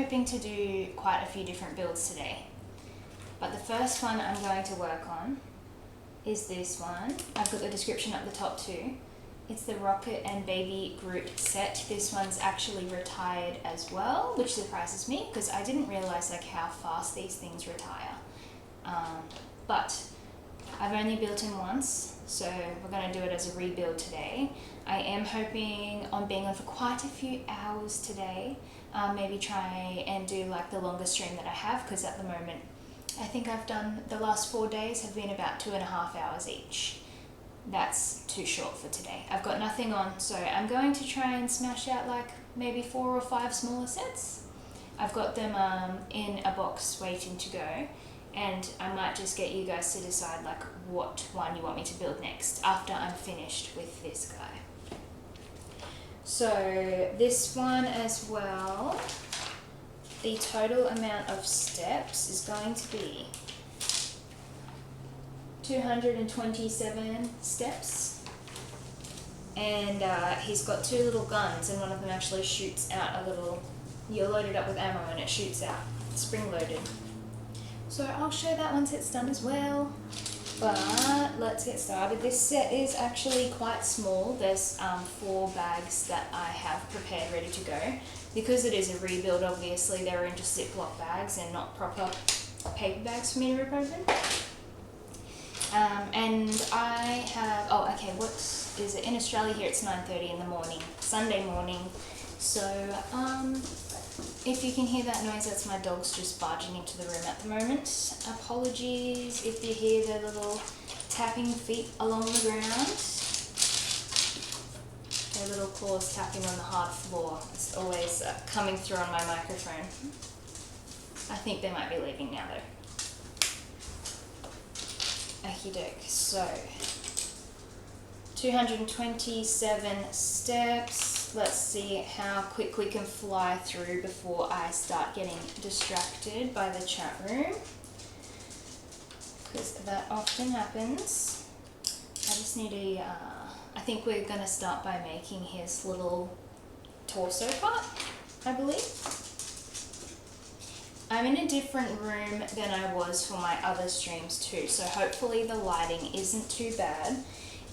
hoping to do quite a few different builds today. But the first one I'm going to work on is this one. I've got the description up the top too. It's the Rocket and Baby Groot set. This one's actually retired as well, which surprises me because I didn't realize like how fast these things retire. But I've only built him once, so we're going to do it as a rebuild today. I am hoping on being on for quite a few hours today. Maybe try and do like the longest stream that I have, because at the moment I think I've done, the last 4 days have been about 2.5 hours each. That's too short for today. I've got nothing on, so I'm going to try and smash out like maybe 4 or 5 smaller sets. I've got them in a box waiting to go, and I might just get you guys to decide like what one you want me to build next after I'm finished with this guy. So this one as well, the total amount of steps is going to be 227 steps, and he's got 2 little guns, and one of them actually shoots out a little, you're loaded up with ammo and it shoots out, spring loaded. So I'll show that once it's done as well, but let's get started. This set is actually quite small. There's 4 bags that I have prepared ready to go. Because it is a rebuild, obviously they're in just Ziploc bags and not proper paper bags for me to rip open. And I have, oh okay, what is it? In Australia here it's 9:30 in the morning, Sunday morning. So if you can hear that noise, that's my dogs just barging into the room at the moment. Apologies if you hear their little tapping feet along the ground. Their little claws tapping on the hard floor. It's always coming through on my microphone. I think they might be leaving now though. Okie doke, so 227 steps. Let's see how quick we can fly through before I start getting distracted by the chat room, because that often happens. I just need to, I think we're going to start by making his little torso part, I believe. I'm in a different room than I was for my other streams too, so hopefully the lighting isn't too bad.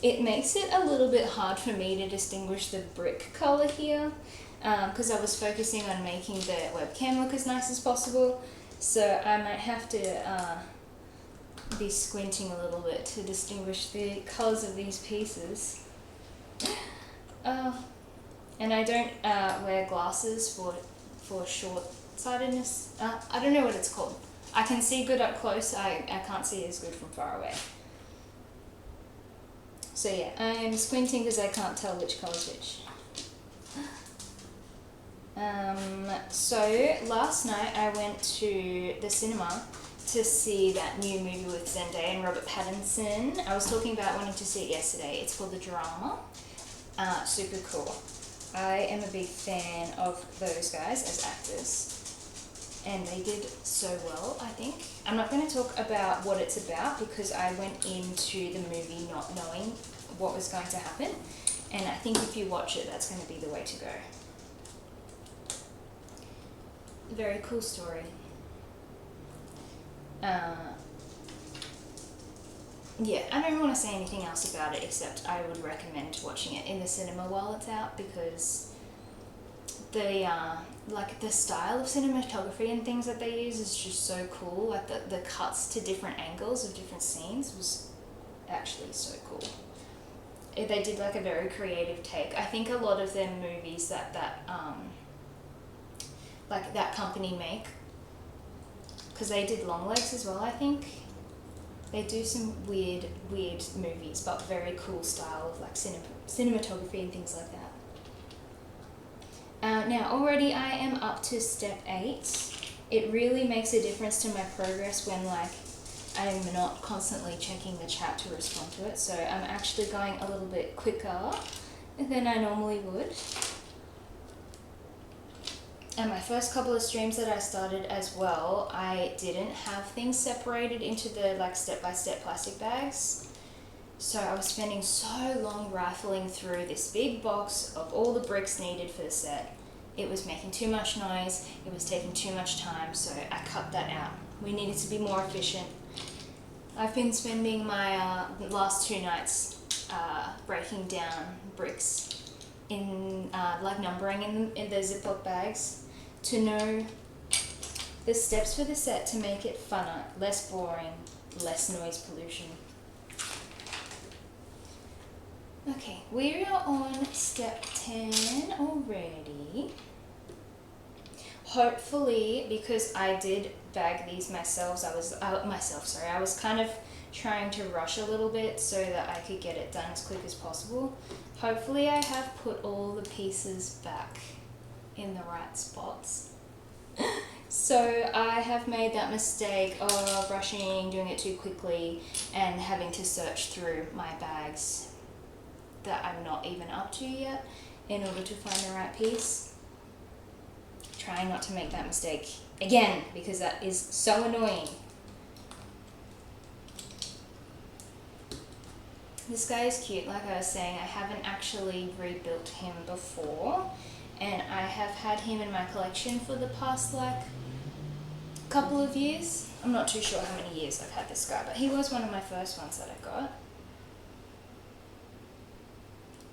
It makes it a little bit hard for me to distinguish the brick color here, because I was focusing on making the webcam look as nice as possible, so I might have to be squinting a little bit to distinguish the colors of these pieces. And I don't wear glasses for short-sightedness. I don't know what it's called. I can see good up close, I can't see as good from far away. So yeah, I'm squinting because I can't tell which colour's which. So last night I went to the cinema to see that new movie with Zendaya and Robert Pattinson. I was talking about wanting to see it yesterday. It's called The Drama. Super cool. I am a big fan of those guys as actors, and they did so well, I think. I'm not going to talk about what it's about because I went into the movie not knowing what was going to happen, and I think if you watch it, that's going to be the way to go. Very cool story. Yeah, I don't want to say anything else about it except I would recommend watching it in the cinema while it's out, because the like the style of cinematography and things that they use is just so cool. Like the cuts to different angles of different scenes was actually so cool. They did like a very creative take. I think a lot of their movies that like that company make, because they did Longlegs as well, I think. They do some weird movies, but very cool style of like cinematography and things like that. Now already I am up to step 8. It really makes a difference to my progress when like I'm not constantly checking the chat to respond to it, so I'm actually going a little bit quicker than I normally would. And my first couple of streams that I started as well, I didn't have things separated into the like step-by-step plastic bags. So I was spending so long rifling through this big box of all the bricks needed for the set, It was making too much noise, it was taking too much time, so I cut that out. We needed to be more efficient. I've been spending my last 2 nights breaking down bricks in like numbering in the Ziploc bags to know the steps for the set to make it funner, less boring, less noise pollution. Okay, we are on step 10 already. Hopefully, because I did bag these myself, I was kind of trying to rush a little bit so that I could get it done as quick as possible. Hopefully I have put all the pieces back in the right spots. So I have made that mistake of rushing, doing it too quickly, and having to search through my bags that I'm not even up to yet in order to find the right piece. Trying not to make that mistake again, because that is so annoying. This guy is cute, like I was saying. I haven't actually rebuilt him before, and I have had him in my collection for the past couple of years. I'm not too sure how many years I've had this guy, but he was one of my first ones that I got.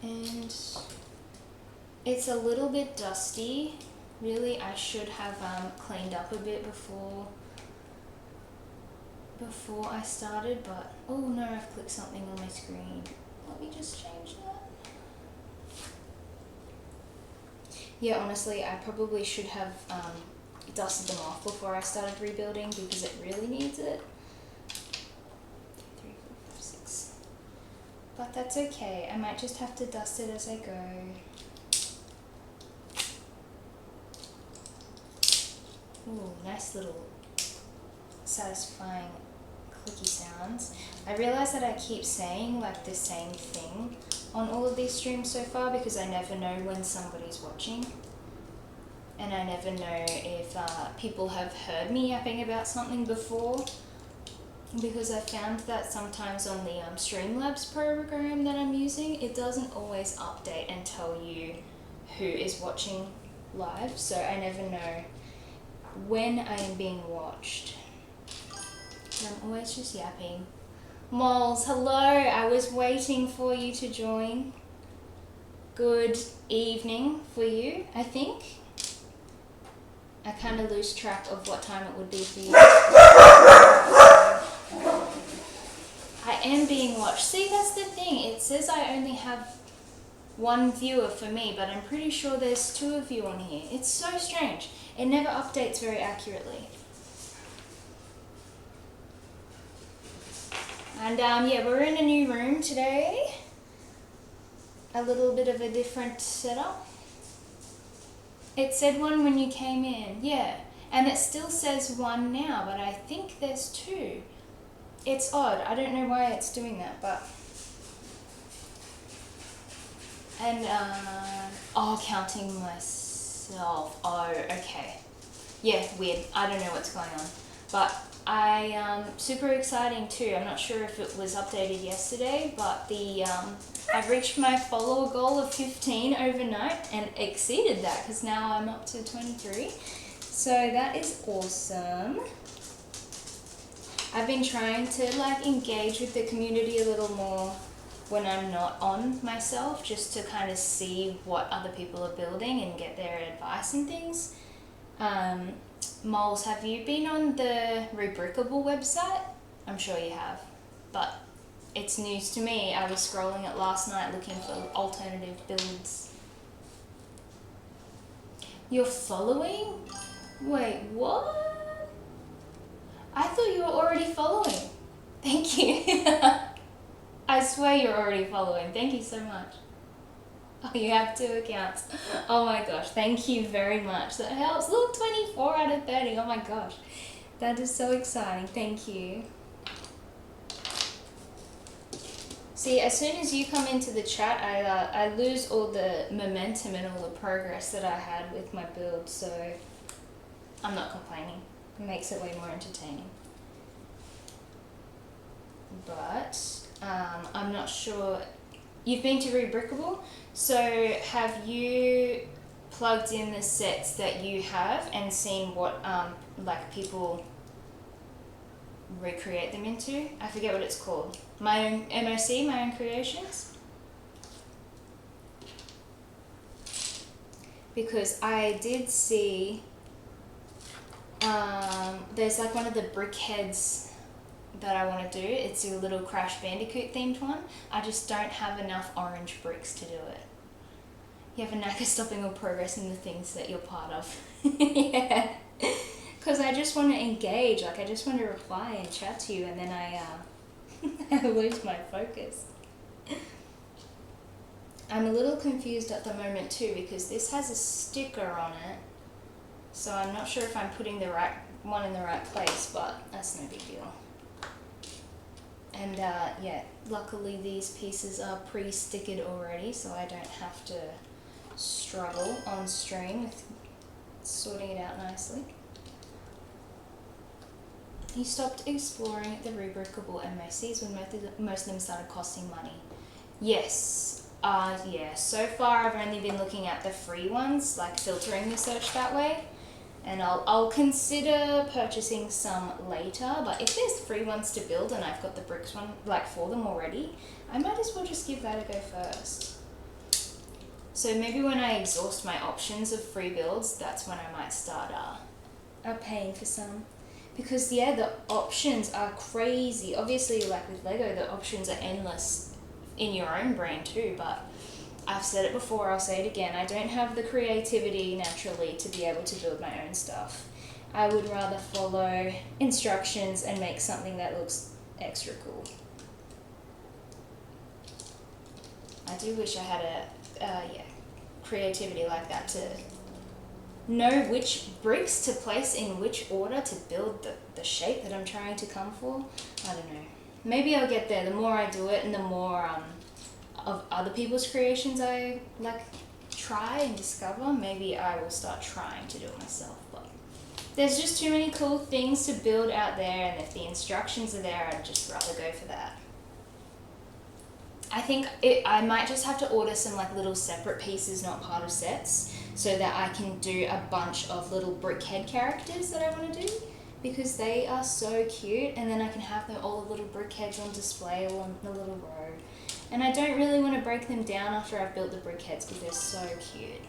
And it's a little bit dusty. Really, I should have cleaned up a bit before I started, but oh no, I've clicked something on my screen. Let me just change that. Yeah, honestly, I probably should have dusted them off before I started rebuilding, because it really needs it. 3, 4, 5, 6. But that's okay. I might just have to dust it as I go. Ooh, nice little satisfying clicky sounds. I realize that I keep saying like the same thing on all of these streams so far, because I never know when somebody's watching, and I never know if people have heard me yapping about something before, because I found that sometimes on the Streamlabs program that I'm using, it doesn't always update and tell you who is watching live, so I never know when I am being watched. I'm always just yapping. Moles, hello, I was waiting for you to join. Good evening for you, I think. I kind of lose track of what time it would be for you. I am being watched. See, that's the thing. It says I only have 1 viewer for me, but I'm pretty sure there's 2 of you on here. It's so strange. It never updates very accurately. And yeah, we're in a new room today. A little bit of a different setup. It said 1 when you came in, yeah. And it still says 1 now, but I think there's 2. It's odd. I don't know why it's doing that, but... And, counting myself. Oh, okay. Yeah, weird. I don't know what's going on. But super exciting too. I'm not sure if it was updated yesterday, but I reached my follower goal of 15 overnight and exceeded that, because now I'm up to 23. So that is awesome. I've been trying to like engage with the community a little more when I'm not on myself, just to kind of see what other people are building and get their advice and things. Moles, have you been on the Rebrickable website? I'm sure you have, but it's news to me. I was scrolling it last night looking for alternative builds. You're following? Wait, what? I thought you were already following. Thank you. I swear you're already following. Thank you so much. Oh, you have 2 accounts. Oh my gosh, thank you very much. That helps. Look, 24 out of 30. Oh my gosh. That is so exciting. Thank you. See, as soon as you come into the chat, I lose all the momentum and all the progress that I had with my build, so I'm not complaining. It makes it way more entertaining. But I'm not sure. You've been to Rebrickable, so have you plugged in the sets that you have and seen what like people recreate them into. I forget what it's called. My own MOC, my own creations. Because I did see there's like one of the brick heads that I want to do. It's a little Crash Bandicoot themed one. I just don't have enough orange bricks to do it. You have a knack of stopping all progress in the things that you're part of. Yeah. Because I just want to engage, like I just want to reply and chat to you, and then I lose my focus. I'm a little confused at the moment too, because this has a sticker on it, so I'm not sure if I'm putting the right one in the right place, but that's no big deal. And yeah, luckily these pieces are pre-stickered already, so I don't have to struggle on stream with sorting it out nicely. He stopped exploring the rubricable MOCs when most of them started costing money. Yes, yeah, so far I've only been looking at the free ones, like filtering the search that way. And I'll consider purchasing some later, but if there's free ones to build and I've got the bricks one like for them already, I might as well just give that a go first. So maybe when I exhaust my options of free builds, that's when I might start paying for some. Because yeah, the options are crazy. Obviously, like with Lego, the options are endless in your own brain too, but I've said it before, I'll say it again, I don't have the creativity naturally to be able to build my own stuff. I would rather follow instructions and make something that looks extra cool. I do wish I had creativity like that to know which bricks to place in which order to build the shape that I'm trying to come for. I don't know. Maybe I'll get there. The more I do it and the more of other people's creations I like try and discover, maybe I will start trying to do it myself. But there's just too many cool things to build out there, and if the instructions are there, I'd just rather go for that. I think I might just have to order some like little separate pieces, not part of sets, so that I can do a bunch of little brick head characters that I want to do, because they are so cute, and then I can have them all the little brick heads on display all on the little row. And I don't really want to break them down after I've built the brick heads because they're so cute.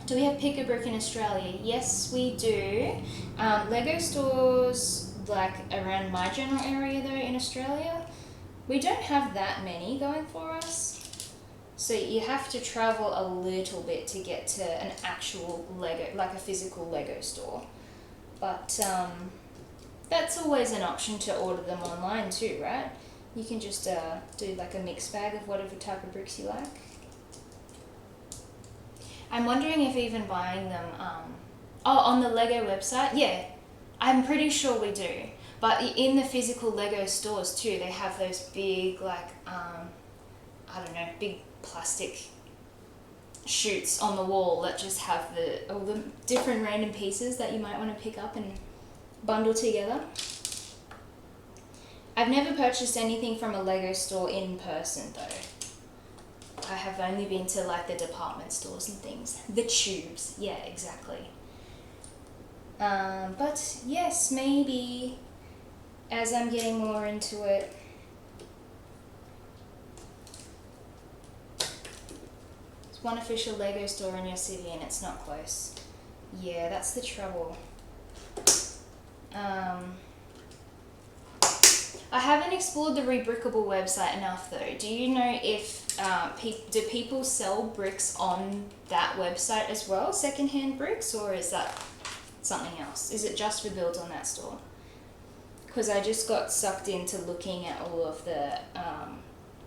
Do we have Pick a Brick in Australia? Yes, we do. Lego stores like around my general area though in Australia, we don't have that many going for us. So you have to travel a little bit to get to an actual Lego, like a physical Lego store. But that's always an option to order them online too, right? You can just do like a mixed bag of whatever type of bricks you like. I'm wondering if even buying them, on the Lego website, yeah, I'm pretty sure we do. But in the physical Lego stores too, they have those big, like, I don't know, big plastic chutes on the wall that just have all the different random pieces that you might want to pick up and bundle together. I've never purchased anything from a Lego store in person though. I have only been to like the department stores and things. The tubes, yeah, exactly. But yes, maybe as I'm getting more into it, there's one official Lego store in your city and it's not close. Yeah, that's the trouble. I haven't explored the Rebrickable website enough though. Do you know if do people sell bricks on that website as well, secondhand bricks, or is that something else? Is it just for builds on that store? Because I just got sucked into looking at all of the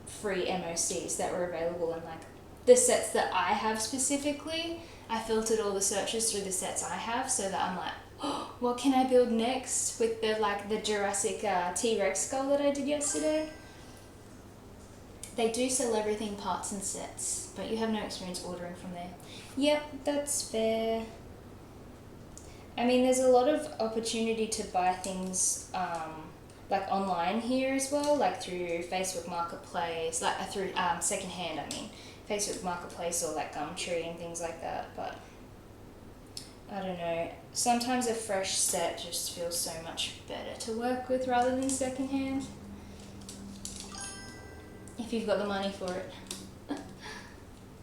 free MOCs that were available, and like the sets that I have specifically, I filtered all the searches through the sets I have so that I'm like, what can I build next with the Jurassic T-Rex skull that I did yesterday? They do sell everything parts and sets, but you have no experience ordering from there. Yep, that's fair. I mean, there's a lot of opportunity to buy things like online here as well, like through Facebook Marketplace, like through secondhand, I mean. Facebook Marketplace or like Gumtree and things like that, but I don't know. Sometimes a fresh set just feels so much better to work with rather than secondhand. If you've got the money for it.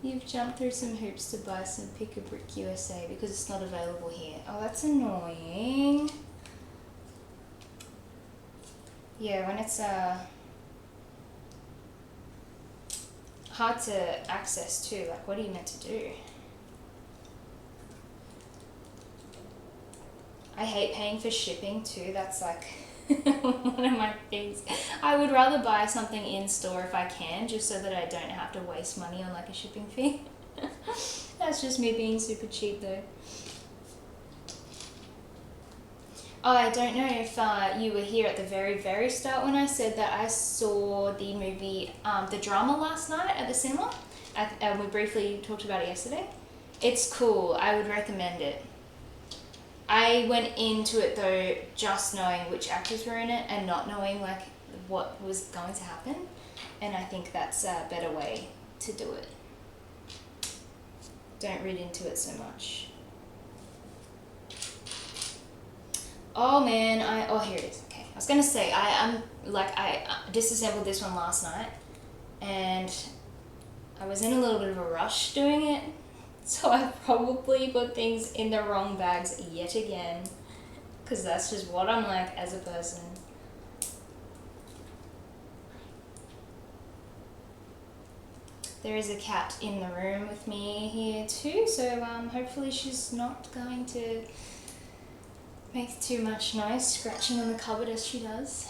You've jumped through some hoops to buy some Pick a Brick USA because it's not available here. Oh, that's annoying. Yeah, when it's hard to access too, like what are you meant to do? I hate paying for shipping too, that's like one of my things. I would rather buy something in store if I can, just so that I don't have to waste money on like a shipping fee. That's just me being super cheap though. Oh, I don't know if you were here at the very start when I said that I saw the movie The Drama last night at the cinema. We briefly talked about it yesterday. It's cool. I would recommend it. I went into it though just knowing which actors were in it and not knowing like what was going to happen, and I think that's a better way to do it. Don't read into it so much. Oh man, oh here it is. Okay, I was gonna say I disassembled this one last night, and I was in a little bit of a rush doing it, so I probably put things in the wrong bags yet again, because that's just what I'm like as a person. There is a cat in the room with me here too, so hopefully she's not going to make too much noise scratching on the cupboard as she does.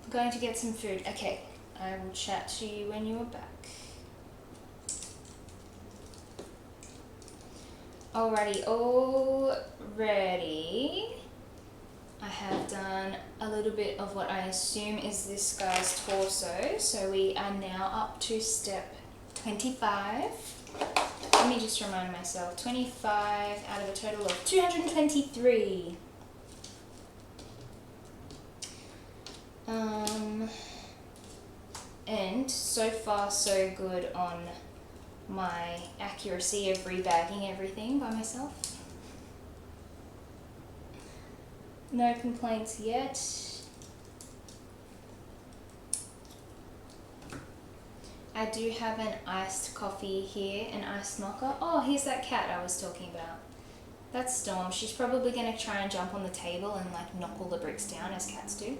I'm going to get some food. Okay, I will chat to you when you are back. Alrighty, already I have done a little bit of what I assume is this guy's torso, so we are now up to step 25. Let me just remind myself, 25 out of a total of 223. And so far so good on my accuracy of rebagging everything by myself. No complaints yet. I do have an iced coffee here, an iced mocha. Oh, here's that cat I was talking about. That's Storm. She's probably going to try and jump on the table and like knock all the bricks down as cats do.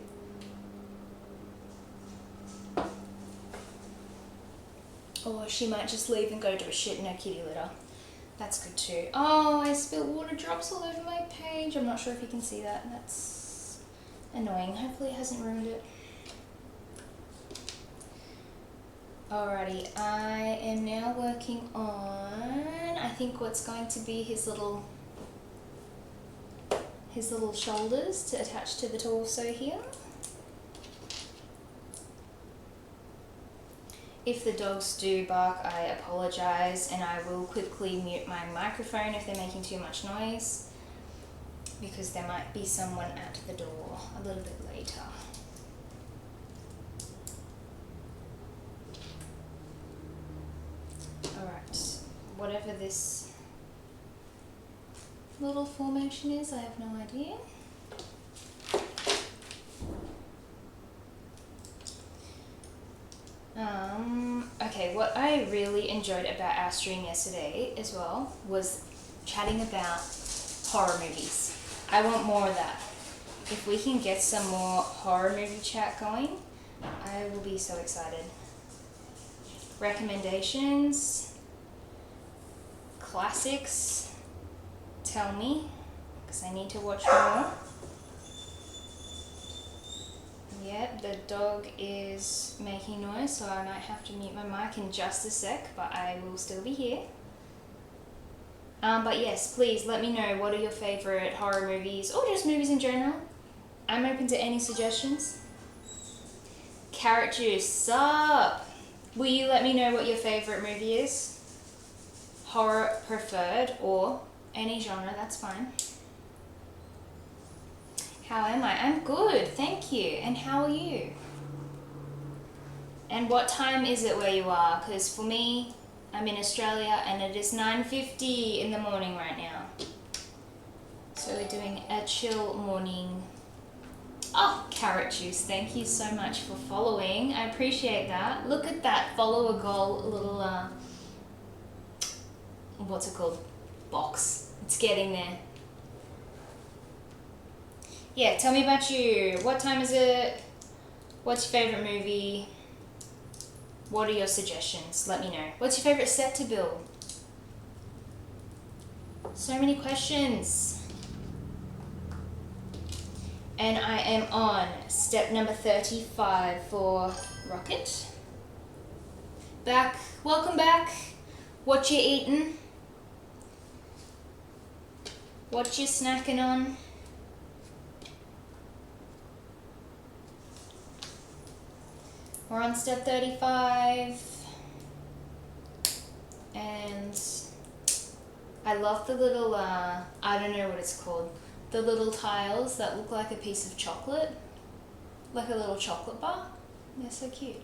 Or she might just leave and go do a shit in her kitty litter. That's good too. Oh, I spilled water drops all over my page. I'm not sure if you can see that. That's annoying. Hopefully it hasn't ruined it. Alrighty, I am now working on, I think what's going to be his little shoulders to attach to the torso here. If the dogs do bark, I apologise, and I will quickly mute my microphone if they're making too much noise, because there might be someone at the door a little bit later. Alright, whatever this little formation is, I have no idea. Okay, what I really enjoyed about our stream yesterday as well was chatting about horror movies. I want more of that. If we can get some more horror movie chat going, I will be so excited. Recommendations, classics, tell me, because I need to watch more. Yep, the dog is making noise, so I might have to mute my mic in just a sec, but I will still be here. But yes, please let me know what are your favourite horror movies, or just movies in general. I'm open to any suggestions. Carrot Juice, sup? Will you let me know what your favourite movie is? Horror preferred, or any genre, that's fine. How am I? I'm good, thank you. And how are you? And what time is it where you are? Because for me, I'm in Australia and it is 9:50 in the morning right now. So we're doing a chill morning. Oh, carrot juice, thank you so much for following. I appreciate that. Look at that follower goal little, what's it called? Box. It's getting there. Yeah, tell me about you. What time is it? What's your favorite movie? What are your suggestions? Let me know. What's your favorite set to build? So many questions. And I am on step number 35 for Rocket. Back, welcome back. What you eating? What you snacking on? We're on step 35. And I love the little, I don't know what it's called. The little tiles that look like a piece of chocolate, like a little chocolate bar. They're so cute.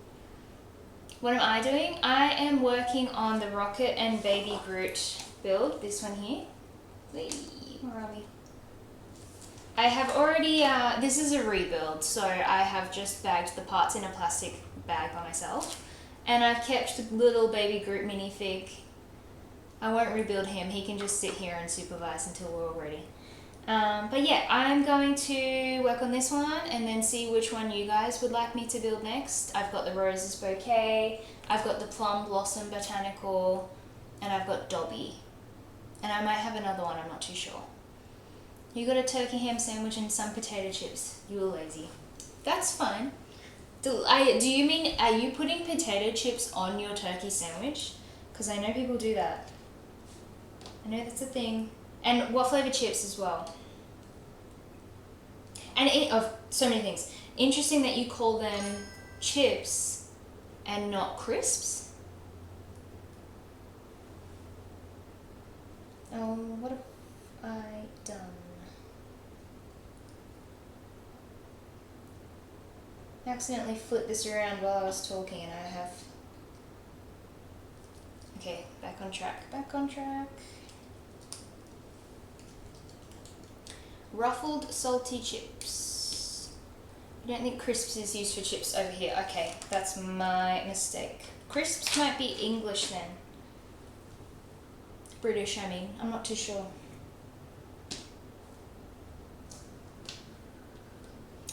What am I doing? I am working on the Rocket and Baby Groot build, this one here. Wait, where are we? I have already, this is a rebuild, so I have just bagged the parts in a plastic bag by myself. And I've kept the little Baby Groot minifig. I won't rebuild him, he can just sit here and supervise until we're all ready. But yeah, I'm going to work on this one and then see which one you guys would like me to build next. I've got the Roses Bouquet, I've got the Plum Blossom Botanical, and I've got Dobby. And I might have another one, I'm not too sure. You got a turkey ham sandwich and some potato chips. You were lazy. That's fine. Do you mean, are you putting potato chips on your turkey sandwich? Because I know people do that. I know that's a thing. And what flavour chips as well. And so many things. Interesting that you call them chips and not crisps. What have I done? I accidentally flipped this around while I was talking and I have... Okay, back on track, back on track. Ruffled salty chips. I don't think crisps is used for chips over here. Okay, that's my mistake. Crisps might be English then. British, I mean. I'm not too sure.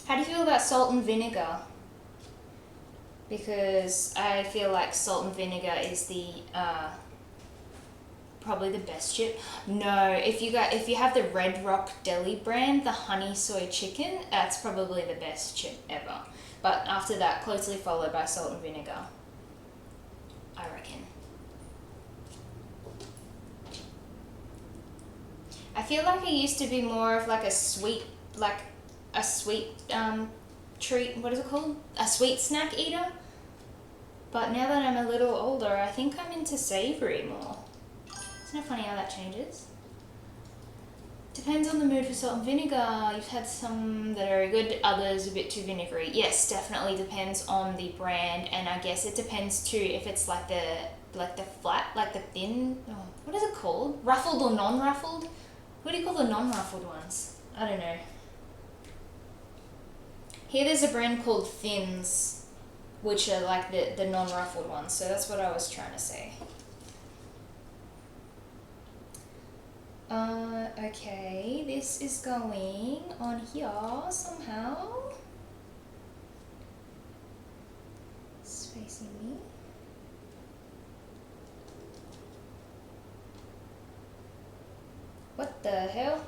How do you feel about salt and vinegar? Because I feel like salt and vinegar is the probably the best chip. No, if you have the Red Rock Deli brand, the honey soy chicken, that's probably the best chip ever. But after that, closely followed by salt and vinegar, I reckon. I feel like I used to be more of like a sweet treat, what is it called? A sweet snack eater. But now that I'm a little older, I think I'm into savory more. Isn't it funny how that changes? Depends on the mood for salt and vinegar. You've had some that are good, others a bit too vinegary. Yes, definitely depends on the brand, and I guess it depends too if it's like the flat, like the thin, what is it called? Ruffled or non-ruffled? What do you call the non-ruffled ones? I don't know. Here there's a brand called Thins, which are like the non-ruffled ones, so that's what I was trying to say. Okay, this is going on here somehow. It's facing me. What the hell?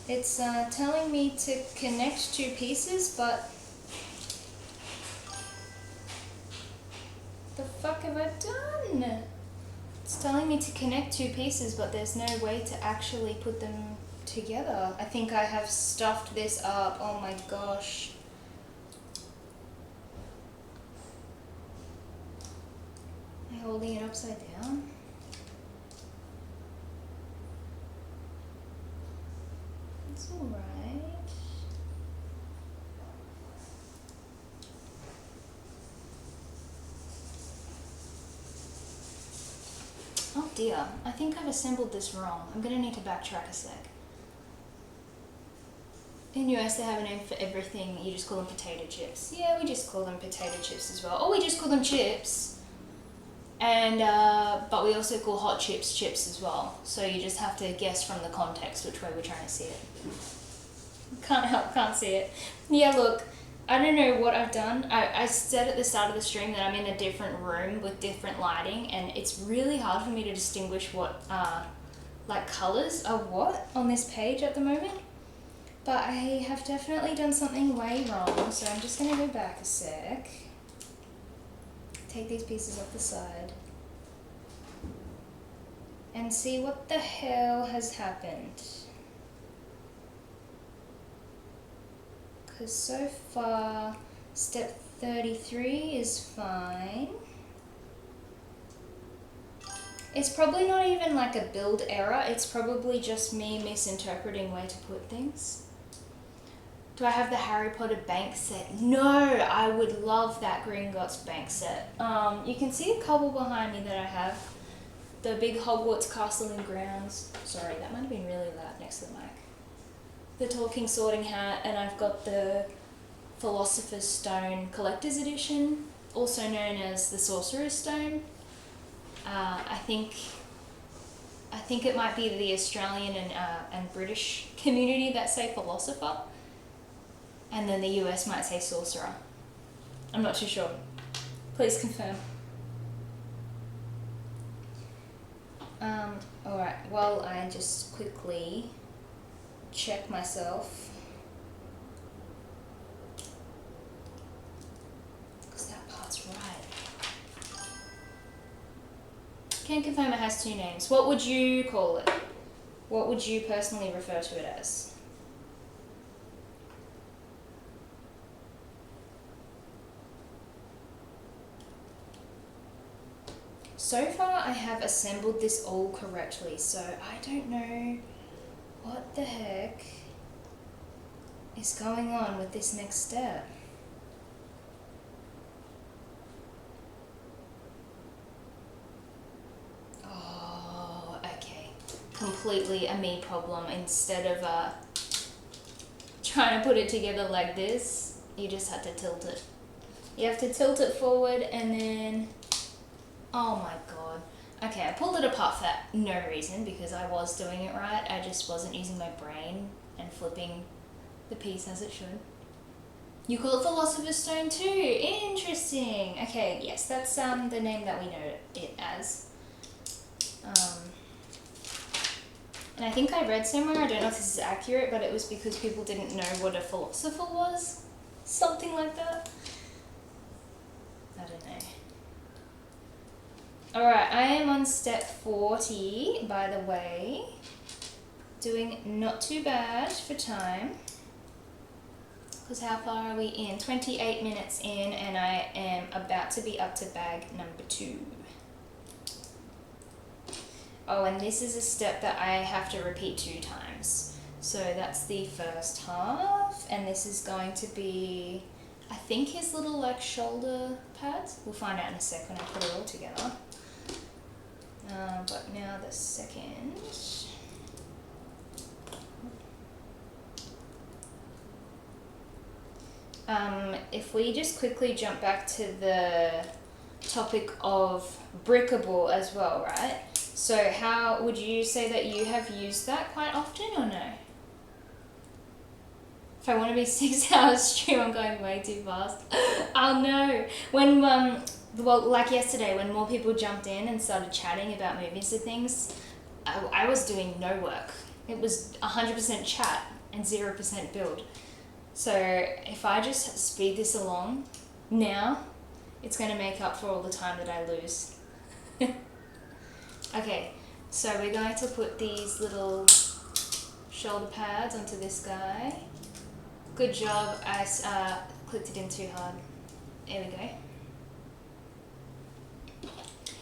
It's telling me to connect two pieces, but the fuck have I done? It's telling me to connect two pieces, but there's no way to actually put them together. I think I have stuffed this up. Oh my gosh. Am I holding it upside down? It's alright. dear, I think I've assembled this wrong. I'm gonna need to backtrack a sec. In US they have a name for everything, you just call them potato chips. Yeah, we just call them potato chips as well. Or we just call them chips. And, but we also call hot chips chips as well. So you just have to guess from the context which way we're trying to see it. Can't see it. Yeah, look, I don't know what I've done. I said at the start of the stream that I'm in a different room with different lighting, and it's really hard for me to distinguish what, like, colours are what on this page at the moment. But I have definitely done something way wrong, so I'm just going to go back a sec. Take these pieces off the side. And see what the hell has happened. Because so far, step 33 is fine. It's probably not even like a build error, it's probably just me misinterpreting where to put things. Do I have the Harry Potter bank set? No, I would love that Gringotts bank set. You can see a couple behind me that I have. The big Hogwarts Castle and Grounds. Sorry, that might have been really loud next to the mic. The Talking Sorting Hat, and I've got the Philosopher's Stone Collector's Edition, also known as the Sorcerer's Stone. I think it might be the Australian and British community that say philosopher. And then the US might say sorcerer. I'm not too sure. Please confirm. Alright, well, I just quickly check myself. Because that part's right. Can confirm it has two names. What would you call it? What would you personally refer to it as? So far I have assembled this all correctly, so I don't know what the heck is going on with this next step. Oh, okay. Completely a me problem. Instead of trying to put it together like this, you just have to tilt it. You have to tilt it forward and then... Oh my god. Okay, I pulled it apart for no reason because I was doing it right. I just wasn't using my brain and flipping the piece as it should. You call it Philosopher's Stone too? Interesting. Okay, yes, that's the name that we know it as. And I think I read somewhere, I don't know if this is accurate, but it was because people didn't know what a philosopher was. Something like that. I don't know. Alright, I am on step 40, by the way. Doing not too bad for time. Because how far are we in? 28 minutes in, and I am about to be up to bag number 2. Oh, and this is a step that I have to repeat 2 times. So that's the first half, and this is going to be, I think, his little like shoulder pads. We'll find out in a sec when I put it all together. But now the second. If we just quickly jump back to the topic of brickable as well, right? So how would you say that you have used that quite often or no? If I want to be 6 hours stream, I'm going way too fast. Oh no. When, well, like yesterday, when more people jumped in and started chatting about movies and things, I was doing no work. It was 100% chat and 0% build. So if I just speed this along now, it's going to make up for all the time that I lose. Okay, so we're going to put these little shoulder pads onto this guy. Good job, I clicked it in too hard. There we go.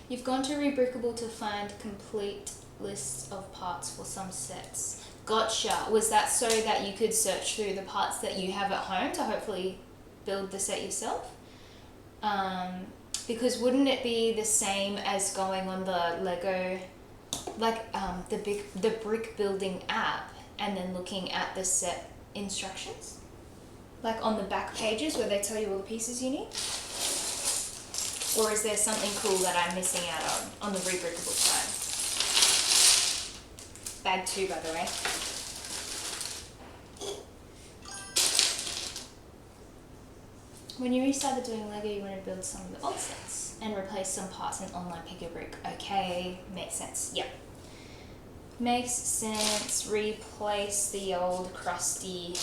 You've gone to Rebrickable to find complete lists of parts for some sets. Gotcha. Was that so that you could search through the parts that you have at home to hopefully build the set yourself? Because wouldn't it be the same as going on the Lego like the brick building app and then looking at the set instructions, like on the back pages where they tell you all the pieces you need? Or is there something cool that I'm missing out on the rebrickable side? Bag 2, by the way. When you restarted doing Lego, you want to build some of the old sets and replace some parts in online pick-a-brick. Okay, makes sense. Yep. Makes sense. Replace the old crusty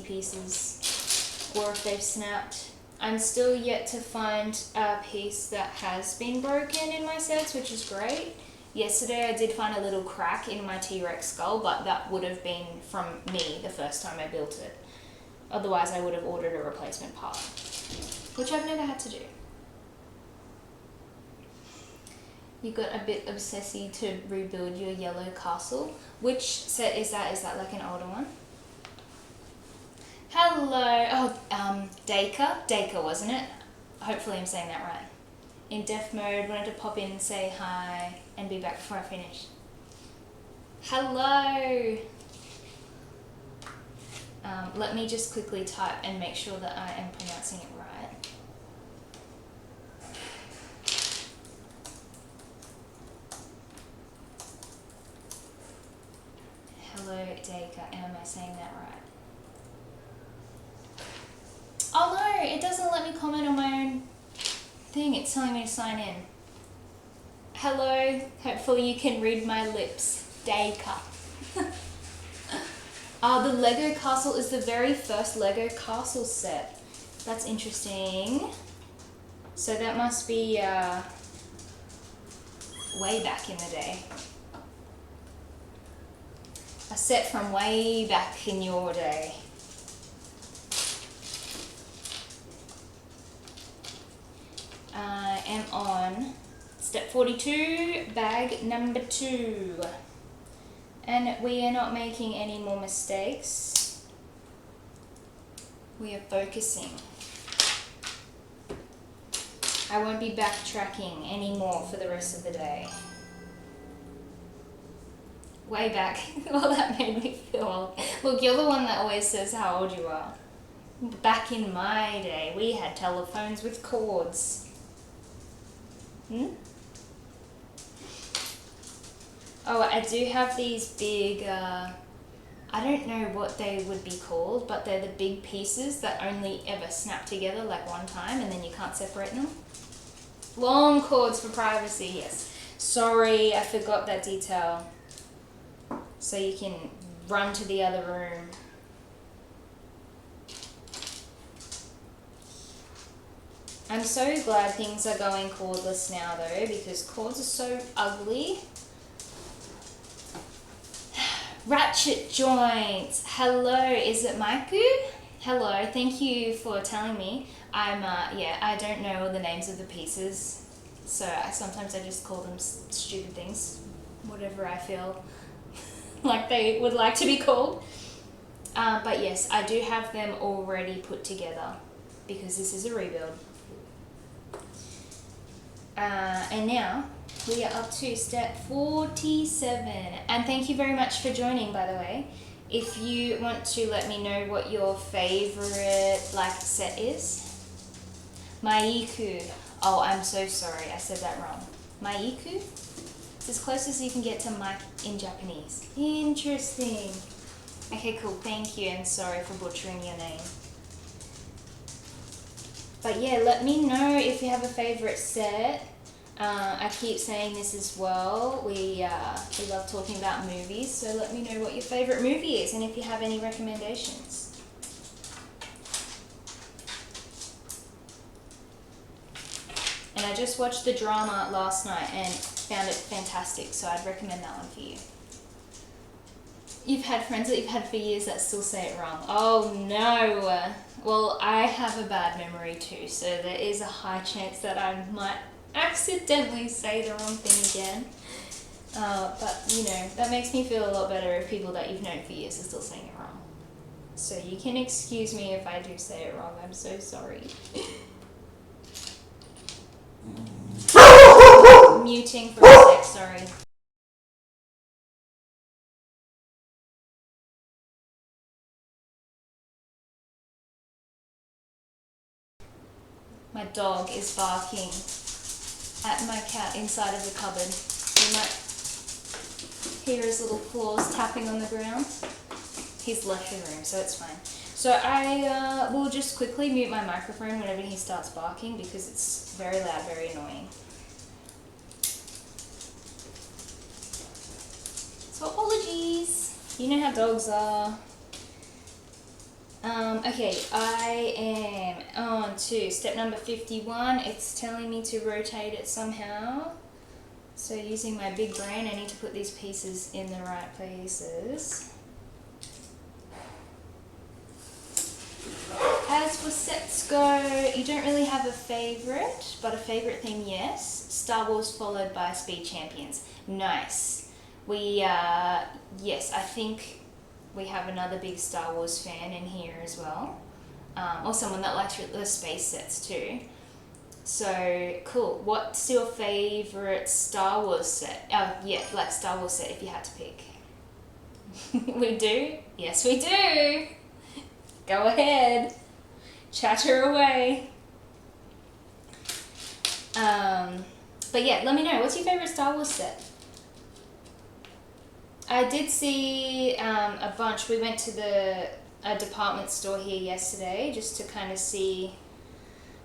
pieces, or if they've snapped. I'm still yet to find a piece that has been broken in my sets, which is great. Yesterday I did find a little crack in my T-Rex skull, but that would have been from me the first time I built it. Otherwise I would have ordered a replacement part, which I've never had to do. You got a bit obsessy to rebuild your yellow castle. Which set is that? Is that like an older one? Hello. Oh, Dacre, wasn't it? Hopefully I'm saying that right. In deaf mode, wanted to pop in and say hi and be back before I finish. Hello. Let me just quickly type and make sure that I am pronouncing it right. Hello, Dacre. Am I saying that right? Oh no, it doesn't let me comment on my own thing. It's telling me to sign in. Hello, hopefully you can read my lips. Dacre. The Lego castle is the very first Lego castle set. That's interesting. So that must be way back in the day. A set from way back in your day. I am on step 42, bag number 2. And we are not making any more mistakes. We are focusing. I won't be backtracking anymore for the rest of the day. Way back. Well, that made me feel old. Look, you're the one that always says how old you are. Back in my day, we had telephones with cords. Oh, I do have these big, I don't know what they would be called, but they're the big pieces that only ever snap together like one time and then you can't separate them. Long cords for privacy, yes. Sorry, I forgot that detail. So you can run to the other room. I'm so glad things are going cordless now though, because cords are so ugly. Ratchet joints. Hello, is it Maiku? Hello, thank you for telling me. I don't know all the names of the pieces, so sometimes I just call them stupid things, whatever I feel like they would like to be called. But yes, I do have them already put together because this is a rebuild. And now we are up to step 47. And thank you very much for joining, by the way. If you want to let me know what your favorite set is. Maiku. Oh, I'm so sorry. I said that wrong. Maiku? It's as close as you can get to Mike in Japanese. Interesting. Okay, cool. Thank you. And sorry for butchering your name. But yeah, let me know if you have a favorite set. I keep saying this as well. We love talking about movies, so let me know what your favorite movie is and if you have any recommendations. And I just watched the drama last night and found it fantastic, so I'd recommend that one for you. You've had friends that you've had for years that still say it wrong. Oh no! Well, I have a bad memory too, so there is a high chance that I might accidentally say the wrong thing again. But, you know, that makes me feel a lot better if people that you've known for years are still saying it wrong. So you can excuse me if I do say it wrong. I'm so sorry. muting for a sec, sorry. My dog is barking at my cat inside of the cupboard. You might hear his little claws tapping on the ground. He's left the room, so it's fine. So I will just quickly mute my microphone whenever he starts barking because it's very loud, very annoying. So apologies. You know how dogs are. Okay, I am on to step number 51. It's telling me to rotate it somehow. So using my big brain, I need to put these pieces in the right places. As for sets go, you don't really have a favourite, but a favourite theme, yes. Star Wars followed by Speed Champions. Nice. Yes, I think we have another big Star Wars fan in here as well. Or someone that likes the space sets too. So, cool. What's your favourite Star Wars set? Oh, yeah, like Star Wars set if you had to pick. We do? Yes, we do. Go ahead. Chatter away. But yeah, let me know. What's your favourite Star Wars set? I did see a bunch. We went to a department store here yesterday just to kind of see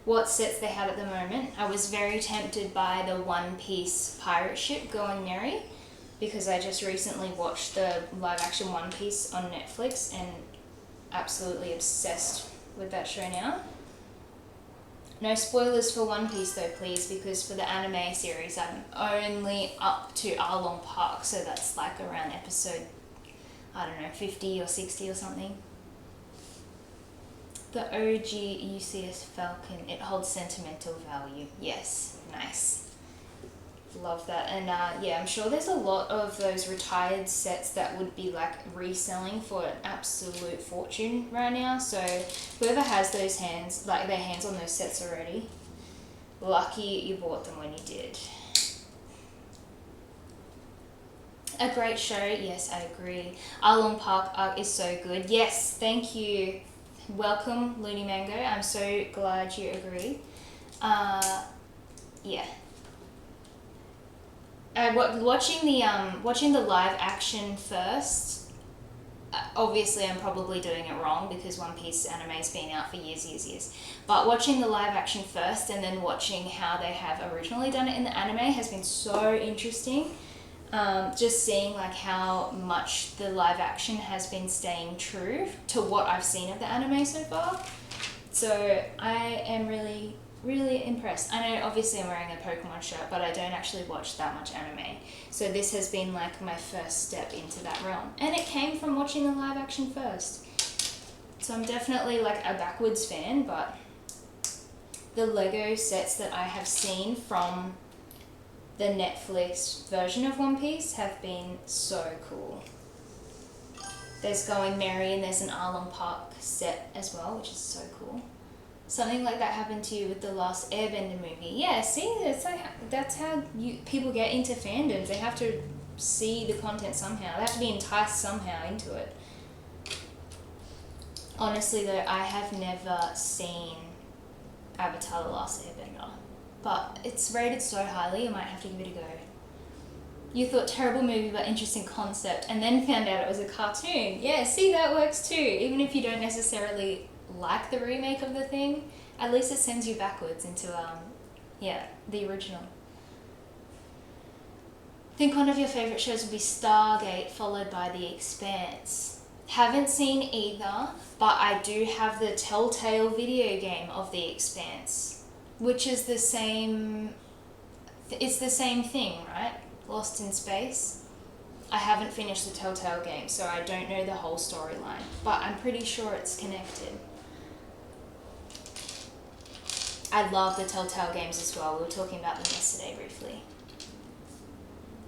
what sets they had at the moment. I was very tempted by the One Piece pirate ship Going Merry because I just recently watched the live action One Piece on Netflix and absolutely obsessed with that show now. No spoilers for One Piece though, please, because for the anime series I'm only up to Arlong Park, so that's like around episode, I don't know, 50 or 60 or something. The OG UCS Falcon, it holds sentimental value. Yes, nice. Love that. And yeah, I'm sure there's a lot of those retired sets that would be like reselling for an absolute fortune right now. So whoever has those hands, like their hands on those sets already, lucky you bought them when you did. A great show. Yes, I agree. Arlong Park arc is so good. Yes, thank you. Welcome, Looney Mango. I'm so glad you agree. Yeah. Watching the live action first, obviously I'm probably doing it wrong because One Piece anime's been out for years. But watching the live action first and then watching how they have originally done it in the anime has been so interesting. Just seeing like how much the live action has been staying true to what I've seen of the anime so far. So I am really impressed. I know obviously I'm wearing a Pokemon shirt, but I don't actually watch that much anime. So this has been like my first step into that realm. And it came from watching the live action first. So I'm definitely like a backwards fan, but the Lego sets that I have seen from the Netflix version of One Piece have been so cool. There's Going Merry and there's an Arlong Park set as well, which is so cool. Something like that happened to you with the last Airbender movie. Yeah, see, that's how people get into fandoms. They have to see the content somehow. They have to be enticed somehow into it. Honestly though, I have never seen Avatar: The Last Airbender, but it's rated so highly, I might have to give it a go. You thought terrible movie but interesting concept, and then found out it was a cartoon. Yeah, see, that works too. Even if you don't necessarily like the remake of the thing, at least it sends you backwards into the original. I think one of your favourite shows would be Stargate, followed by The Expanse. Haven't seen either, but I do have the Telltale video game of The Expanse, which is the same, it's the same thing, right? Lost in space. I haven't finished the Telltale game, so I don't know the whole storyline, but I'm pretty sure it's connected. I love the Telltale games as well. We were talking about them yesterday briefly.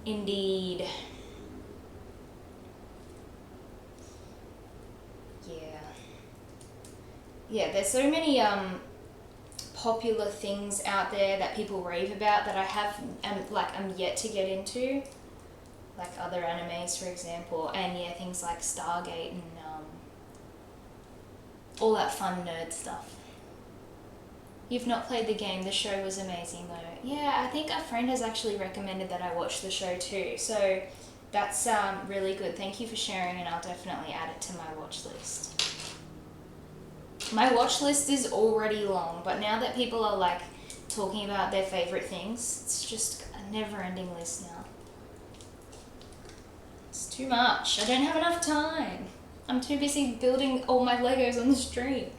Indeed. Yeah, there's so many popular things out there that people rave about that I'm yet to get into, like other animes, for example, and yeah, things like Stargate and all that fun nerd stuff. You've not played the game. The show was amazing though. Yeah, I think a friend has actually recommended that I watch the show too. So that's really good. Thank you for sharing, and I'll definitely add it to my watch list. My watch list is already long, but now that people are like talking about their favorite things, it's just a never-ending list now. It's too much. I don't have enough time. I'm too busy building all my Legos on the street.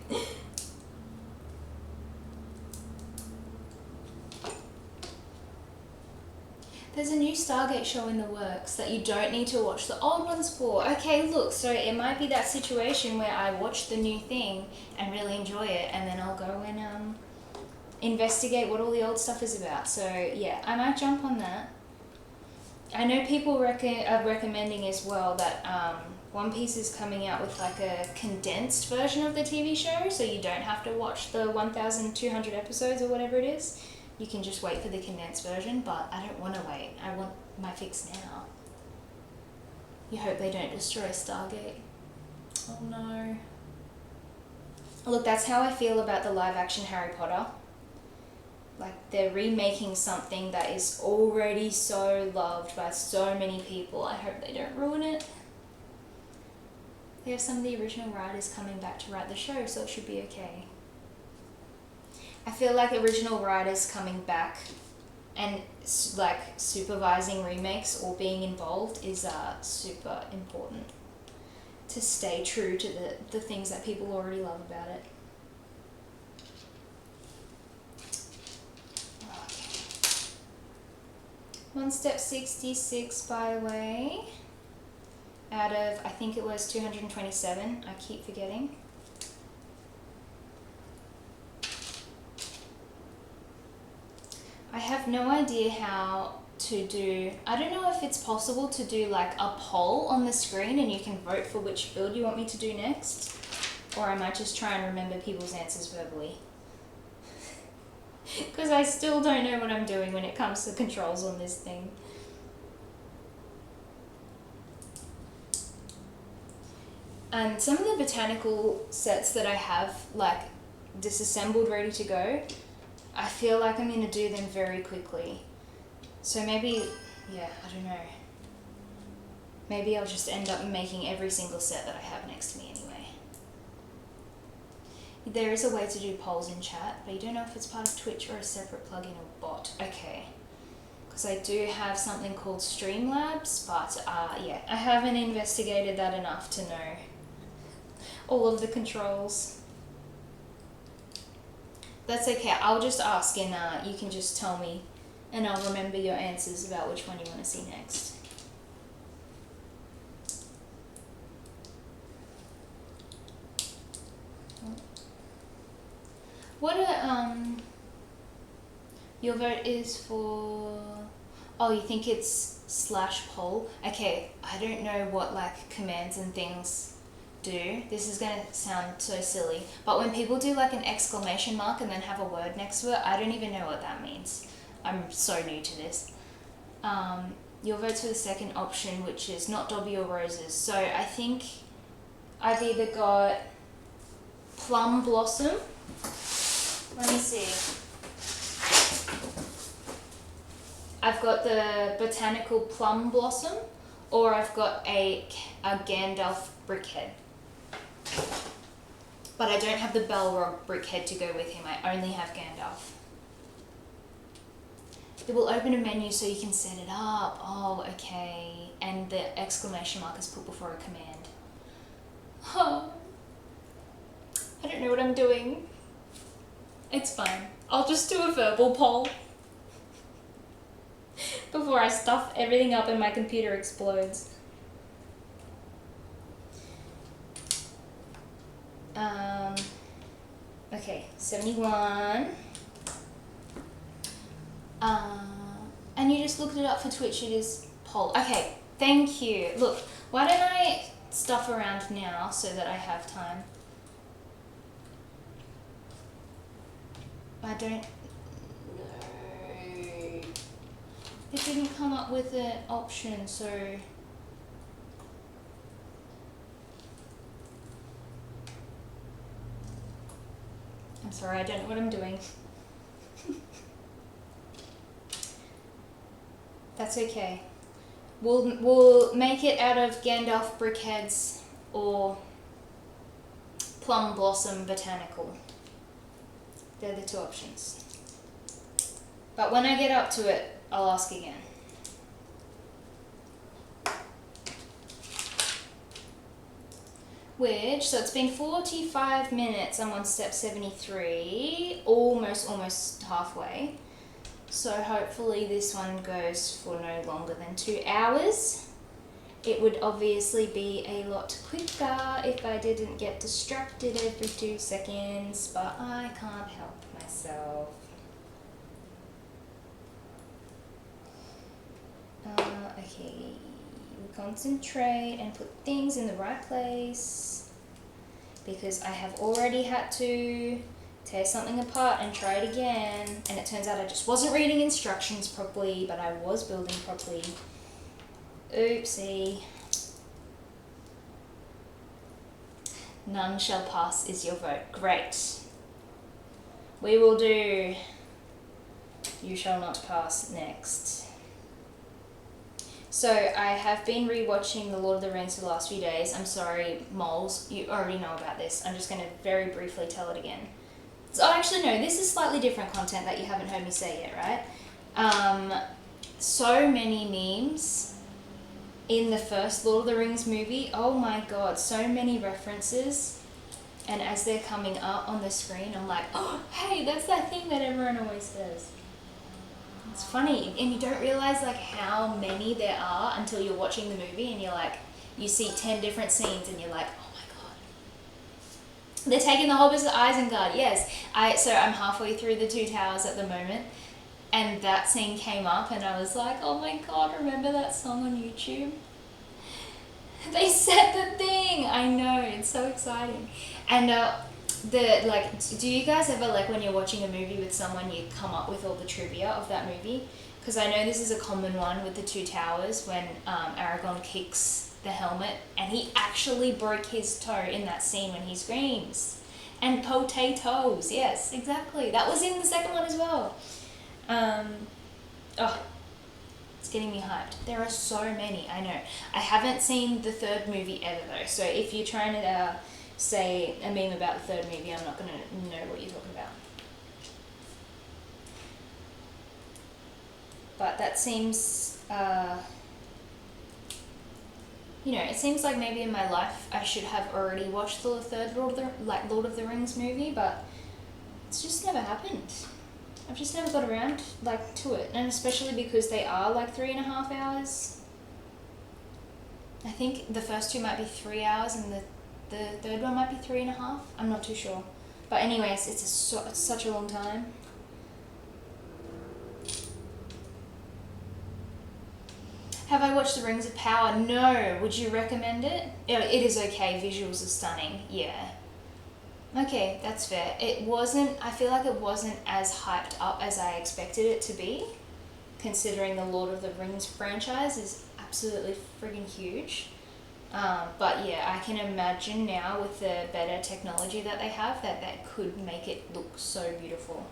There's a new Stargate show in the works that you don't need to watch the old ones for. Okay, look, so it might be that situation where I watch the new thing and really enjoy it, and then I'll go and investigate what all the old stuff is about. So yeah, I might jump on that. I know people are recommending as well that One Piece is coming out with like a condensed version of the TV show, so you don't have to watch the 1,200 episodes or whatever it is. You can just wait for the condensed version, but I don't want to wait. I want my fix now. You hope they don't destroy Stargate. Oh no. Look, that's how I feel about the live action Harry Potter. Like, they're remaking something that is already so loved by so many people. I hope they don't ruin it. They have some of the original writers coming back to write the show, so it should be okay. I feel like original writers coming back and like supervising remakes or being involved is super important to stay true to the things that people already love about it. Okay. One Step 66, by the way, out of, I think it was 227, I keep forgetting. I have no idea how to do, I don't know if it's possible to do like a poll on the screen and you can vote for which build you want me to do next, or I might just try and remember people's answers verbally. Because I still don't know what I'm doing when it comes to controls on this thing. And some of the botanical sets that I have like disassembled ready to go, I feel like I'm going to do them very quickly. So maybe, yeah, I don't know. Maybe I'll just end up making every single set that I have next to me anyway. There is a way to do polls in chat, but you don't know if it's part of Twitch or a separate plugin or bot. Okay. Because I do have something called Streamlabs, but yeah, I haven't investigated that enough to know all of the controls. That's okay, I'll just ask and you can just tell me and I'll remember your answers about which one you want to see next. What your vote is for, oh, you think it's /poll? Okay, I don't know what like commands and things do. This is going to sound so silly, but when people do like an exclamation mark and then have a word next to it, I don't even know what that means. I'm so new to this. Your vote's for the second option, which is not Dobby or Roses. So I think I've either got Plum Blossom. Let me see. I've got the Botanical Plum Blossom, or I've got a Gandalf Brickhead. But I don't have the Balrog Brickhead to go with him. I only have Gandalf. It will open a menu so you can set it up. Oh, okay. And the exclamation mark is put before a command. Oh. I don't know what I'm doing. It's fine. I'll just do a verbal poll before I stuff everything up and my computer explodes. Okay, 71. And you just looked it up for Twitch, it is poll. Okay, thank you. Look, why don't I stuff around now so that I have time? I don't know. It didn't come up with an option, so I'm sorry, I don't know what I'm doing. That's okay. We'll make it out of Gandalf brickheads or Plum Blossom Botanical. They're the two options. But when I get up to it, I'll ask again. So it's been 45 minutes. I'm on step 73, almost halfway. So hopefully this one goes for no longer than 2 hours. It would obviously be a lot quicker if I didn't get distracted every 2 seconds, but I can't help myself. Okay, we concentrate and put things in the right place, because I have already had to tear something apart and try it again, and it turns out I just wasn't reading instructions properly, but I was building properly. Oopsie. None shall pass is your vote. Great. We will do You Shall Not Pass next. So I have been rewatching The Lord of the Rings for the last few days. I'm sorry, moles, you already know about this. I'm just going to very briefly tell it again. So actually no, this is slightly different content that you haven't heard me say yet, right? So many memes in the first Lord of the Rings movie. Oh my god, so many references. And as they're coming up on the screen, I'm like, oh, hey, that's that thing that everyone always says. It's funny, and you don't realize like how many there are until you're watching the movie and you're like, you see 10 different scenes and you're like, oh my god. They're taking the Hobbits to Isengard, yes. So I'm halfway through the Two Towers at the moment, and that scene came up and I was like, oh my god, remember that song on YouTube? They said the thing! I know, it's so exciting. And do you guys ever, like, when you're watching a movie with someone, you come up with all the trivia of that movie? Because I know this is a common one with the Two Towers, when Aragorn kicks the helmet, and he actually broke his toe in that scene when he screams. And potatoes, yes, exactly. That was in the second one as well. It's getting me hyped. There are so many, I know. I haven't seen the third movie ever though, so if you're trying to say a meme about the third movie, I'm not going to know what you're talking about. But that seems, it seems like maybe in my life I should have already watched the third Lord of the Rings movie, but it's just never happened. I've just never got around to it, and especially because they are 3.5 hours. I think the first two might be 3 hours and the third one might be 3.5. I'm not too sure, but anyways, it's such a long time. Have I watched The Rings of Power? No. Would you recommend it? It is okay. Visuals are stunning. Yeah. Okay, that's fair. I feel like it wasn't as hyped up as I expected it to be, considering the Lord of the Rings franchise is absolutely friggin' huge. But yeah, I can imagine now with the better technology that they have that could make it look so beautiful.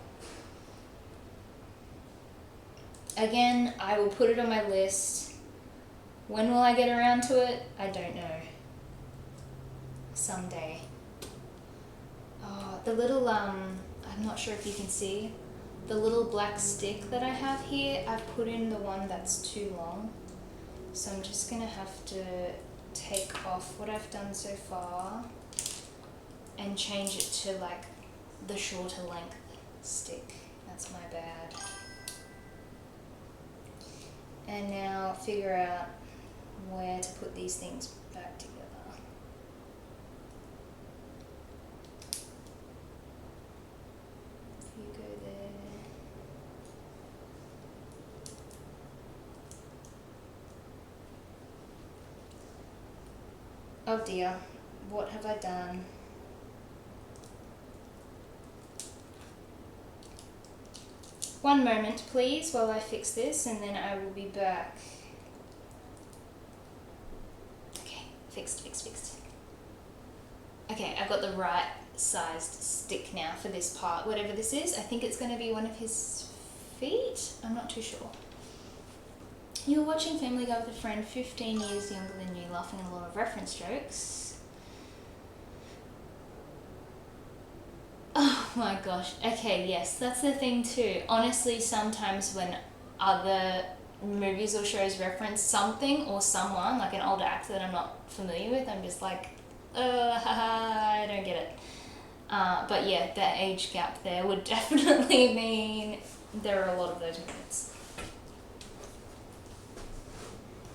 Again, I will put it on my list. When will I get around to it? I don't know. Someday. Oh, the little, I'm not sure if you can see, the little black stick that I have here, I've put in the one that's too long. So I'm just going to have to take off what I've done so far and change it to the shorter length stick. That's my bad. And now figure out where to put these things back together. You go there. Oh dear, what have I done? One moment please while I fix this and then I will be back. Okay, fixed. Okay, I've got the right sized stick now for this part, whatever this is. I think it's going to be one of his feet. I'm not too sure. You're watching Family Guy with a friend 15 years younger than you, laughing at a lot of reference jokes. Oh my gosh. Okay, yes, that's the thing too. Honestly, sometimes when other movies or shows reference something or someone, like an older actor that I'm not familiar with, I'm just like, I don't get it. But yeah, that age gap there would definitely mean there are a lot of those moments.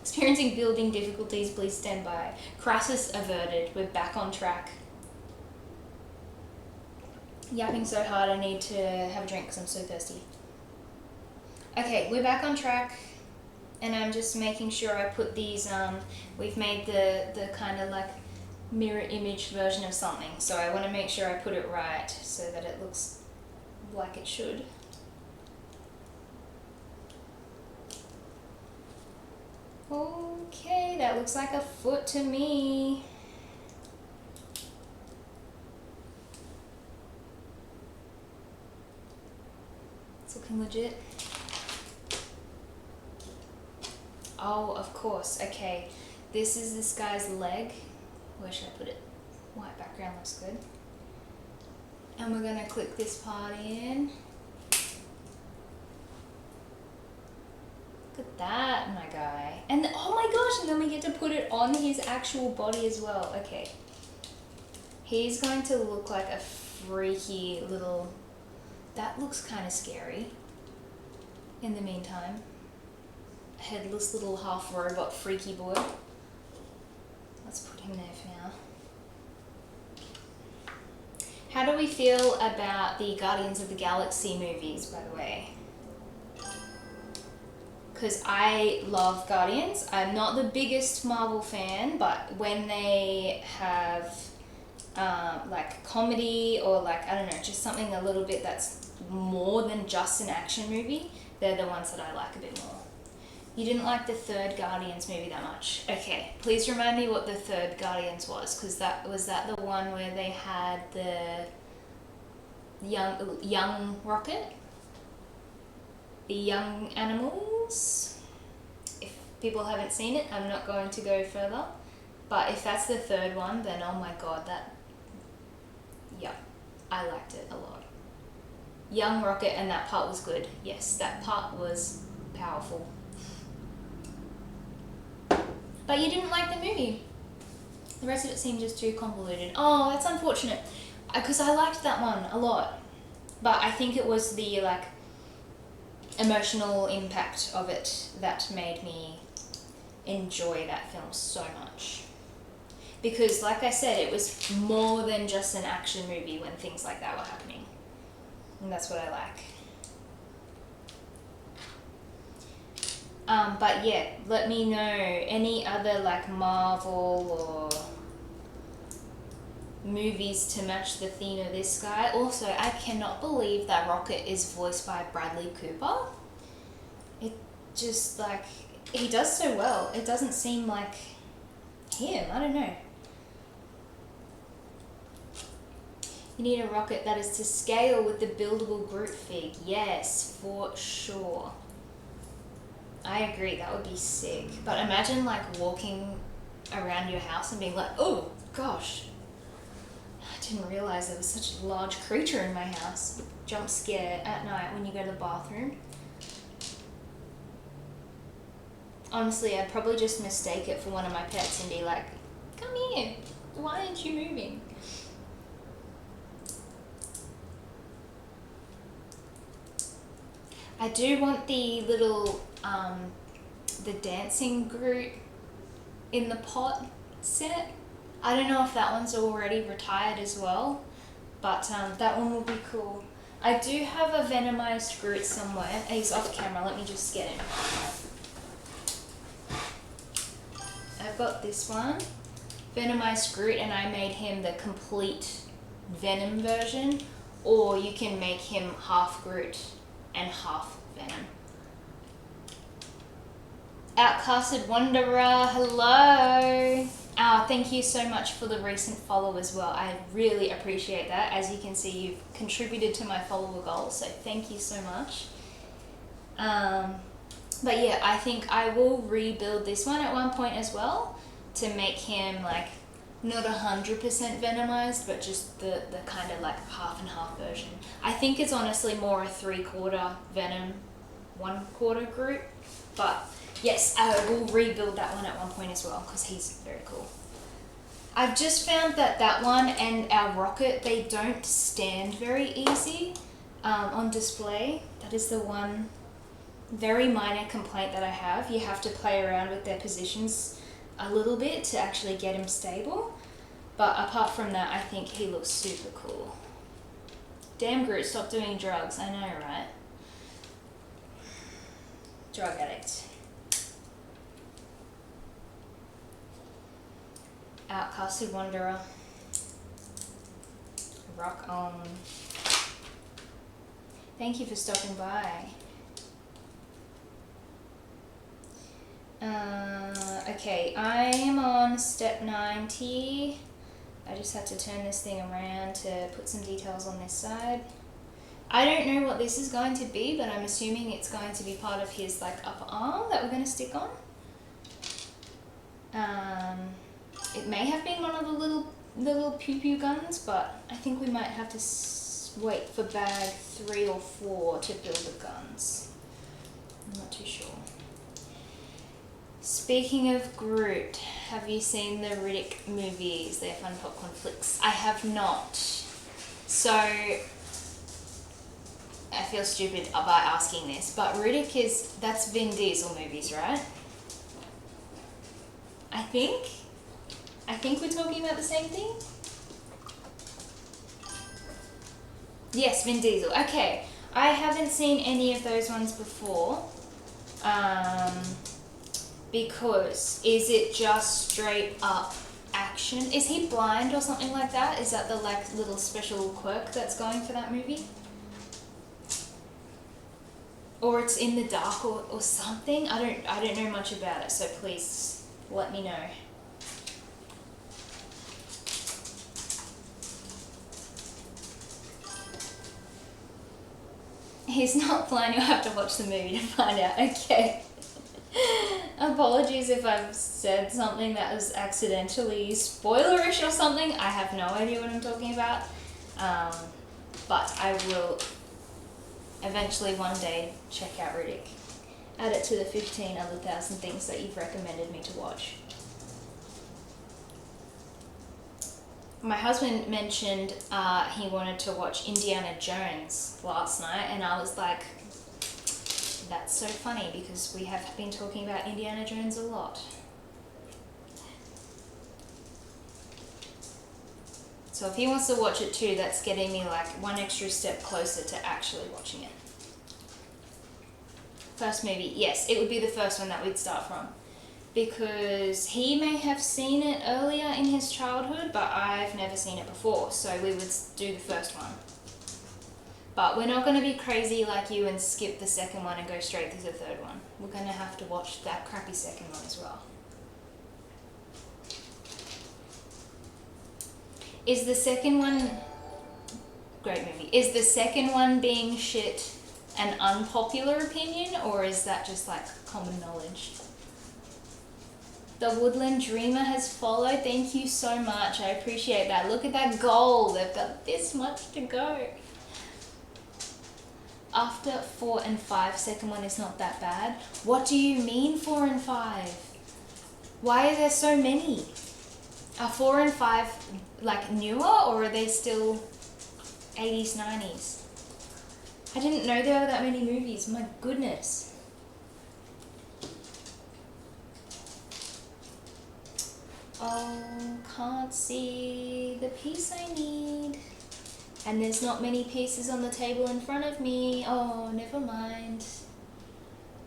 Experiencing building difficulties, please stand by. Crisis averted. We're back on track. Yapping so hard I need to have a drink because I'm so thirsty. Okay, we're back on track. And I'm just making sure I put these, we've made the kind of like mirror image version of something. So I want to make sure I put it right so that it looks like it should. Okay, that looks like a foot to me. It's looking legit. Oh, of course. Okay, this is this guy's leg. Where should I put it? White background looks good. And we're gonna click this part in. Look at that, my guy. And oh my gosh, and then we get to put it on his actual body as well. Okay. He's going to look like a freaky little... That looks kind of scary. In the meantime. Headless little half robot freaky boy. Let's put him there for now. How do we feel about the Guardians of the Galaxy movies, by the way? Because I love Guardians. I'm not the biggest Marvel fan, but when they have like comedy or like, I don't know, just something a little bit that's more than just an action movie, they're the ones that I like a bit more. You didn't like the third Guardians movie that much? Okay, please remind me what the third Guardians was, because that was the one where they had the young Rocket? The young animals? If people haven't seen it, I'm not going to go further. But if that's the third one, then oh my god, yeah, I liked it a lot. Young Rocket, and that part was good. Yes, that part was powerful. But you didn't like the movie. The rest of it seemed just too convoluted. Oh, that's unfortunate. Because I liked that one a lot. But I think it was the like emotional impact of it that made me enjoy that film so much. Because like I said, it was more than just an action movie when things like that were happening. And that's what I like. But yeah, let me know any other like Marvel or movies to match the theme of this guy. Also, I cannot believe that Rocket is voiced by Bradley Cooper. It just like, he does so well. It doesn't seem like him, I don't know. You need a rocket that is to scale with the buildable Groot fig. Yes, for sure. I agree, that would be sick. But imagine like walking around your house and being like, oh gosh, I didn't realize there was such a large creature in my house. Jump scare at night when you go to the bathroom. Honestly, I'd probably just mistake it for one of my pets and be like, come here, why aren't you moving? I do want the little, the dancing Groot in the pot set. I don't know if that one's already retired as well, but that one will be cool. I do have a Venomized Groot somewhere. He's off camera, let me just get him. I've got this one, Venomized Groot, and I made him the complete Venom version, or you can make him half Groot. and half venom. Outcasted Wanderer, hello. Thank you so much for the recent follow as well. I really appreciate that. As you can see, you've contributed to my follower goal, so thank you so much. But yeah, I think I will rebuild this one at one point as well to make him like not 100% venomized, but just the kind of like half and half version. I think it's honestly more a 3/4 venom, 1/4 group, but yes, I will rebuild that one at one point as well because he's very cool. I've just found that one and our rocket, they don't stand very easy on display. That is the one very minor complaint that I have. You have to play around with their positions a little bit to actually get him stable. But apart from that, I think he looks super cool. Damn Groot, stop doing drugs. I know, right? Drug addict. Outcasted Wanderer. Rock on. Thank you for stopping by. Okay, I am on step 90. I just had to turn this thing around to put some details on this side. I don't know what this is going to be, but I'm assuming it's going to be part of his like upper arm that we're going to stick on. It may have been one of the little pew-pew guns, but I think we might have to wait for bag 3 or 4 to build the guns. I'm not too sure. Speaking of Groot, have you seen the Riddick movies? They're fun popcorn flicks. I have not. So, I feel stupid by asking this, but Riddick that's Vin Diesel movies, right? I think we're talking about the same thing? Yes, Vin Diesel. Okay, I haven't seen any of those ones before. Because is it just straight up action? Is he blind or something like that? Is that the like little special quirk that's going for that movie? Or it's in the dark or something? I don't know much about it, so please let me know. He's not blind, you'll have to watch the movie to find out. Okay. Apologies if I've said something that was accidentally spoilerish or something. I have no idea what I'm talking about. But I will eventually one day check out Riddick. Add it to the 15 other thousand things that you've recommended me to watch. My husband mentioned he wanted to watch Indiana Jones last night, and I was like, that's so funny because we have been talking about Indiana Jones a lot. So if he wants to watch it too, that's getting me like one extra step closer to actually watching it. First movie, yes, it would be the first one that we'd start from. Because he may have seen it earlier in his childhood, but I've never seen it before, so we would do the first one. But we're not going to be crazy like you and skip the second one and go straight to the third one. We're going to have to watch that crappy second one as well. Is the second one... Great movie. Is the second one being shit an unpopular opinion, or is that just like common knowledge? The Woodland Dreamer has followed. Thank you so much. I appreciate that. Look at that goal. They've got this much to go. After 4 and 5, second one is not that bad. What do you mean 4 and 5? Why are there so many? Are 4 and 5 like newer, or are they still 80s, 90s? I didn't know there were that many movies. My goodness. Oh, can't see the piece I need. And there's not many pieces on the table in front of me. Oh, never mind.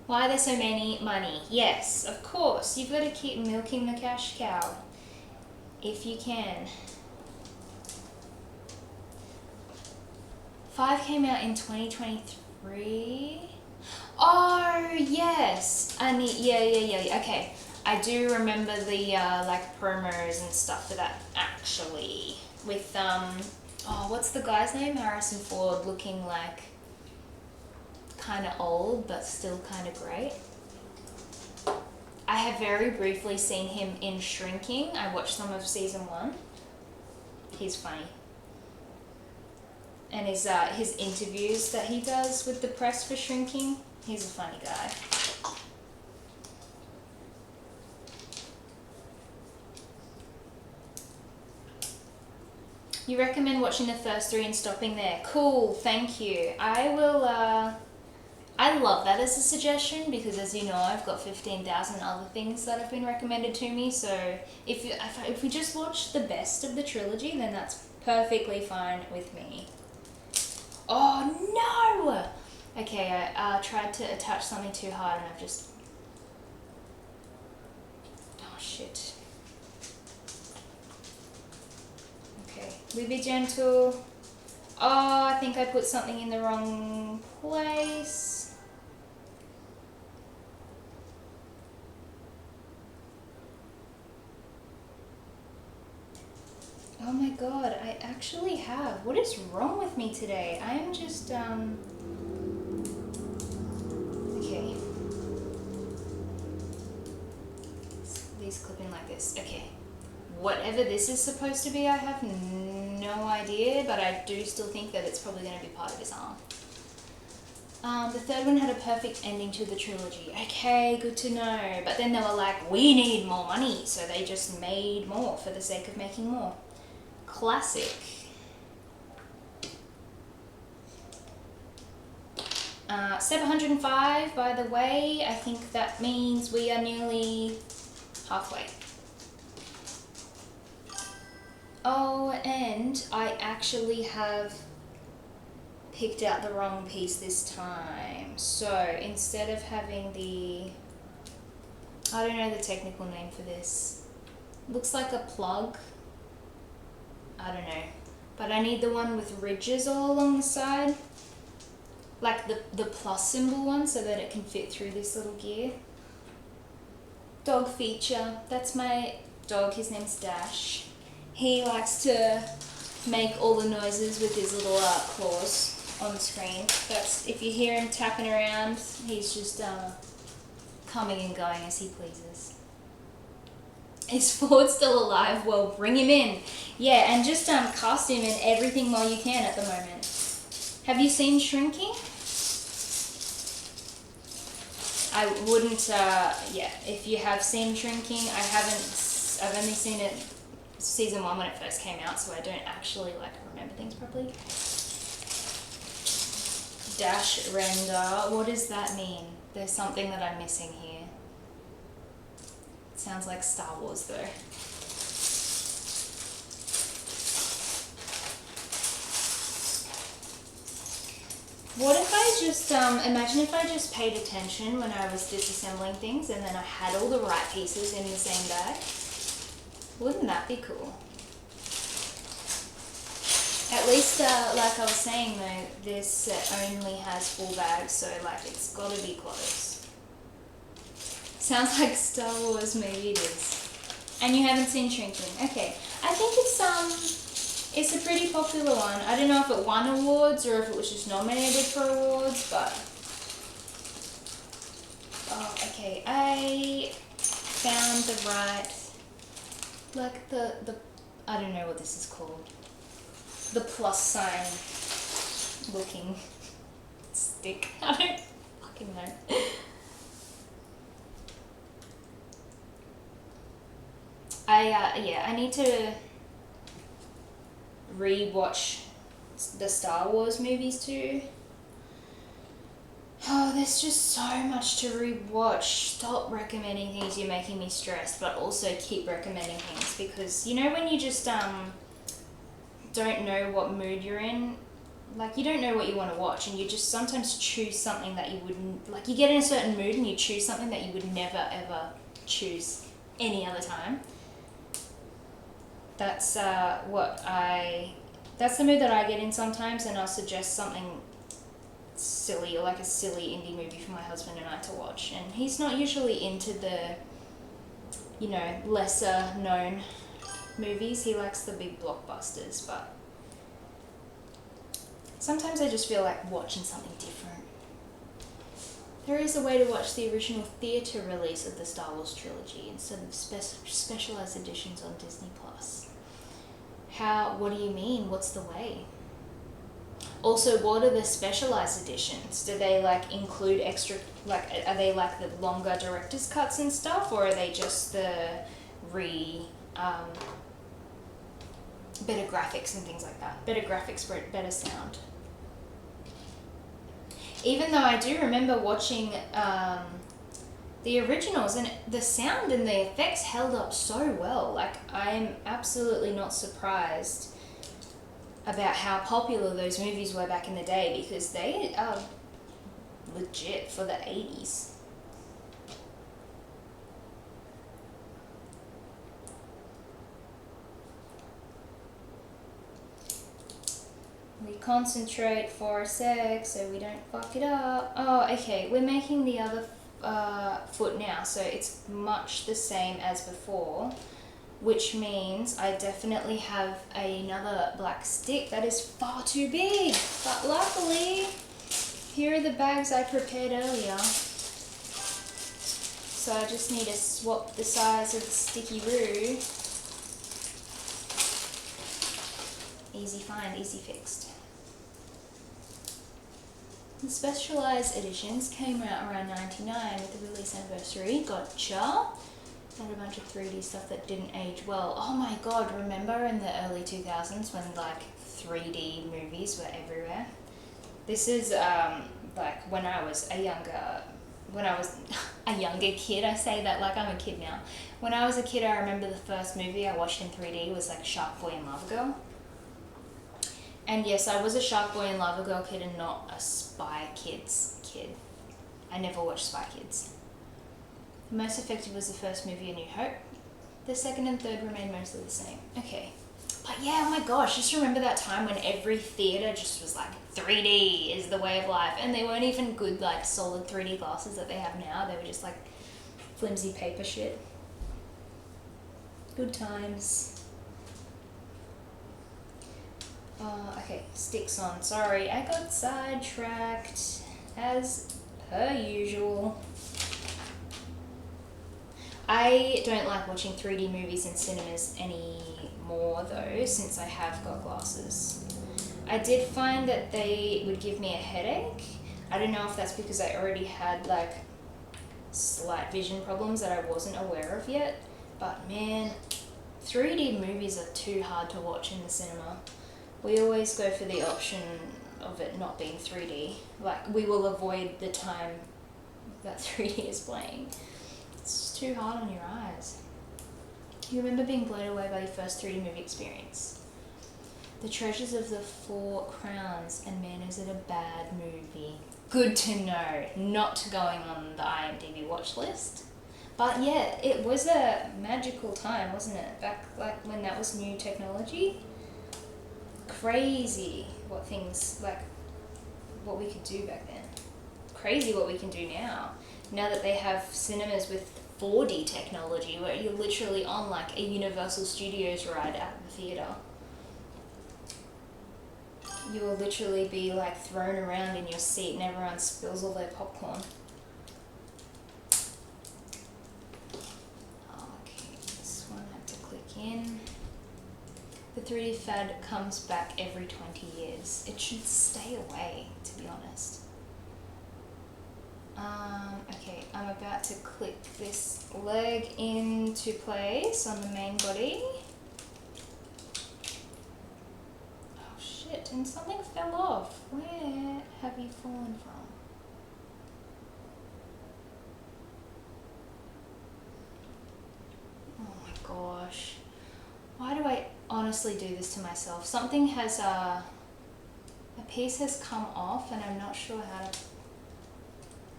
Why are there so many? Money. Yes, of course. You've got to keep milking the cash cow. If you can. 5 came out in 2023. Oh, yes. Yeah. Okay. I do remember the like promos and stuff for that actually. With oh, what's the guy's name? Harrison Ford looking like kind of old but still kind of great. I have very briefly seen him in Shrinking. I watched some of season 1. He's funny. And his interviews that he does with the press for Shrinking, he's a funny guy. You recommend watching the first 3 and stopping there. Cool, thank you. I will, I love that as a suggestion because, as you know, I've got 15,000 other things that have been recommended to me. So if we just watch the best of the trilogy, then that's perfectly fine with me. Oh no! Okay, I tried to attach something too hard and I've just... Oh shit. Okay, we be gentle. Oh, I think I put something in the wrong place. Oh my god, I actually have. What is wrong with me today? I am just, okay. These clip in like this. Okay. Whatever this is supposed to be, I have no idea, but I do still think that it's probably going to be part of his arm. The third one had a perfect ending to the trilogy. Okay, good to know. But then they were like, we need more money, so they just made more for the sake of making more. Classic. 705, by the way. I think that means we are nearly halfway. Oh, and I actually have picked out the wrong piece this time. So instead of having the... I don't know the technical name for this. Looks like a plug. I don't know. But I need the one with ridges all along the side. Like the plus symbol one so that it can fit through this little gear. Dog feature. That's my dog. His name's Dash. He likes to make all the noises with his little claws on the screen. That's, if you hear him tapping around, he's just coming and going as he pleases. Is Ford still alive? Well, bring him in. Yeah, and just cast him in everything while you can at the moment. Have you seen Shrinking? I wouldn't, yeah, if you have seen Shrinking, I've only seen it season 1 when it first came out, so I don't actually like remember things properly. Dash render, what does that mean? There's something that I'm missing here. It sounds like Star Wars though. What if I just, imagine if I just paid attention when I was disassembling things and then I had all the right pieces in the same bag? Wouldn't that be cool? At least, like I was saying though, this set only has full bags, so like it's gotta be close. Sounds like Star Wars, maybe it is. And you haven't seen Shrinking. Okay, I think it's a pretty popular one. I don't know if it won awards or if it was just nominated for awards, but... Oh, okay, I found the right... Like the I don't know what this is called. The plus sign looking stick. I don't fucking know. I need to re-watch the Star Wars movies too. Oh, there's just so much to re-watch. Stop recommending things, you're making me stressed, but also keep recommending things because, you know, when you just don't know what mood you're in, like you don't know what you want to watch and you just sometimes choose something that you wouldn't, like you get in a certain mood and you choose something that you would never ever choose any other time. That's that's the mood that I get in sometimes, and I'll suggest something silly, like a silly indie movie for my husband and I to watch. And he's not usually into the, you know, lesser known movies. He likes the big blockbusters, but sometimes I just feel like watching something different. There is a way to watch the original theatre release of the Star Wars trilogy instead of specialised editions on Disney+. What do you mean? What's the way? Also, what are the specialised editions? Do they like include extra, like are they like the longer director's cuts and stuff, or are they just the better graphics and things like that? Better graphics, better sound. Even though I do remember watching the originals, and the sound and the effects held up so well. Like, I'm absolutely not surprised about how popular those movies were back in the day, because they are legit for the 80s. We concentrate for a sec so we don't fuck it up. Oh, okay, we're making the other foot now, so it's much the same as before, which means I definitely have another black stick that is far too big, but luckily here are the bags I prepared earlier, so I just need to swap the size of the sticky-roo. Easy find, easy fixed. The specialised editions came out around 99 with the release anniversary. Gotcha. Had a bunch of 3D stuff that didn't age well. Oh my god, remember in the early 2000s when like 3D movies were everywhere? This is like when I was a younger kid. I say that like I'm a kid now. When I was a kid, I remember the first movie I watched in 3D was like Shark Boy and Lava Girl. And yes, I was a Shark Boy and Lava Girl kid and not a Spy Kids kid. I never watched Spy Kids. The most effective was the first movie, A New Hope. The second and third remained mostly the same. Okay. But yeah, oh my gosh, just remember that time when every theatre just was like, 3D is the way of life. And they weren't even good, like, solid 3D glasses that they have now. They were just like flimsy paper shit. Good times. Okay, sticks on. Sorry, I got sidetracked, as per usual. I don't like watching 3D movies in cinemas anymore though, since I have got glasses. I did find that they would give me a headache. I don't know if that's because I already had like slight vision problems that I wasn't aware of yet, but man, 3D movies are too hard to watch in the cinema. We always go for the option of it not being 3D. Like, we will avoid the time that 3D is playing. It's too hard on your eyes. You remember being blown away by your first 3D movie experience? The Treasures of the Four Crowns, and man, is it a bad movie. Good to know. Not going on the IMDb watch list. But yeah, it was a magical time, wasn't it? Back like when that was new technology. Crazy what things, like, what we could do back then. Crazy what we can do now. Now that they have cinemas with 4D technology where you're literally on like a Universal Studios ride at the theatre. You will literally be like thrown around in your seat and everyone spills all their popcorn. Okay, this one I have to click in. The 3D fad comes back every 20 years. It should stay away, to be honest. Okay, I'm about to click this leg into place on the main body. Oh shit, and something fell off. Where have you fallen from? Oh my gosh. Why do I honestly do this to myself? Something has, a piece has come off and I'm not sure how to,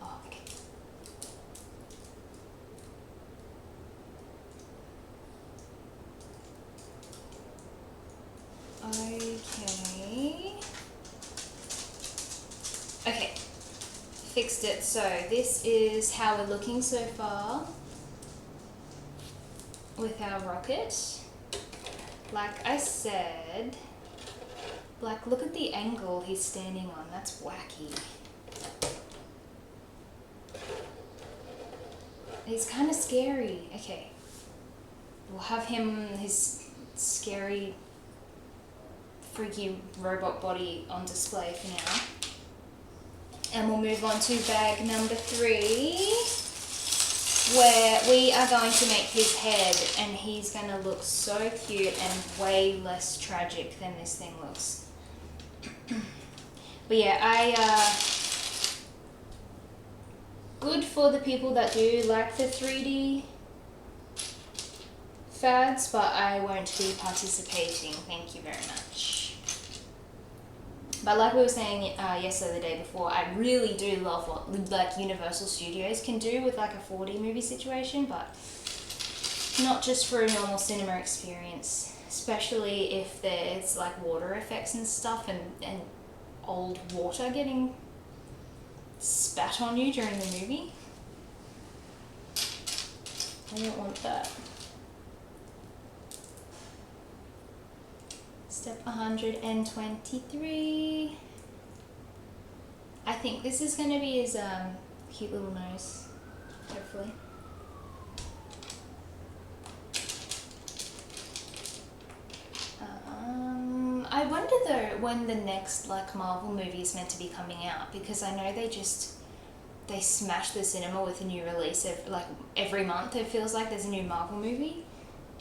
oh, okay. Okay. Okay, fixed it. So this is how we're looking so far with our rocket. Like I said, like look at the angle he's standing on, that's wacky. He's kind of scary. Okay, we'll have his scary freaky robot body on display for now. And we'll move on to bag number 3, where we are going to make his head, and he's going to look so cute and way less tragic than this thing looks. But yeah, good for the people that do like the 3D fads, but I won't be participating, thank you very much. But like we were saying yesterday, the day before, I really do love what like Universal Studios can do with like a 4D movie situation, but not just for a normal cinema experience, especially if there's like water effects and stuff and old water getting spat on you during the movie. I don't want that. Step 123. I think this is going to be his cute little nose, hopefully. I wonder though when the next like Marvel movie is meant to be coming out, because I know they smash the cinema with a new release every month. It feels like there's a new Marvel movie.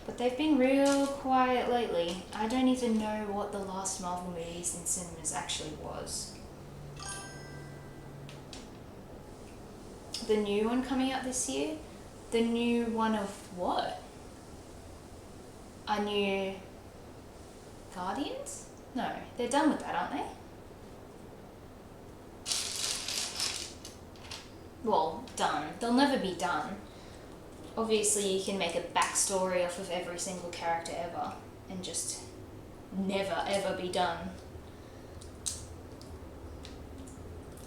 But they've been real quiet lately. I don't even know what the last Marvel movies in cinemas actually was. The new one coming out this year? The new one of what? A new Guardians? No, they're done with that, aren't they? Well, done. They'll never be done. Obviously you can make a backstory off of every single character ever and just never ever be done.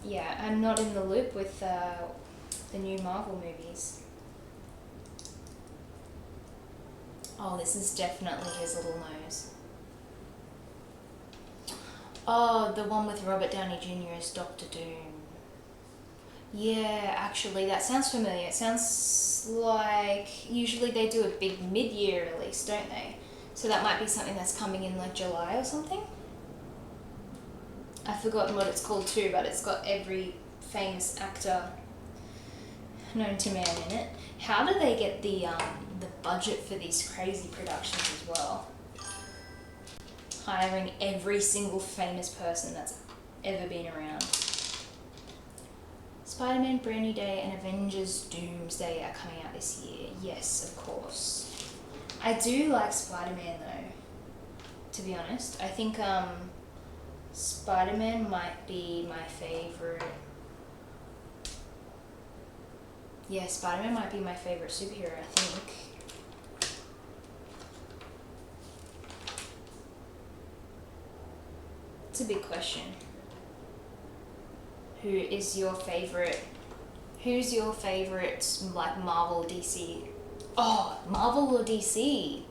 Yeah, I'm not in the loop with the new Marvel movies. Oh, this is definitely his little nose. Oh, the one with Robert Downey Jr. as Doctor Doom. Yeah, actually, that sounds familiar. It sounds like usually they do a big mid-year release, don't they? So that might be something that's coming in like July or something. I've forgotten what it's called too, but it's got every famous actor known to man in it. How do they get the budget for these crazy productions as well? Hiring every single famous person that's ever been around. Spider-Man Brand New Day and Avengers Doomsday are coming out this year. Yes, of course. I do like Spider-Man though, to be honest. I think Spider-Man might be my favourite. Yeah, Spider-Man might be my favourite superhero, I think. It's a big question. Who's your favourite like Marvel, DC? Oh, Marvel or DC?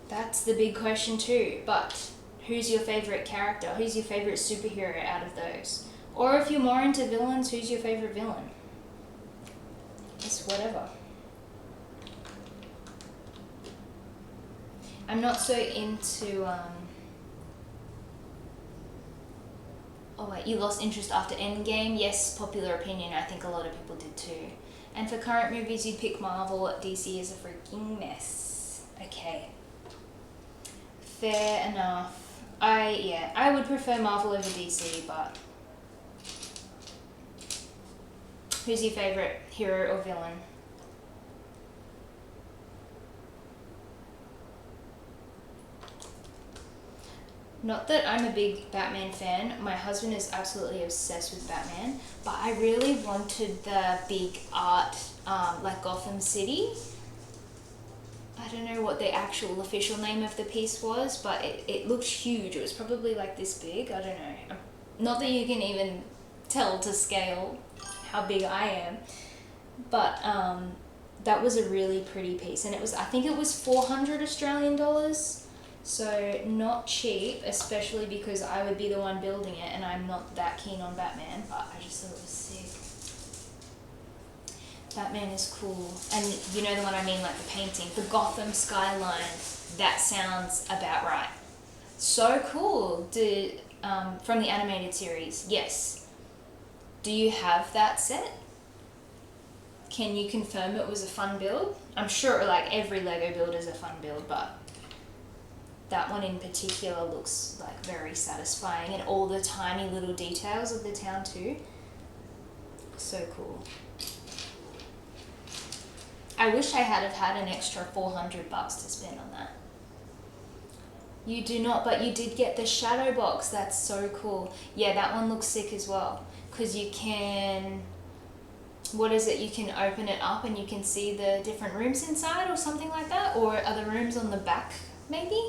That's the big question too. But who's your favourite character? Who's your favourite superhero out of those? Or if you're more into villains, who's your favourite villain? Just whatever. I'm not so into oh wait, you lost interest after Endgame? Yes, popular opinion. I think a lot of people did too. And for current movies, you'd pick Marvel. DC is a freaking mess. Okay. Fair enough. I would prefer Marvel over DC, but who's your favourite hero or villain? Not that I'm a big Batman fan. My husband is absolutely obsessed with Batman, but I really wanted the big art, like Gotham City. I don't know what the actual official name of the piece was, but it looked huge. It was probably like this big. I don't know. Not that you can even tell to scale how big I am. But that was a really pretty piece, and I think it was 400 Australian dollars. So not cheap, especially because I would be the one building it and I'm not that keen on Batman, but I just thought it was sick. Batman is cool. And you know the one I mean, like the painting, the Gotham skyline, that sounds about right. So cool. From the animated series, yes. Do you have that set? Can you confirm it was a fun build? I'm sure like every Lego build is a fun build, but that one in particular looks like very satisfying, and all the tiny little details of the town too. So cool. I wish I had have had an extra $400 to spend on that. You do not, but you did get the shadow box. That's so cool. Yeah, that one looks sick as well, because you can, what is it, you can open it up and you can see the different rooms inside or something like that, or are the rooms on the back maybe?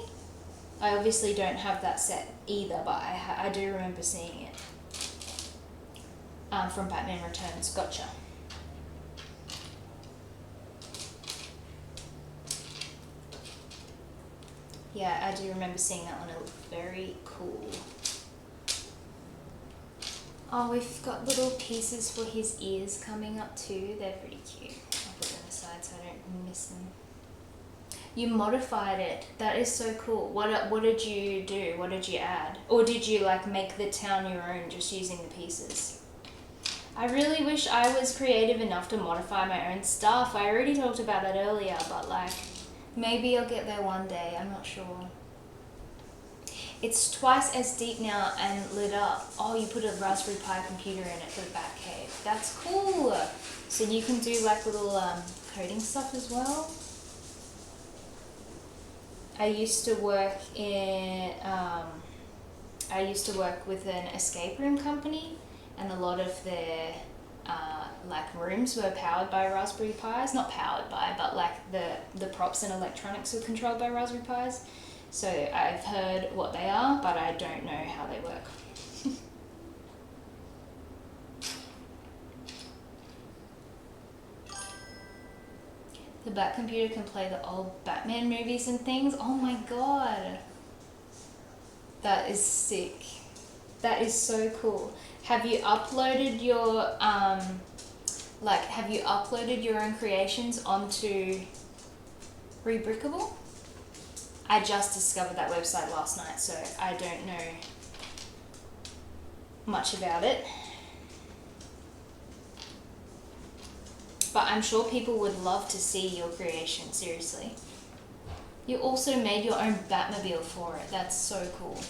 I obviously don't have that set either, but I do remember seeing it from Batman Returns. Gotcha. Yeah, I do remember seeing that one. It looked very cool. Oh, we've got little pieces for his ears coming up too. They're pretty cute. I'll put them aside so I don't miss them. You modified it. That is so cool. What did you do? What did you add? Or did you like make the town your own just using the pieces? I really wish I was creative enough to modify my own stuff. I already talked about that earlier, but like maybe I'll get there one day. I'm not sure. It's twice as deep now and lit up. Oh, you put a Raspberry Pi computer in it for the Batcave. That's cool. So you can do like little coding stuff as well. I used to work with an escape room company, and a lot of their like rooms were powered by Raspberry Pis. Not powered by, but like the props and electronics were controlled by Raspberry Pis. So I've heard what they are, but I don't know how they work. The Bat computer can play the old Batman movies and things. Oh my god. That is sick. That is so cool. Have you uploaded your own creations onto Rebrickable? I just discovered that website last night, so I don't know much about it. But I'm sure people would love to see your creation, seriously. You also made your own Batmobile for it. That's so cool.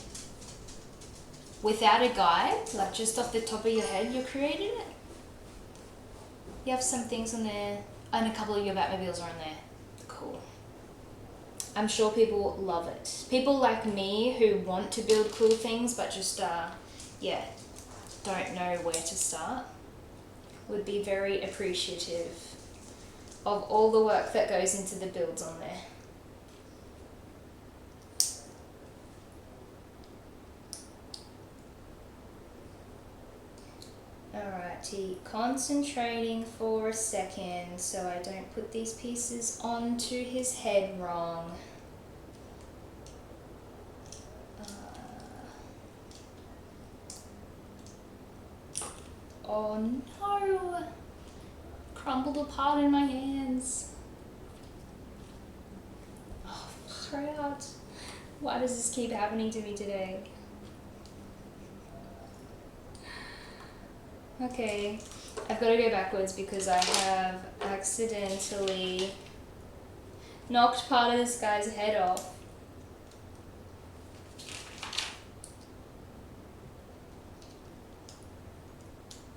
Without a guide, like just off the top of your head, you created it? You have some things on there, and a couple of your Batmobiles are on there. Cool. I'm sure people love it. People like me who want to build cool things, but just, don't know where to start, would be very appreciative of all the work that goes into the builds on there. Alrighty, concentrating for a second so I don't put these pieces onto his head wrong. Oh no! Crumbled apart in my hands. Oh, far out. Why does this keep happening to me today? Okay, I've got to go backwards because I have accidentally knocked part of this guy's head off.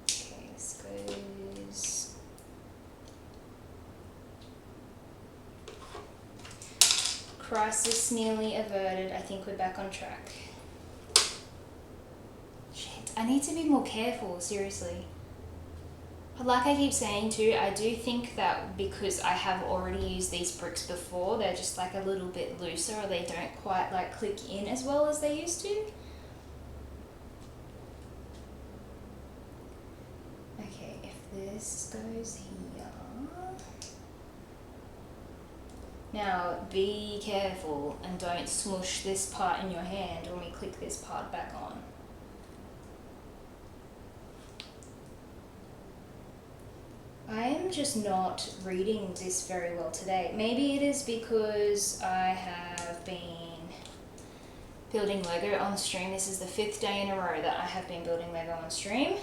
Okay, this goes... Crisis nearly averted. I think we're back on track. I need to be more careful, seriously. But like I keep saying too, I do think that because I have already used these bricks before, they're just like a little bit looser, or they don't quite like click in as well as they used to. this goes here. Now be careful and don't smush this part in your hand when we click this part back on. I'm just not reading this very well today. Maybe it is because I have been building Lego on stream. This is the 5th day in a row that I have been building Lego on stream.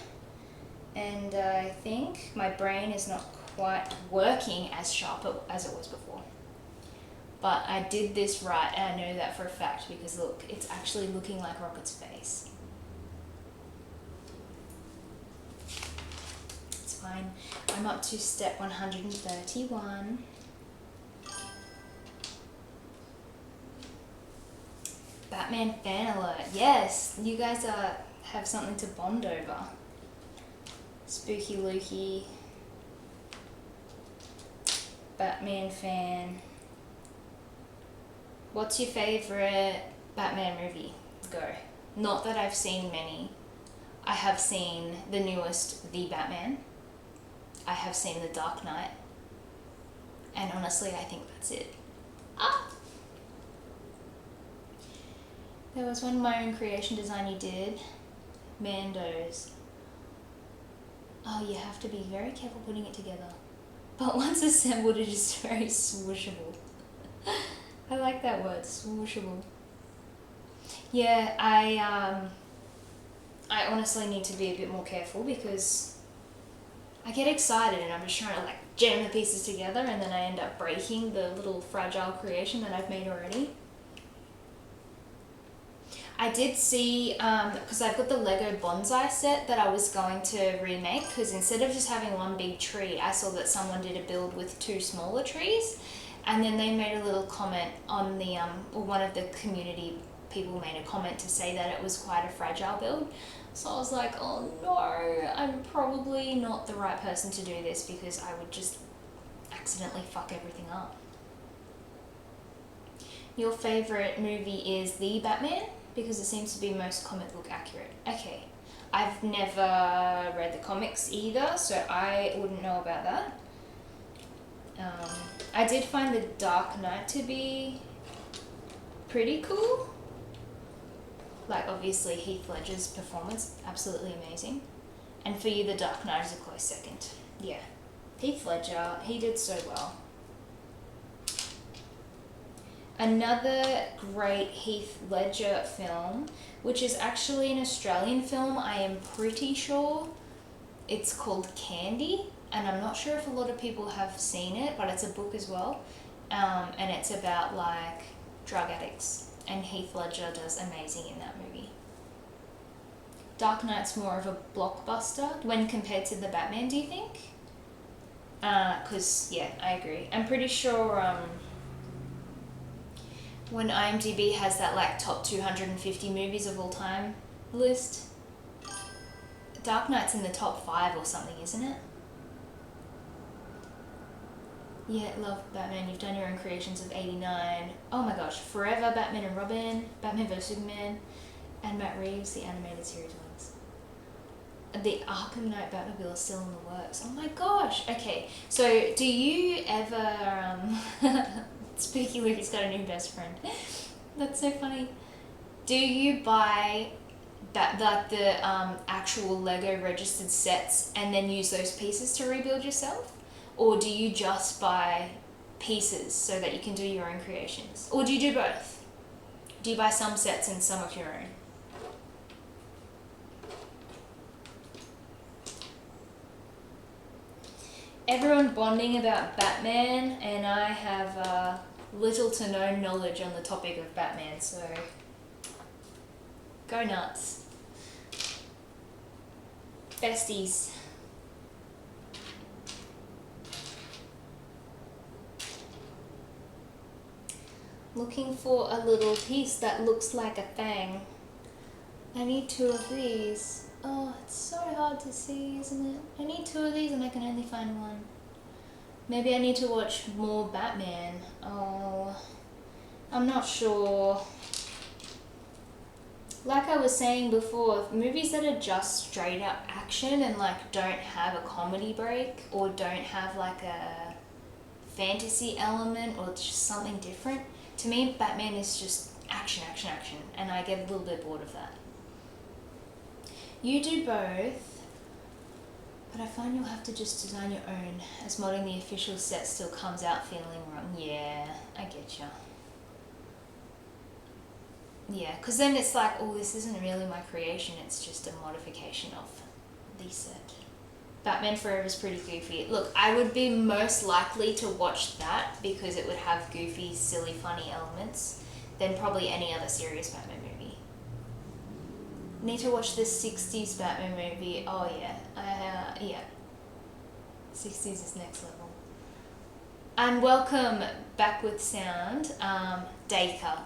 And I think my brain is not quite working as sharp as it was before. But I did this right, and I know that for a fact because look, it's actually looking like Rocket's face. It's fine. I'm up to step 131. Batman fan alert. Yes, you guys have something to bond over. Spooky Lukey. Batman fan. What's your favourite Batman movie? Go. Not that I've seen many. I have seen the newest The Batman. I have seen The Dark Knight. And honestly, I think that's it. There was one My Own Creation design you did. Mando's. Oh, you have to be very careful putting it together. But once assembled, it is very swooshable. I like that word, swooshable. Yeah, I honestly need to be a bit more careful because I get excited and I'm just trying to like jam the pieces together and then I end up breaking the little fragile creation that I've made already. I did see, because I've got the Lego bonsai set that I was going to remake, because instead of just having one big tree, I saw that someone did a build with 2 smaller trees, and then they made a little comment on the, or one of the community people made a comment to say that it was quite a fragile build. So I was like, oh no, I'm probably not the right person to do this because I would just accidentally fuck everything up. Your favourite movie is The Batman? Because it seems to be most comic book accurate. Okay, I've never read the comics either, so I wouldn't know about that. I did find The Dark Knight to be pretty cool. Like obviously Heath Ledger's performance, absolutely amazing. And for you, The Dark Knight is a close second. Yeah, Heath Ledger, he did so well. Another great Heath Ledger film, which is actually an Australian film, I am pretty sure. It's called Candy, and I'm not sure if a lot of people have seen it, but it's a book as well. And it's about like drug addicts, and Heath Ledger does amazing in that movie. Dark Knight's more of a blockbuster when compared to the Batman, do you think? Because, yeah, I agree. I'm pretty sure when IMDb has that like top 250 movies of all time list, Dark Knight's in the top 5 or something, isn't it? Yeah, love Batman. You've done your own creations of 89. Oh my gosh, Forever, Batman and Robin, Batman vs Superman, and Matt Reeves, the animated series ones. The Arkham Knight Batmobile is still in the works. Oh my gosh. Okay, so do you ever Spooky Luke's got a new best friend. That's so funny. Do you buy the actual Lego registered sets and then use those pieces to rebuild yourself? Or do you just buy pieces so that you can do your own creations? Or do you do both? Do you buy some sets and some of your own? Everyone bonding about Batman, and I have little to no knowledge on the topic of Batman, so go nuts. Besties. Looking for a little piece that looks like a fang. I need 2 of these. Oh, it's so hard to see, isn't it? I need 2 of these and I can only find 1. Maybe I need to watch more Batman. Oh, I'm not sure. Like I was saying before, movies that are just straight up action and like don't have a comedy break or don't have like a fantasy element or just something different, to me Batman is just action, action, action, and I get a little bit bored of that. You do both, but I find you'll have to just design your own, as modding the official set still comes out feeling wrong. Yeah, I get ya. Yeah, because then it's like, oh, this isn't really my creation, it's just a modification of the set. Batman Forever is pretty goofy. Look, I would be most likely to watch that because it would have goofy, silly, funny elements than probably any other serious Batman movie. Need to watch the 60s Batman movie. Oh yeah, yeah. 60s is next level. And welcome back with sound, Dacre.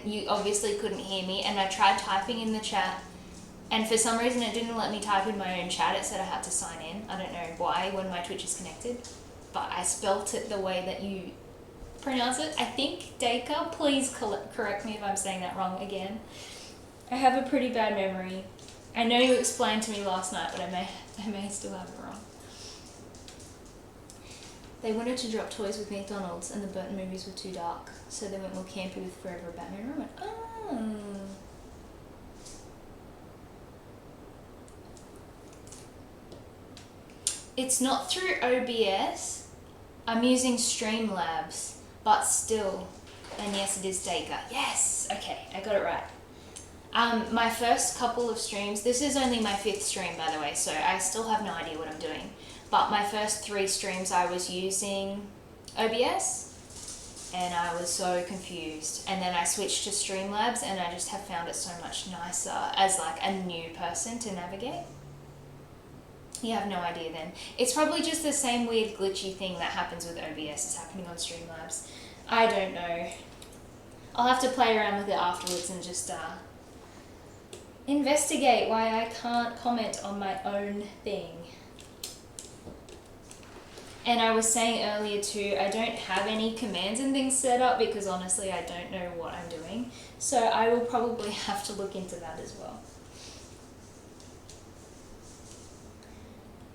You obviously couldn't hear me, and I tried typing in the chat, and for some reason it didn't let me type in my own chat. It said I had to sign in. I don't know why when my Twitch is connected, but I spelt it the way that you pronounce it. I think Dacre. Please correct me if I'm saying that wrong again. I have a pretty bad memory. I know you explained to me last night, but I may still have it wrong. They wanted to drop toys with McDonald's and the Burton movies were too dark, so they went more campy with Forever Batman. I went, oh. It's not through OBS. I'm using Streamlabs, but still. And yes, it is Dacre. Yes! Okay, I got it right. My first couple of streams, this is only my 5th stream by the way, so I still have no idea what I'm doing. But my first 3 streams I was using OBS and I was so confused. And then I switched to Streamlabs and I just have found it so much nicer as like a new person to navigate. You have no idea then. It's probably just the same weird glitchy thing that happens with OBS is happening on Streamlabs. I don't know. I'll have to play around with it afterwards and just investigate why I can't comment on my own thing. And I was saying earlier too, I don't have any commands and things set up because honestly I don't know what I'm doing. So I will probably have to look into that as well.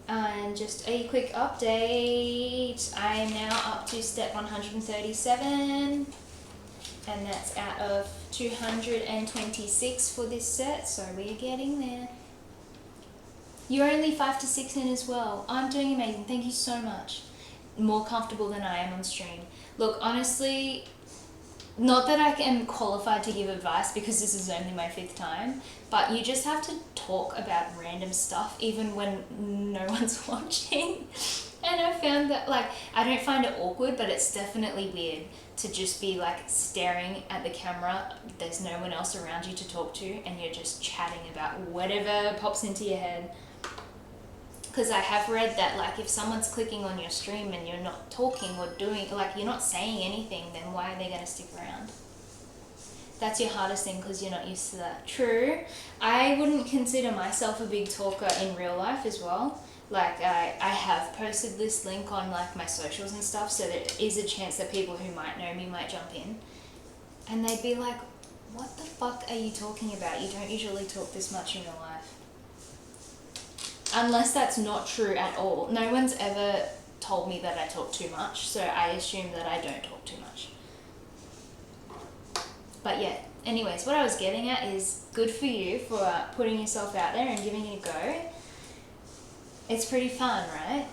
And just a quick update, I am now up to step 137 and that's out of 226 for this set, so we're getting there. You're only 5 to 6 in as well. I'm doing amazing, thank you so much. More comfortable than I am on stream. Look, honestly, not that I am qualified to give advice because this is only my 5th time, but you just have to talk about random stuff even when no one's watching. And I found that, like, I don't find it awkward, but it's definitely weird to just be like staring at the camera. There's no one else around you to talk to and you're just chatting about whatever pops into your head. Because I have read that like if someone's clicking on your stream and you're not talking or doing, like you're not saying anything, then why are they going to stick around? That's your hardest thing because you're not used to that. True. I wouldn't consider myself a big talker in real life as well. Like I have posted this link on like my socials and stuff, so there is a chance that people who might know me might jump in. And they'd be like, what the fuck are you talking about? You don't usually talk this much in real life. Unless that's not true at all. No one's ever told me that I talk too much, so I assume that I don't talk too much. But yeah, anyways, what I was getting at is good for you for putting yourself out there and giving it a go. It's pretty fun, right?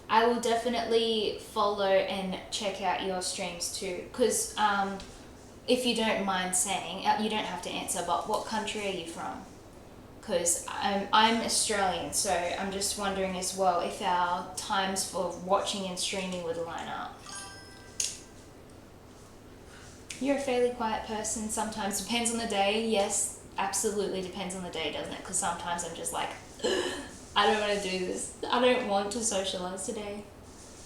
I will definitely follow and check out your streams too, because if you don't mind saying, you don't have to answer, but what country are you from? Because I'm Australian, so I'm just wondering as well if our times for watching and streaming would line up. You're a fairly quiet person sometimes. Depends on the day. Yes, absolutely depends on the day, doesn't it? Because sometimes I'm just like, I don't want to do this. I don't want to socialise today.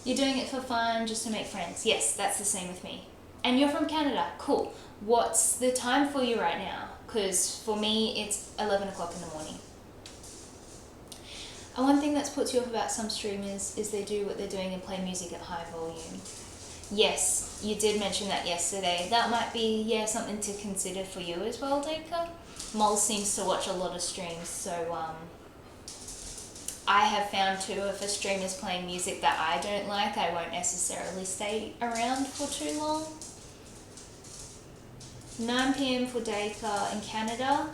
You're doing it for fun, just to make friends. Yes, that's the same with me. And you're from Canada. Cool. What's the time for you right now? Because for me, it's 11 o'clock in the morning. And one thing that puts you off about some streamers is they do what they're doing and play music at high volume. Yes, you did mention that yesterday. That might be, yeah, something to consider for you as well, Deka. Mol seems to watch a lot of streams, so I have found too, if a stream is playing music that I don't like, I won't necessarily stay around for too long. 9 p.m. for Deka in Canada,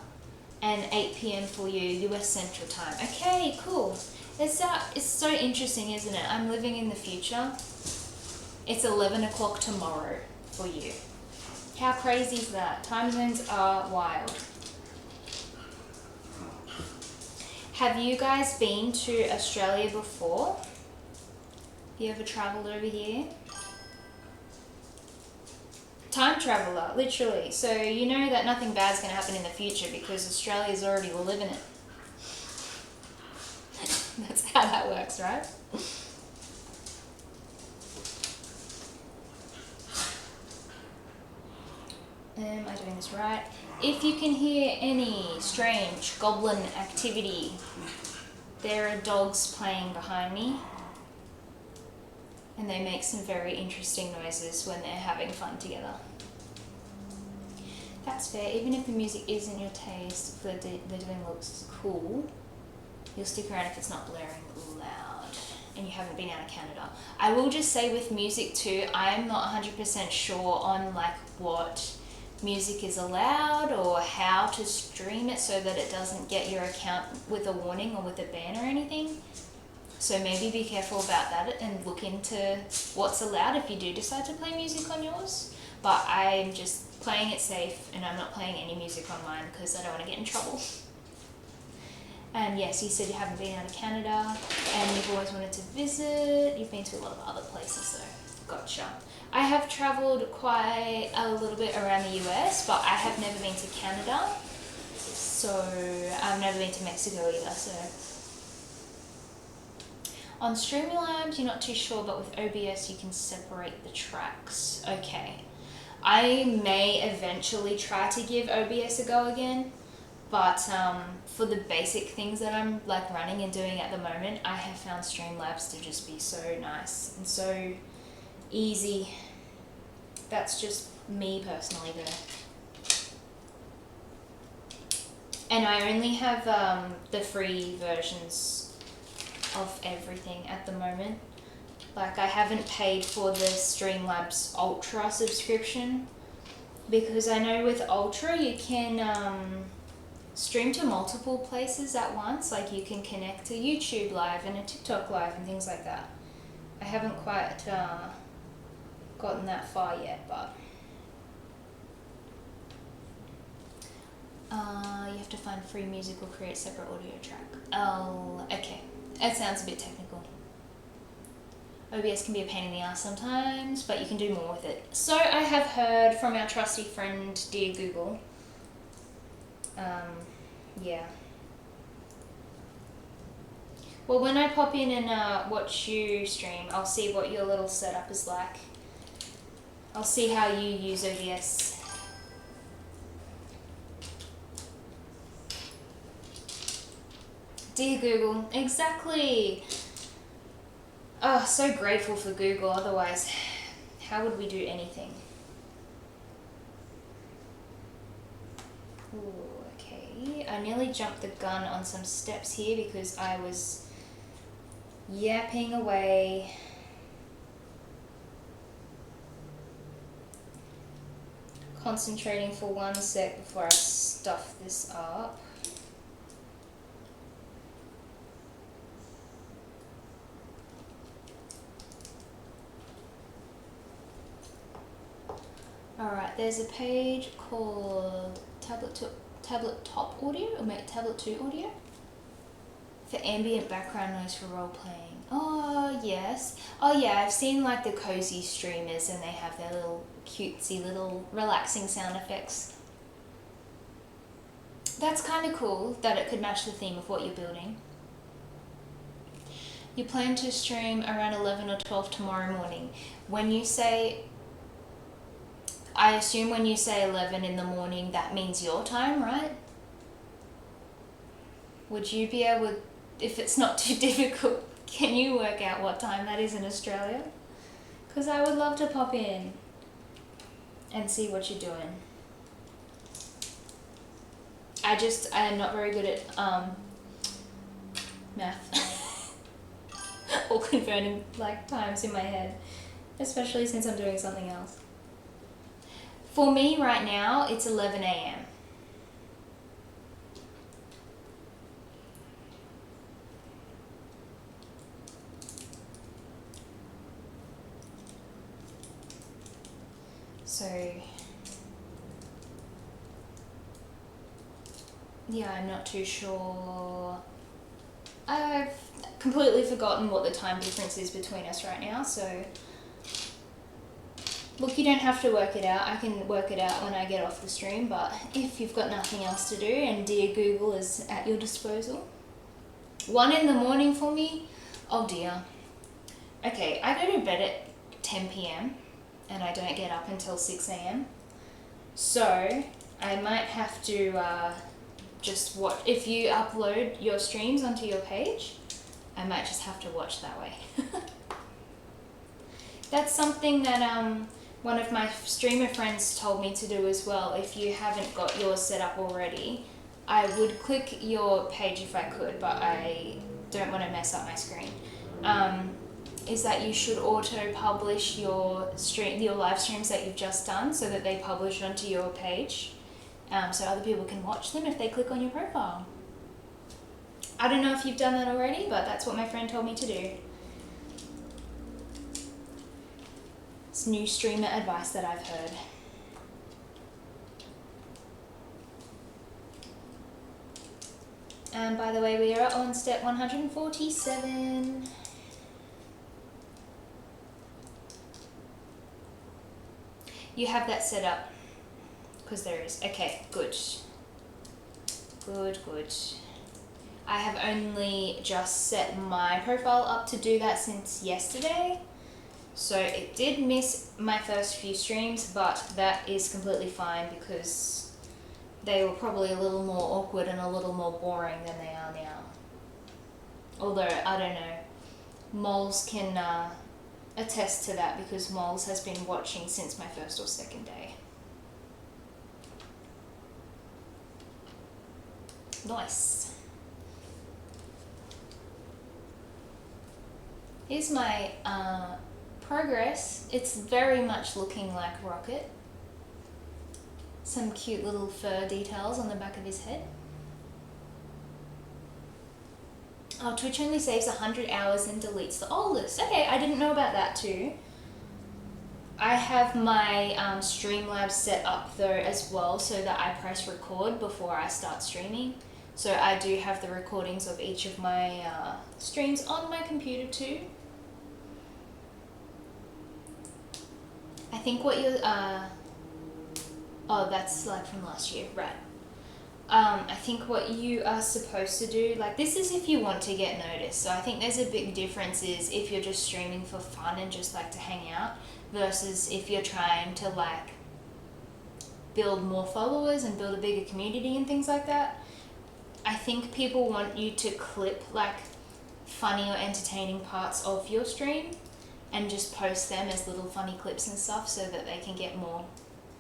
and 8 p.m. for you, US Central Time. Okay, cool. It's so interesting, isn't it? I'm living in the future. It's 11 o'clock tomorrow for you. How crazy is that? Time zones are wild. Have you guys been to Australia before? Have you ever travelled over here? Time traveller, literally. So you know that nothing bad's going to happen in the future because Australia's already living it. That's how that works, right? Am I doing this right? If you can hear any strange goblin activity, there are dogs playing behind me. And they make some very interesting noises when they're having fun together. That's fair. Even if the music isn't your taste, if they're doing looks cool, you'll stick around if it's not blaring loud and you haven't been out of Canada. I will just say with music too, I am not 100% sure on like what music is allowed or how to stream it so that it doesn't get your account with a warning or with a ban or anything. So maybe be careful about that and look into what's allowed if you do decide to play music on yours. But I'm just playing it safe and I'm not playing any music on mine because I don't want to get in trouble. And yes, you said you haven't been out of Canada and you've always wanted to visit. You've been to a lot of other places though. Gotcha. I have travelled quite a little bit around the US, but I have never been to Canada. So I've never been to Mexico either, so. On Streamlabs, you're not too sure, but with OBS, you can separate the tracks. Okay. I may eventually try to give OBS a go again, but for the basic things that I'm like running and doing at the moment, I have found Streamlabs to just be so nice and so easy. That's just me personally though. And I only have the free versions of everything at the moment. Like I haven't paid for the Streamlabs Ultra subscription because I know with Ultra you can stream to multiple places at once. Like you can connect to YouTube Live and a TikTok Live and things like that. I haven't quite gotten that far yet, but you have to find free music or create separate audio track. Oh, okay. That sounds a bit technical. OBS can be a pain in the ass sometimes, but you can do more with it. So I have heard from our trusty friend, dear Google. Yeah. Well, when I pop in and watch you stream, I'll see what your little setup is like. I'll see how you use OBS. Dear Google, exactly. Oh, so grateful for Google, otherwise how would we do anything? Ooh, okay, I nearly jumped the gun on some steps here because I was yapping away. Concentrating for 1 sec before I stuff this up. Alright, there's a page called Tablet Top Audio, or Tablet 2 Audio, for ambient background noise for role playing. Oh, yes. Oh, yeah, I've seen like the cozy streamers and they have their little cutesy little relaxing sound effects. That's kind of cool that it could match the theme of what you're building. You plan to stream around 11 or 12 tomorrow morning. When you say, I assume when you say 11 in the morning, that means your time, right? Would you be able, if it's not too difficult, can you work out what time that is in Australia? because I would love to pop in and see what you're doing. I am not very good at math or converting like times in my head, especially since I'm doing something else. For me right now, it's 11 a.m. So yeah, I'm not too sure. I've completely forgotten what the time difference is between us right now, so look, you don't have to work it out. I can work it out when I get off the stream, but if you've got nothing else to do and dear Google is at your disposal. 1 in the morning for me? Oh dear. Okay, I go to bed at 10 p.m. and I don't get up until 6 a.m. So I might have to just watch. If you upload your streams onto your page, I might just have to watch that way. That's something that one of my streamer friends told me to do as well. If you haven't got yours set up already, I would click your page if I could, but I don't want to mess up my screen. Is that you should auto-publish your live streams that you've just done so that they publish onto your page, so other people can watch them if they click on your profile. I don't know if you've done that already, but that's what my friend told me to do. It's new streamer advice that I've heard. And by the way, we are on step 147. You have that set up, because there is. Okay, good. Good. I have only just set my profile up to do that since yesterday. So it did miss my first few streams, but that is completely fine because they were probably a little more awkward and a little more boring than they are now. Although, I don't know, Moles can attest to that because Moles has been watching since my first or second day. Nice. Here's my progress. It's very much looking like Rocket. Some cute little fur details on the back of his head. Oh, Twitch only saves 100 hours and deletes the oldest. Okay, I didn't know about that too. I have my Streamlabs set up though as well so that I press record before I start streaming. So I do have the recordings of each of my streams on my computer too. I think what you're, oh, that's like from last year, right. I think what you are supposed to do, like this is if you want to get noticed. So I think there's a big difference is if you're just streaming for fun and just like to hang out versus if you're trying to like build more followers and build a bigger community and things like that. I think people want you to clip like funny or entertaining parts of your stream and just post them as little funny clips and stuff so that they can get more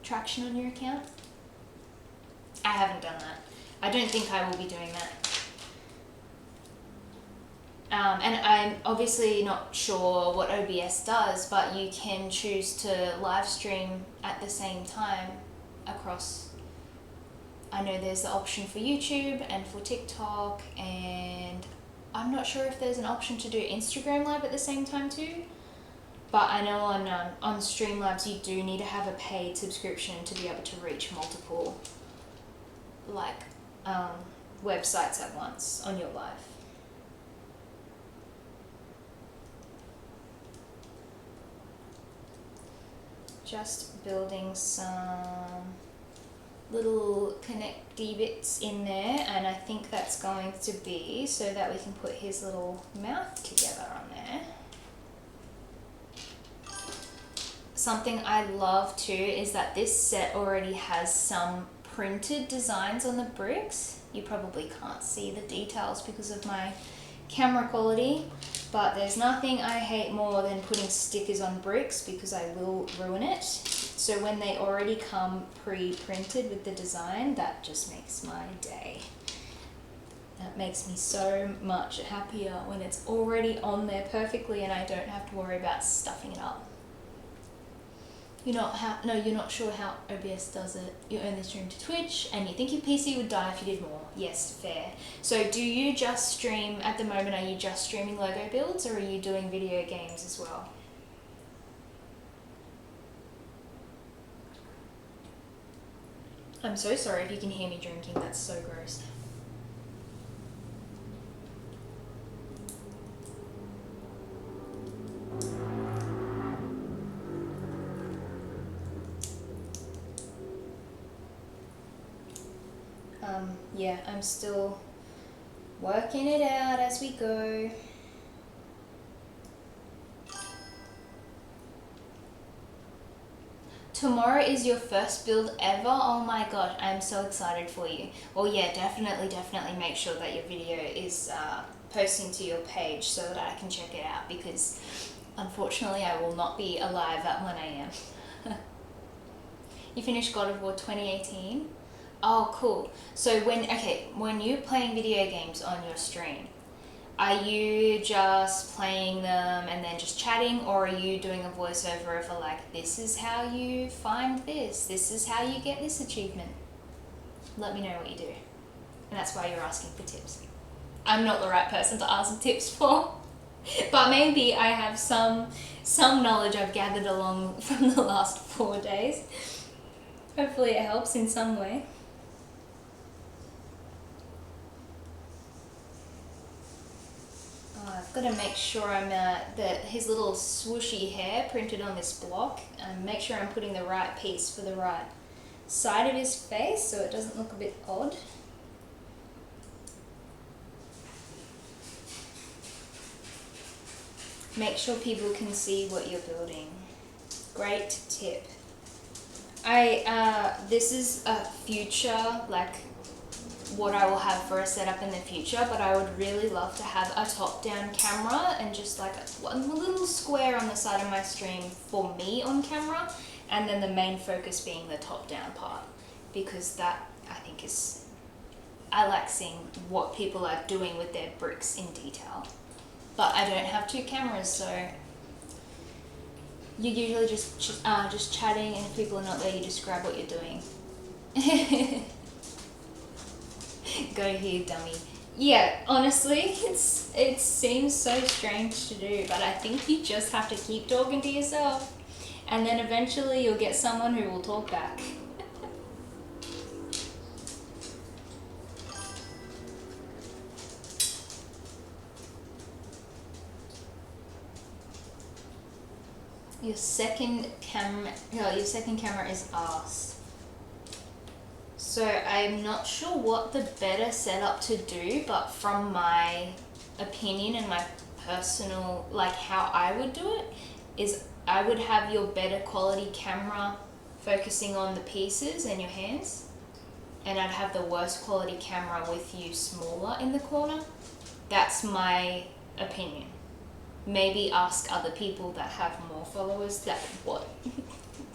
traction on your account. I haven't done that. I don't think I will be doing that. And I'm obviously not sure what OBS does, but you can choose to live stream at the same time across. I know there's the option for YouTube and for TikTok, and I'm not sure if there's an option to do Instagram Live at the same time too. But I know on Streamlabs you do need to have a paid subscription to be able to reach multiple like websites at once on your live. Just building some little connecty bits in there, and I think that's going to be so that we can put his little mouth together on there. Something I love too is that this set already has some printed designs on the bricks. You probably can't see the details because of my camera quality, But there's nothing I hate more than putting stickers on bricks because I will ruin it. So when they already come pre-printed with the design, that just makes my day. That makes me so much happier when it's already on there perfectly and I don't have to worry about stuffing it up. You're not sure how OBS does it. You only stream to Twitch and you think your PC would die if you did more. Yes, fair. So do you just stream, at the moment, are you just streaming Lego builds or are you doing video games as well? I'm so sorry if you can hear me drinking, that's so gross. Yeah, I'm still working it out as we go. Tomorrow is your first build ever? Oh my god, I'm so excited for you. Well, yeah, definitely make sure that your video is posting to your page so that I can check it out, because unfortunately I will not be alive at 1 AM. You finished God of War 2018? Oh, cool. So when you're playing video games on your stream, are you just playing them and then just chatting, or are you doing a voiceover for like, this is how you find this is how you get this achievement? Let me know what you do. And that's why you're asking for tips. I'm not the right person to ask tips for, but maybe I have some knowledge I've gathered along from the last 4 days. Hopefully it helps in some way. I've got to make sure I'm his little swooshy hair printed on this block, and make sure I'm putting the right piece for the right side of his face so it doesn't look a bit odd. Make sure people can see what you're building. Great tip. This is a future, like, what I will have for a setup in the future, but I would really love to have a top-down camera and just like one little square on the side of my stream for me on camera, and then the main focus being the top-down part, because that, I think, is, I like seeing what people are doing with their bricks in detail. But I don't have 2 cameras, so you're usually just chatting, and if people are not there, you just grab what you're doing. Go here, dummy. Yeah, honestly, it seems so strange to do, but I think you just have to keep talking to yourself, and then eventually you'll get someone who will talk back. Your second camera is arse. So I'm not sure what the better setup to do, but from my opinion and my personal, like how I would do it, is I would have your better quality camera focusing on the pieces and your hands, and I'd have the worst quality camera with you smaller in the corner. That's my opinion. Maybe ask other people that have more followers that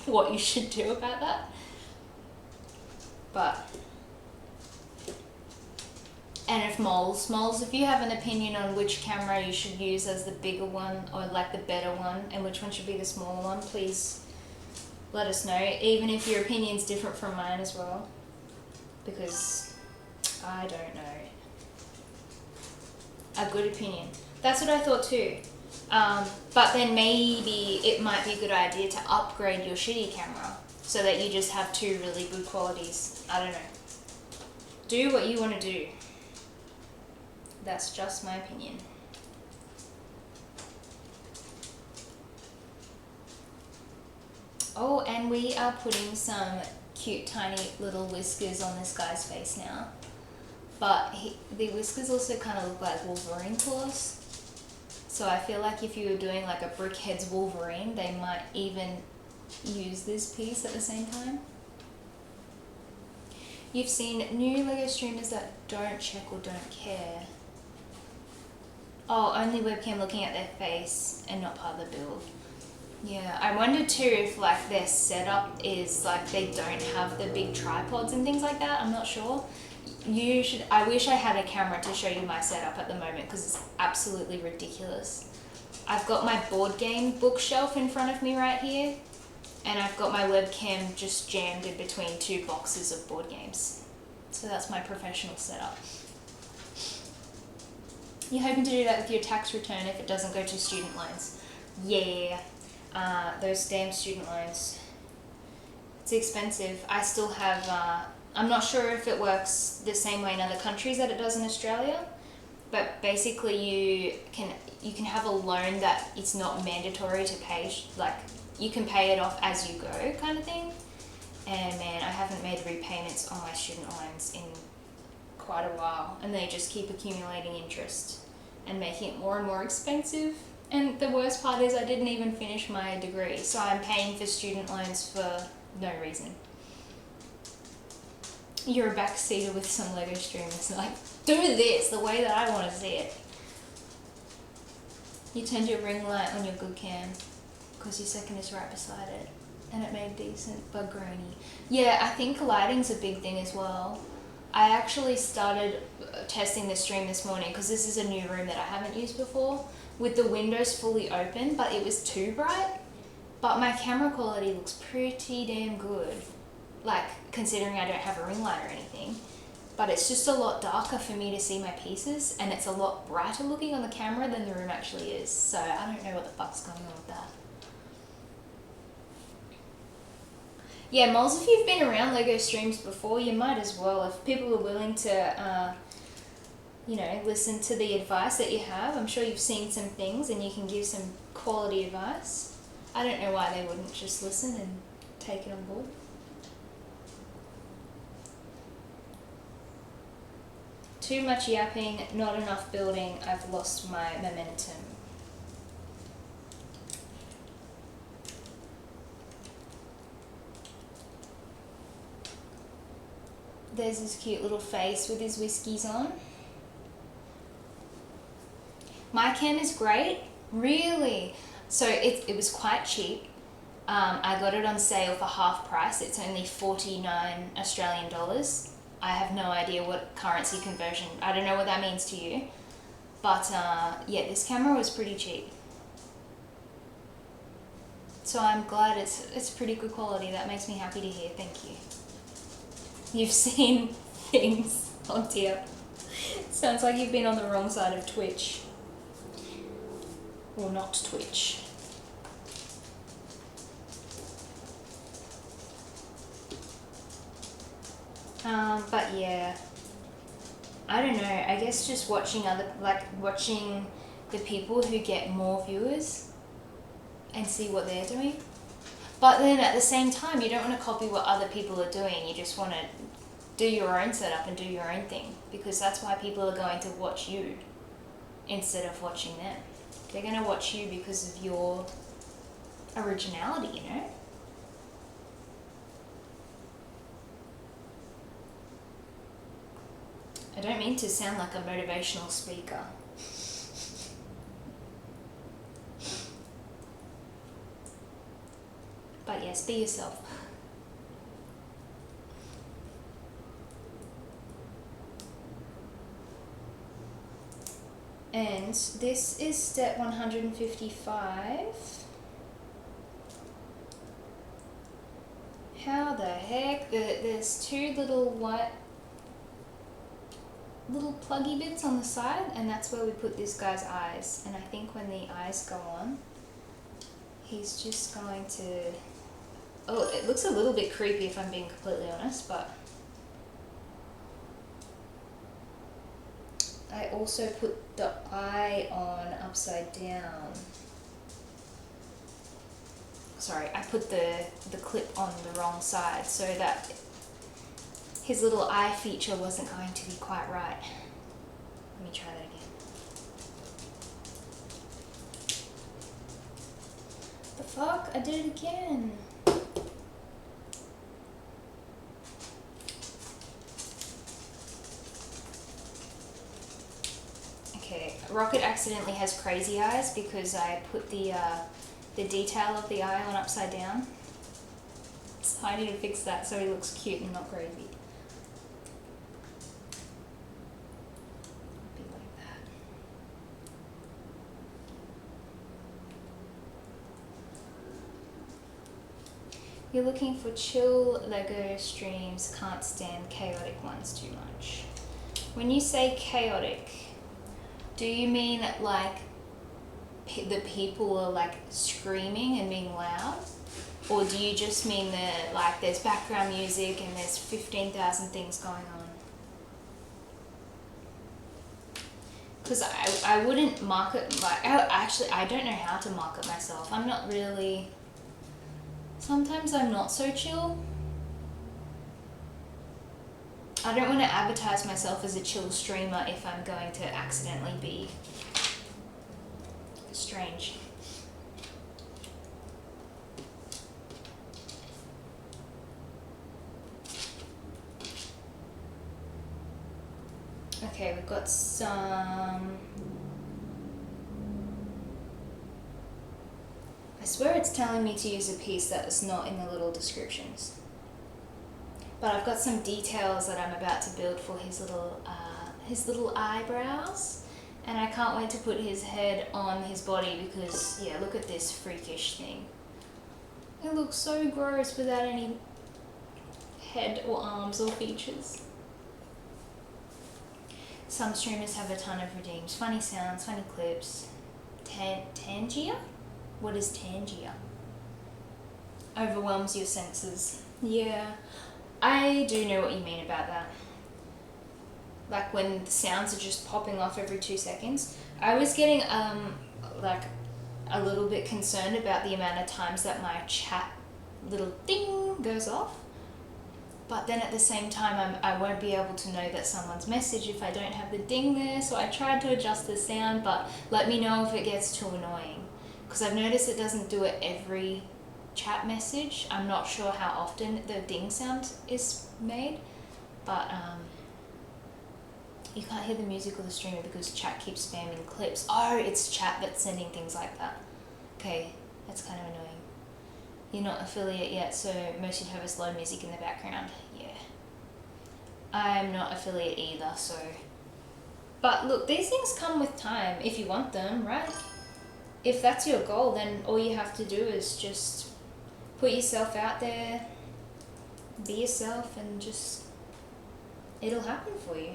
what you should do about that. But, and if moles, if you have an opinion on which camera you should use as the bigger one or like the better one, and which one should be the smaller one, please let us know, even if your opinion's different from mine as well, because I don't know. A good opinion. That's what I thought too. But then maybe it might be a good idea to upgrade your shitty camera so that you just have 2 really good qualities. I don't know. Do what you want to do. That's just my opinion. Oh, and we are putting some cute tiny little whiskers on this guy's face now. But the whiskers also kind of look like Wolverine claws. So I feel like if you were doing like a Brickhead's Wolverine, they might even use this piece at the same time. You've seen new LEGO streamers that don't check or don't care. Oh, only webcam looking at their face and not part of the build. Yeah, I wonder too if like their setup is like they don't have the big tripods and things like that. I'm not sure. I wish I had a camera to show you my setup at the moment because it's absolutely ridiculous. I've got my board game bookshelf in front of me right here, and I've got my webcam just jammed in between two boxes of board games. So that's my professional setup. You're hoping to do that with your tax return if it doesn't go to student loans. Yeah, those damn student loans. It's expensive. I still have, I'm not sure if it works the same way in other countries that it does in Australia, but basically you can have a loan that it's not mandatory to pay, like you can pay it off as you go kind of thing. And man, I haven't made repayments on my student loans in quite a while, and they just keep accumulating interest and making it more and more expensive. And the worst part is I didn't even finish my degree, so I'm paying for student loans for no reason. You're a backseater with some Lego streamers, like, do this the way that I want to see it. You turned your ring light on your good cam because your second is right beside it, and it made decent bug grainy. Yeah, I think lighting's a big thing as well. I actually started testing the stream this morning because this is a new room that I haven't used before, with the windows fully open, but it was too bright. But my camera quality looks pretty damn good, like considering I don't have a ring light or anything. But it's just a lot darker for me to see my pieces, and it's a lot brighter looking on the camera than the room actually is. So I don't know what the fuck's going on with that. Yeah, Moles, if you've been around Lego streams before, you might as well. If people are willing to, listen to the advice that you have, I'm sure you've seen some things and you can give some quality advice. I don't know why they wouldn't just listen and take it on board. Too much yapping, not enough building, I've lost my momentum. There's his cute little face with his whiskies on. My cam is great, really. So it was quite cheap. I got it on sale for half price. It's only 49 Australian dollars. I have no idea what currency conversion, I don't know what that means to you. But yeah, this camera was pretty cheap. So I'm glad it's pretty good quality. That makes me happy to hear, thank you. You've seen things, oh dear. Sounds like you've been on the wrong side of Twitch. Or not Twitch. But yeah, I don't know, I guess just watching watching the people who get more viewers and see what they're doing. But then at the same time, you don't want to copy what other people are doing. You just want to do your own setup and do your own thing, because that's why people are going to watch you instead of watching them. They're going to watch you because of your originality, you know? I don't mean to sound like a motivational speaker. But yes, be yourself. And this is step 155. How the heck? There's two little white little pluggy bits on the side, and that's where we put this guy's eyes. And I think when the eyes go on, he's just going to... Oh, it looks a little bit creepy if I'm being completely honest, but I also put the eye on upside down. Sorry, I put the clip on the wrong side so that his little eye feature wasn't going to be quite right. Let me try that again. The fuck? I did it again. Okay, Rocket accidentally has crazy eyes because I put the detail of the eye on upside down. So I need to fix that so he looks cute and not crazy. Be like that. You're looking for chill Lego streams, can't stand chaotic ones too much. When you say chaotic, do you mean like the people are like screaming and being loud? Or do you just mean that like there's background music and there's 15,000 things going on? Because I wouldn't market, like, I don't know how to market myself. I'm not really, sometimes I'm not so chill. I don't want to advertise myself as a chill streamer if I'm going to accidentally be strange. Okay, we've got some... I swear it's telling me to use a piece that is not in the little descriptions. But I've got some details that I'm about to build for his little eyebrows. And I can't wait to put his head on his body because, yeah, look at this freakish thing. It looks so gross without any head or arms or features. Some streamers have a ton of redeems. Funny sounds, funny clips. Tangia? What is Tangia? Overwhelms your senses. Yeah, I do know what you mean about that. Like when the sounds are just popping off every 2 seconds. I was getting like a little bit concerned about the amount of times that my chat little ding goes off. But then at the same time, I won't be able to know that someone's message if I don't have the ding there. So I tried to adjust the sound, but let me know if it gets too annoying. Because I've noticed it doesn't do it every chat message. I'm not sure how often the ding sound is made. But you can't hear the music or the streamer because chat keeps spamming clips. Oh, it's chat that's sending things like that. Okay, that's kind of annoying. You're not affiliate yet, so most you'd have is low music in the background. Yeah. I'm not affiliate either, so... But look, these things come with time, if you want them, right? If that's your goal, then all you have to do is just put yourself out there, be yourself, and just... it'll happen for you.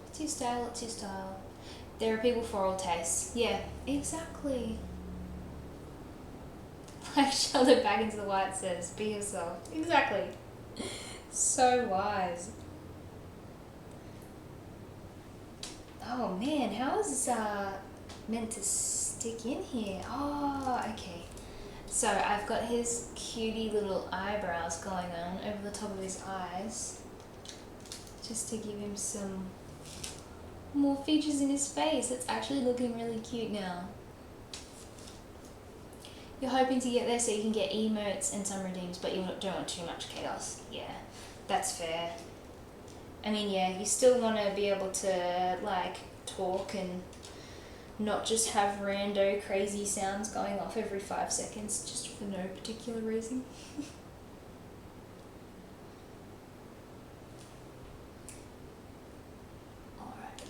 It's your style, it's your style. There are people for all tastes. Yeah, exactly. Like shelldobaggins the White says, be yourself. Exactly. So wise. Oh man, how is this meant to stick in here? Oh, okay. So I've got his cutie little eyebrows going on over the top of his eyes. Just to give him some more features in his face. It's actually looking really cute now. You're hoping to get there so you can get emotes and some redeems, but you don't want too much chaos. Yeah, that's fair. I mean, yeah, you still want to be able to like talk and not just have rando crazy sounds going off every 5 seconds just for no particular reason.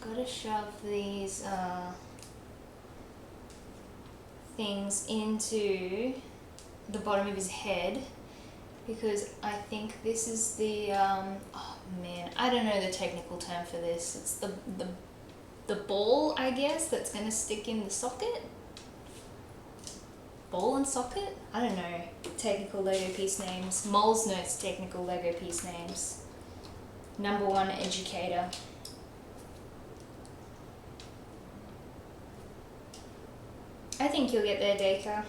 Gotta shove these things into the bottom of his head because I think this is the oh man, I don't know the technical term for this. It's the ball, I guess, that's gonna stick in the socket. Ball and socket? I don't know technical Lego piece names. Moles notes technical Lego piece names. #1 educator. I think you'll get there, Dacre.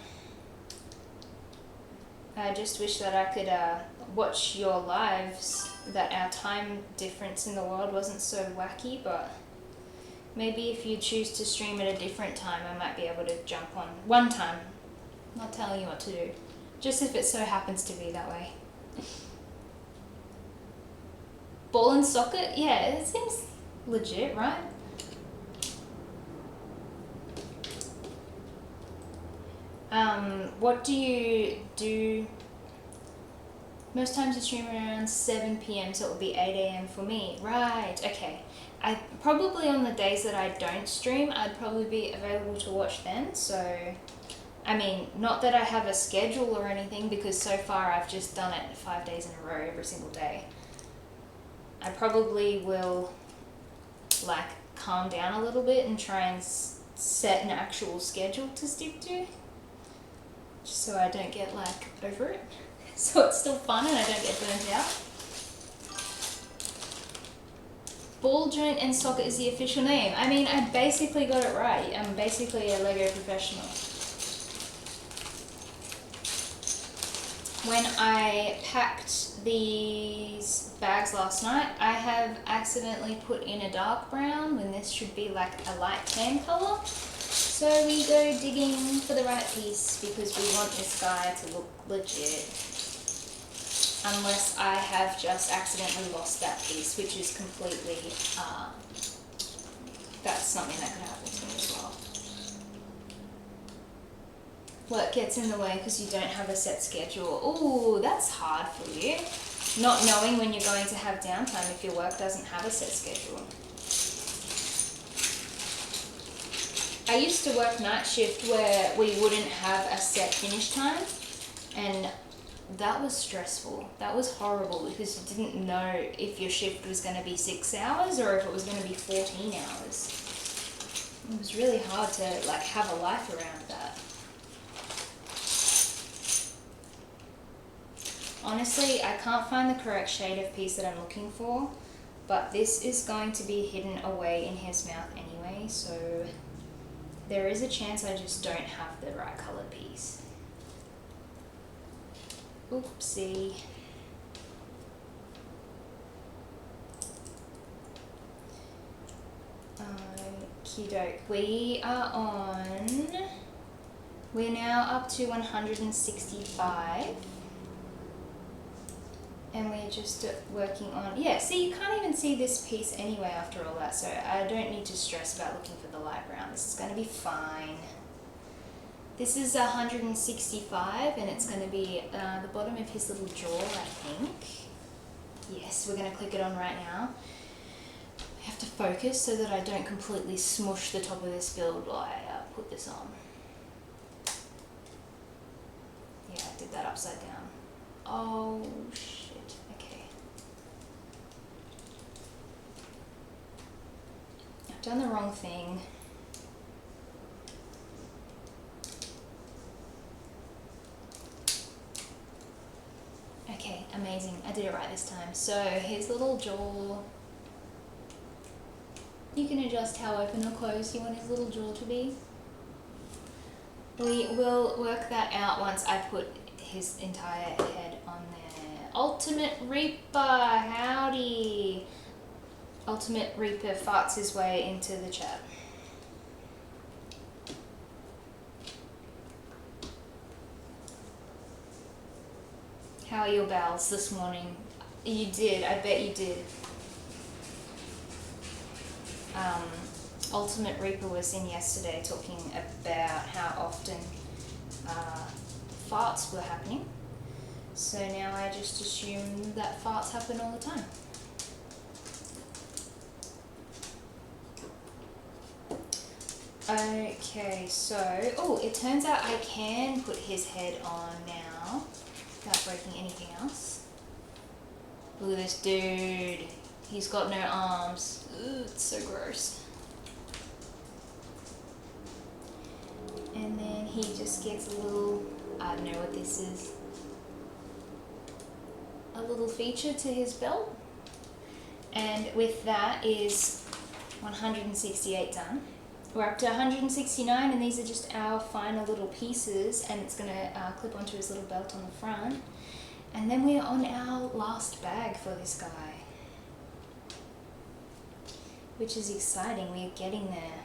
I just wish that I could watch your lives, that our time difference in the world wasn't so wacky, but maybe if you choose to stream at a different time, I might be able to jump on one time. I'm not telling you what to do, just if it so happens to be that way. Ball and socket? Yeah, it seems legit, right? What do you do? Most times I stream around 7 p.m, so it would be 8 a.m. for me. Right, okay. I probably on the days that I don't stream, I'd probably be available to watch then. So, I mean, not that I have a schedule or anything, because so far I've just done it 5 days in a row every single day. I probably will like calm down a little bit and try and set an actual schedule to stick to, just so I don't get like over it. So it's still fun and I don't get burnt out. Ball joint and socket is the official name. I mean, I basically got it right. I'm basically a Lego professional. When I packed these bags last night, I have accidentally put in a dark brown when this should be like a light tan color. So we go digging for the right piece because we want this guy to look legit. Unless I have just accidentally lost that piece, which is completely, that's something that could happen to me as well. Work gets in the way because you don't have a set schedule. Ooh, that's hard for you. Not knowing when you're going to have downtime if your work doesn't have a set schedule. I used to work night shift where we wouldn't have a set finish time, and that was stressful. That was horrible because you didn't know if your shift was going to be 6 hours or if it was going to be 14 hours. It was really hard to like have a life around that. Honestly, I can't find the correct shade of piece that I'm looking for, but this is going to be hidden away in his mouth anyway, so there is a chance I just don't have the right colored piece. Oopsie. Okie doke. We're now up to 165. And we're just working on, yeah, see, you can't even see this piece anyway after all that, so I don't need to stress about looking for the light brown. This is going to be fine. This is 165, and it's going to be the bottom of his little jaw, I think. Yes, we're going to click it on right now. I have to focus so that I don't completely smush the top of this build while I put this on. Yeah, I did that upside down. Oh, shit. Okay. I've done the wrong thing. Okay, amazing. I did it right this time. So his little jaw, you can adjust how open or closed you want his little jaw to be. We will work that out once I put his entire head on there. Ultimate Reaper, howdy. Ultimate Reaper farts his way into the chat. How are your bowels this morning? You did, I bet you did. Ultimate Reaper was in yesterday talking about how often farts were happening. So now I just assume that farts happen all the time. Okay, so, oh, it turns out I can put his head on now without breaking anything else. Look at this dude. He's got no arms. Ugh, it's so gross. And then he just gets a little, I don't know what this is, a little feature to his belt. And with that is 168 done. We're up to 169, and these are just our final little pieces, and it's going to clip onto his little belt on the front. And then we're on our last bag for this guy, which is exciting. We're getting there.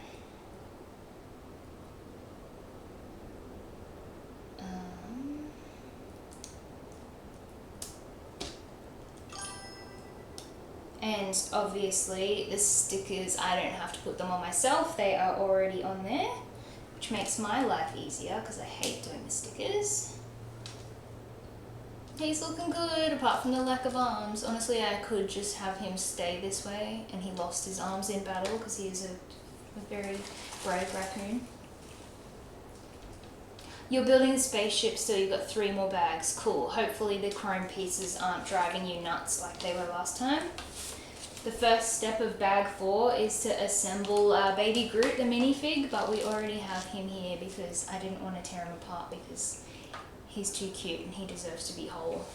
And obviously the stickers, I don't have to put them on myself, they are already on there, which makes my life easier because I hate doing the stickers. He's looking good apart from the lack of arms. Honestly, I could just have him stay this way, and he lost his arms in battle because he is a very brave raccoon. You're building the spaceship, so you've got 3 more bags. Cool. Hopefully the chrome pieces aren't driving you nuts like they were last time. The first step of bag 4 is to assemble Baby Groot, the minifig, but we already have him here because I didn't want to tear him apart because he's too cute and he deserves to be whole.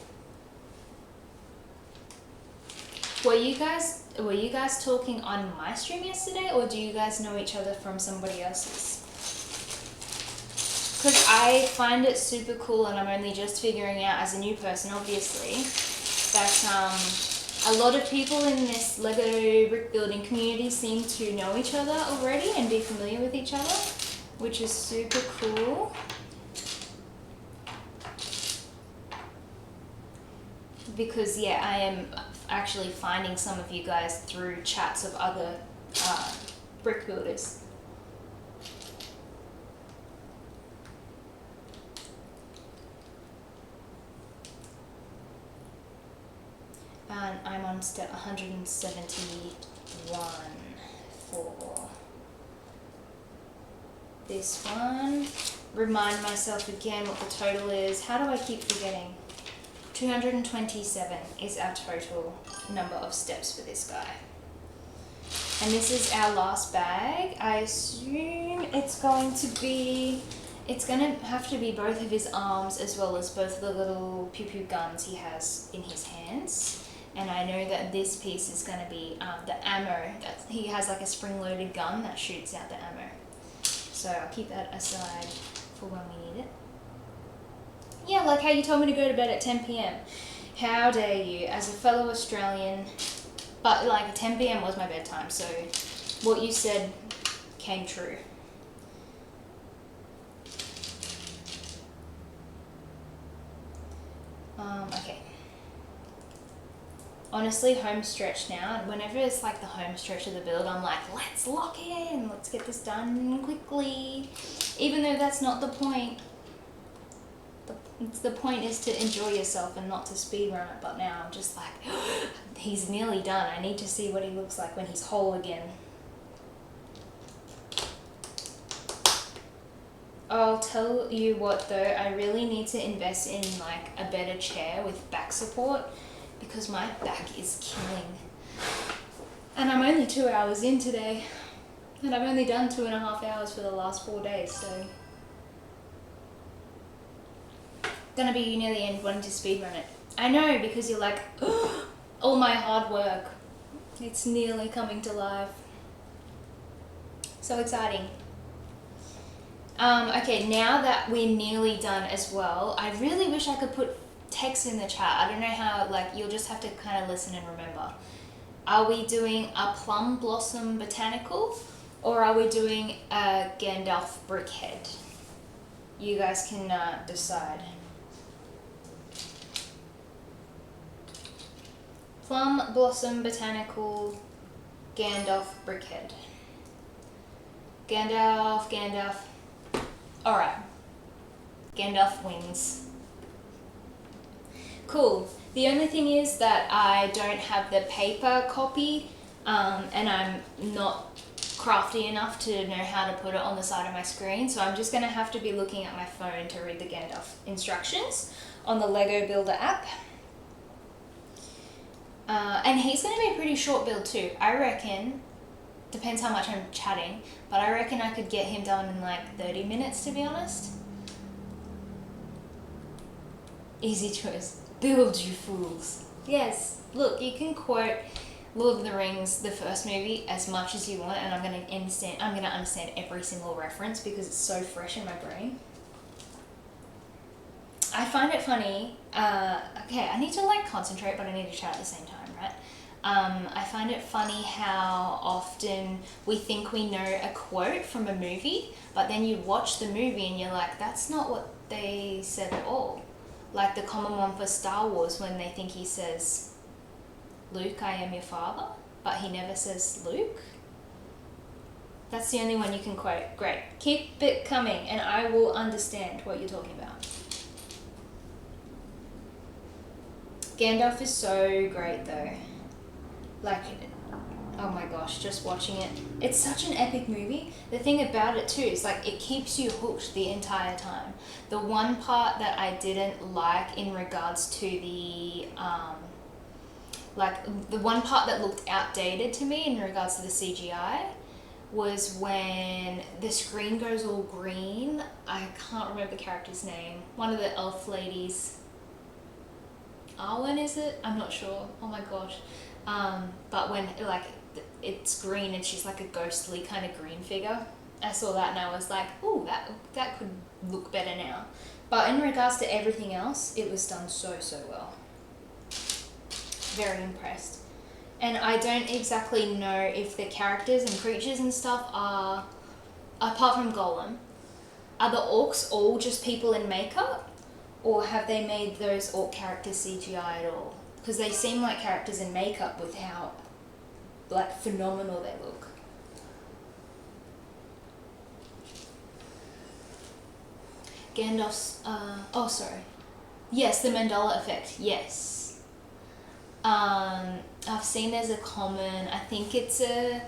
Were you guys talking on my stream yesterday, or do you guys know each other from somebody else's? Because I find it super cool, and I'm only just figuring out as a new person, obviously, that a lot of people in this Lego brick building community seem to know each other already and be familiar with each other, which is super cool. Because yeah, I am actually finding some of you guys through chats of other brick builders. And I'm on step 171 for this one. Remind myself again what the total is. How do I keep forgetting? 227 is our total number of steps for this guy. And this is our last bag. I assume it's going to have to be both of his arms as well as both of the little pew pew guns he has in his hands. And I know that this piece is going to be the ammo. He has like a spring-loaded gun that shoots out the ammo. So I'll keep that aside for when we need it. Yeah, like how you told me to go to bed at 10 p.m. How dare you, as a fellow Australian. But like 10 p.m. was my bedtime, so what you said came true. Okay. Honestly, home stretch now. Whenever it's like the home stretch of the build, I'm like, let's lock in, let's get this done quickly. Even though that's not the point. The point is to enjoy yourself and not to speedrun it, but now I'm just like, he's nearly done. I need to see what he looks like when he's whole again. I'll tell you what though, I really need to invest in like a better chair with back support because my back is killing. And I'm only 2 hours in today, and I've only done 2.5 hours for the last 4 days, so gonna be near the end wanting to speedrun it. I know, because you're like, oh, all my hard work, it's nearly coming to life. So exciting. Okay, now that we're nearly done as well, I really wish I could put text in the chat. I don't know how, like, you'll just have to kind of listen and remember. Are we doing a plum blossom botanical, or are we doing a Gandalf brickhead? You guys can decide. Plum blossom botanical, Gandalf brickhead. Gandalf. Alright. Gandalf wins. Cool. The only thing is that I don't have the paper copy, and I'm not crafty enough to know how to put it on the side of my screen, so I'm just going to have to be looking at my phone to read the Gandalf instructions on the Lego Builder app. And he's going to be a pretty short build too. I reckon, depends how much I'm chatting, but I reckon I could get him done in like 30 minutes, to be honest. Easy choice. Build, you fools. Yes, look, you can quote Lord of the Rings, the first movie, as much as you want, and I'm gonna understand every single reference because it's so fresh in my brain. I find it funny. Okay, I need to like concentrate, but I need to chat at the same time, right? I find it funny how often we think we know a quote from a movie, but then you watch the movie and you're like, that's not what they said at all. Like the common one for Star Wars when they think he says, Luke, I am your father, but he never says Luke. That's the only one you can quote. Great. Keep it coming and I will understand what you're talking about. Gandalf is so great though. Like, oh my gosh, just watching it. It's such an epic movie. The thing about it too is like it keeps you hooked the entire time. The one part that I didn't like in regards to the like the one part that looked outdated to me in regards to the CGI was when the screen goes all green. I can't remember the character's name. One of the elf ladies. Arwen, is it? I'm not sure. Oh my gosh. But when like it's green and she's like a ghostly kind of green figure, I saw that and I was like, ooh, that could look better now. But in regards to everything else, it was done so well. Very impressed. And I don't exactly know if the characters and creatures and stuff are, apart from Gollum, are the orcs all just people in makeup? Or have they made those orc characters CGI at all? Because they seem like characters in makeup with how like phenomenal they look. Gandalf's, oh sorry. Yes, the Mandela effect, yes. I've seen there's a common, I think it's a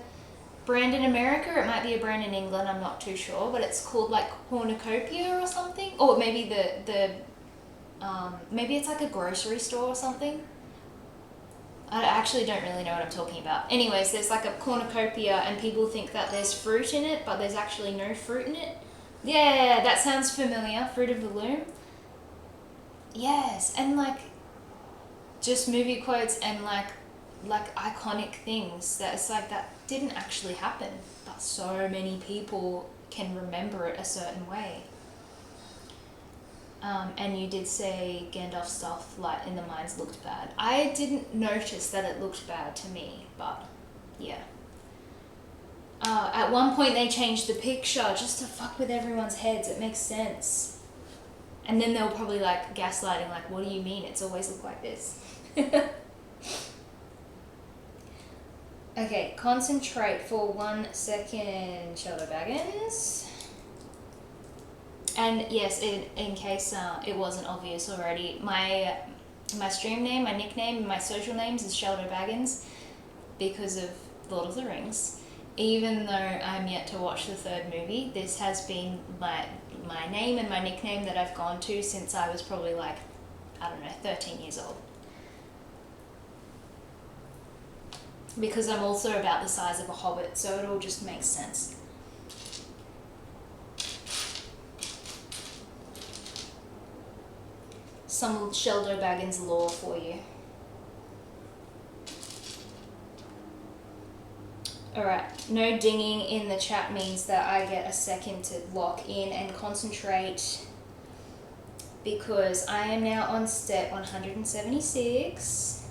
brand in America, it might be a brand in England, I'm not too sure, but it's called like cornucopia or something. Or maybe maybe it's like a grocery store or something. I actually don't really know what I'm talking about. Anyways, there's like a cornucopia and people think that there's fruit in it, but there's actually no fruit in it. Yeah, that sounds familiar. Fruit of the Loom. Yes, and like just movie quotes and like iconic things that it's like that didn't actually happen, but so many people can remember it a certain way. And you did say Gandalf's stuff, Light in the Mines, looked bad. I didn't notice that it looked bad to me, but yeah. At one point they changed the picture just to fuck with everyone's heads. It makes sense. And then they'll probably like gaslighting, like, what do you mean? It's always looked like this. Okay, concentrate for 1 second, shelldobaggins. And yes, in case it wasn't obvious already, my stream name, my nickname, my social names is shelldobaggins because of Lord of the Rings. Even though I'm yet to watch the third movie, this has been my name and my nickname that I've gone to since I was probably like, I don't know, 13 years old. Because I'm also about the size of a hobbit, so it all just makes sense. Some shelldobaggins lore for you. Alright, no dinging in the chat means that I get a second to lock in and concentrate because I am now on step 176.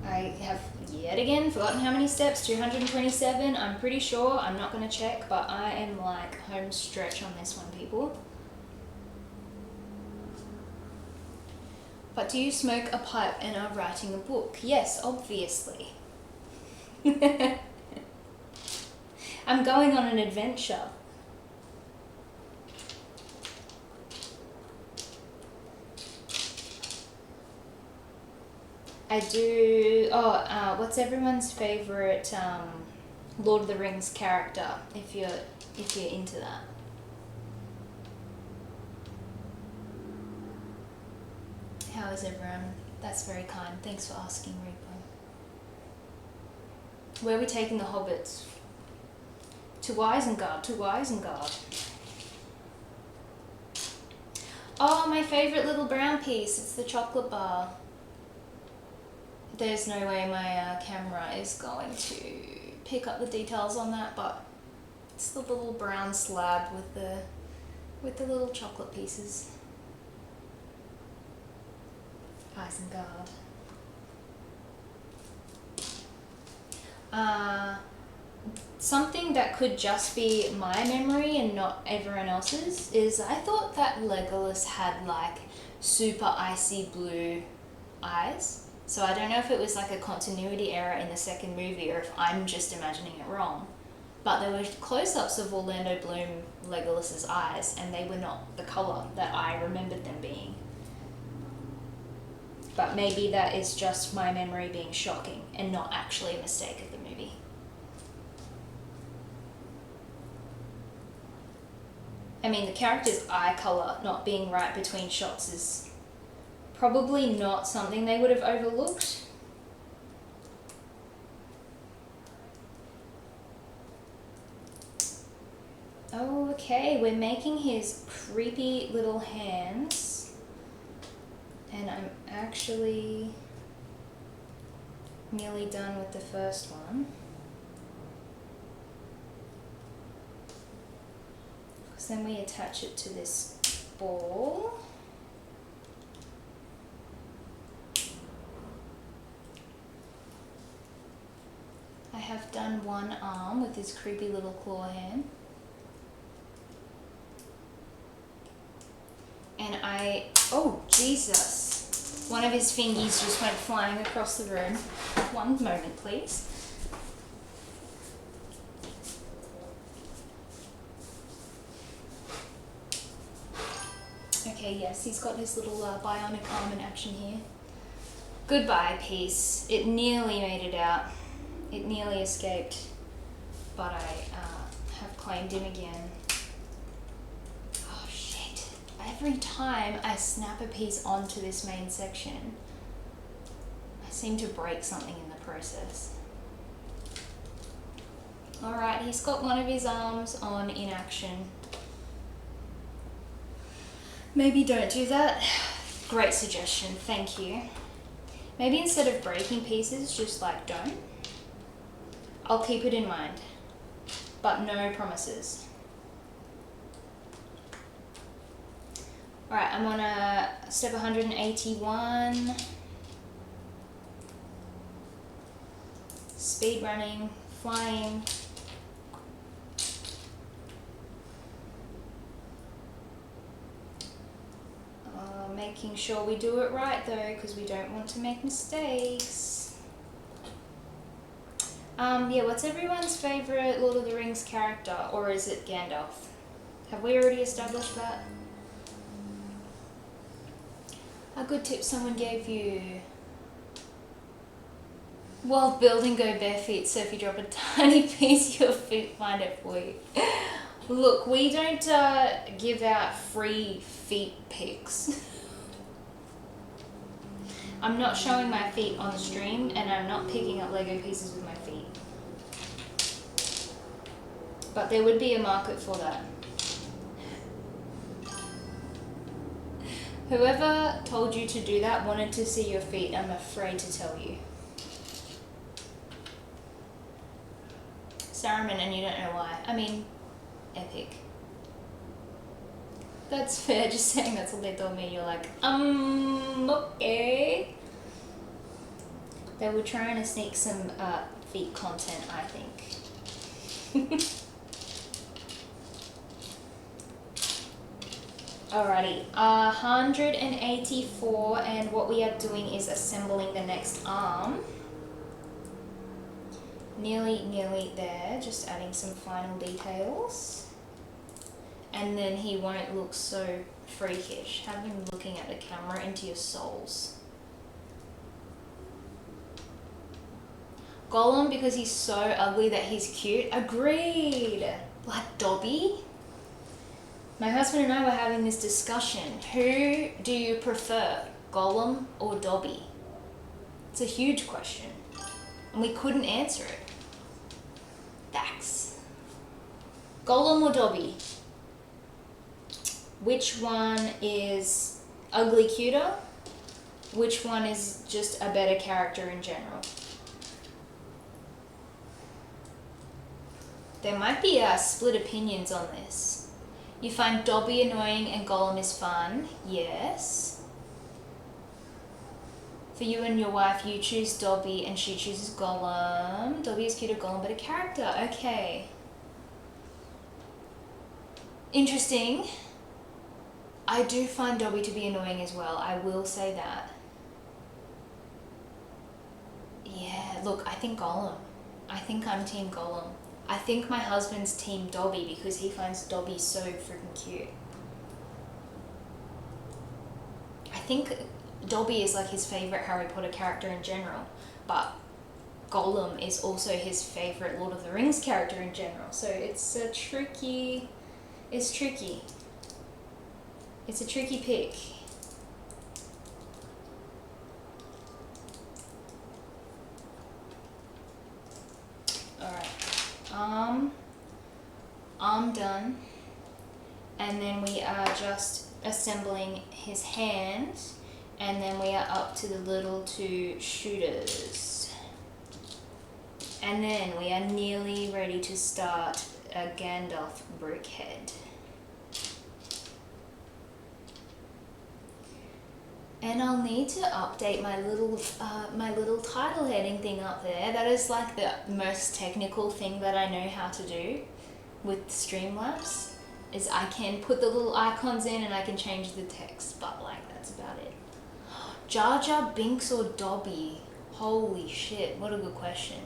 I have yet again forgotten how many steps, 227, I'm pretty sure, I'm not going to check, but I am like home stretch on this one, people. But do you smoke a pipe and are writing a book? Yes, obviously. I'm going on an adventure. I do. Oh, what's everyone's favorite Lord of the Rings character? If you're into that. How is everyone? That's very kind. Thanks for asking, Reaper. Where are we taking the hobbits? To Isengard, to Isengard. Oh, my favourite little brown piece. It's the chocolate bar. There's no way my camera is going to pick up the details on that, but it's the little brown slab with the little chocolate pieces. Isengard. Something that could just be my memory and not everyone else's is I thought that Legolas had like super icy blue eyes. So I don't know if it was like a continuity error in the second movie or if I'm just imagining it wrong. But there were close-ups of Orlando Bloom, Legolas's eyes, and they were not the colour that I remembered them being. But maybe that is just my memory being shocking and not actually a mistake of the movie. I mean, the character's eye colour not being right between shots is probably not something they would have overlooked. Oh, okay, we're making his creepy little hands. And I'm actually nearly done with the first one. Because then we attach it to this ball. I have done one arm with this creepy little claw hand. And oh Jesus, one of his fingies just went flying across the room. One moment, please. Okay, yes, he's got his little bionic arm in action here. Goodbye, piece. It nearly made it out. It nearly escaped, but I have claimed him again. Oh shit. Every time I snap a piece onto this main section, I seem to break something in the process. Alright, he's got one of his arms on in action. Maybe don't do that. Great suggestion, thank you. Maybe instead of breaking pieces, just like don't. I'll keep it in mind, but no promises. Alright, I'm on step 181. Speed running, flying. Making sure we do it right though, because we don't want to make mistakes. Yeah, what's everyone's favourite Lord of the Rings character, or is it Gandalf? Have we already established that? A good tip someone gave you. While building, go bare feet, so if you drop a tiny piece, your feet find it for you. Look, we don't give out free feet pics. I'm not showing my feet on the stream, and I'm not picking up Lego pieces with my feet. But there would be a market for that. Whoever told you to do that wanted to see your feet, I'm afraid to tell you. Saruman, and you don't know why. I mean, epic. That's fair, just saying that's what they told me. You're like, okay. They were trying to sneak some feet content, I think. Alrighty, 184, and what we are doing is assembling the next arm. Nearly there, just adding some final details. And then he won't look so freakish. Have him looking at the camera into your souls. Gollum, because he's so ugly that he's cute. Agreed. Like Dobby. My husband and I were having this discussion. Who do you prefer, Gollum or Dobby? It's a huge question. And we couldn't answer it. Facts. Gollum or Dobby? Which one is ugly cuter? Which one is just a better character in general? There might be split opinions on this. You find Dobby annoying and Gollum is fun. Yes. For you and your wife, you choose Dobby and she chooses Gollum. Dobby is cuter, Gollum better character. Okay. Interesting. I do find Dobby to be annoying as well. I will say that. Yeah, look, I think Gollum. I think I'm Team Gollum. I think my husband's Team Dobby because he finds Dobby so freaking cute. I think Dobby is like his favourite Harry Potter character in general, but Gollum is also his favourite Lord of the Rings character in general. So it's tricky. It's tricky pick. Alright. Arm done. And then we are just assembling his hand. And then we are up to the little two shooters. And then we are nearly ready to start a Gandalf brickhead. And I'll need to update my little title heading thing up there. That is like the most technical thing that I know how to do with Streamlabs, is I can put the little icons in and I can change the text, but like that's about it. Jar Jar Binks or Dobby? Holy shit, what a good question.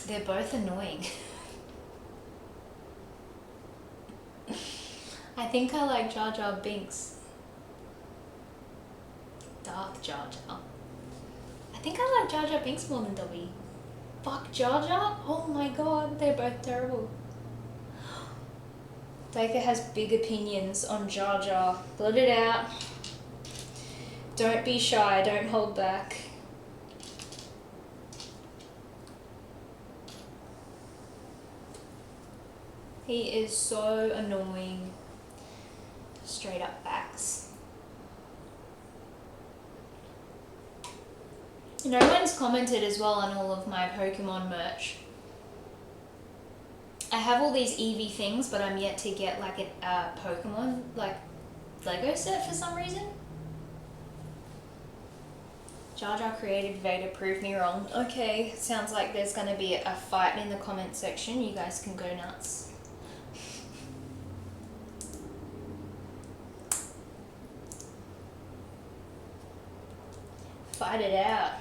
They're both annoying. I think I like Jar Jar Binks. Dark Jar Jar. I think I like Jar Jar Binks more than Dobby. Fuck Jar Jar? Oh my god, they're both terrible. Baker has big opinions on Jar Jar. Let it out. Don't be shy, don't hold back. He is so annoying. Straight up facts. No one's commented as well on all of my Pokemon merch. I have all these Eevee things, but I'm yet to get like a Pokemon like Lego set for some reason. Jar Jar created Vader, prove me wrong. Okay, sounds like there's gonna be a fight in the comment section. You guys can go nuts. Fight it out.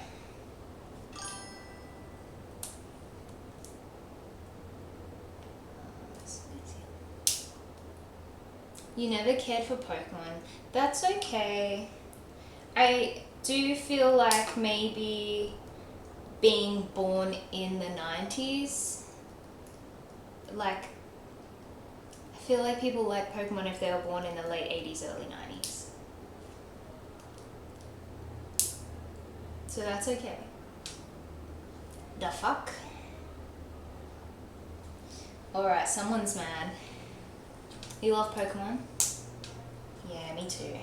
You never cared for Pokemon. That's okay. I do feel like maybe being born in the 90s, like, I feel like people like Pokemon if they were born in the late 80s, early 90s. So that's okay. The fuck? Alright, someone's mad. You love Pokemon? Yeah, me too.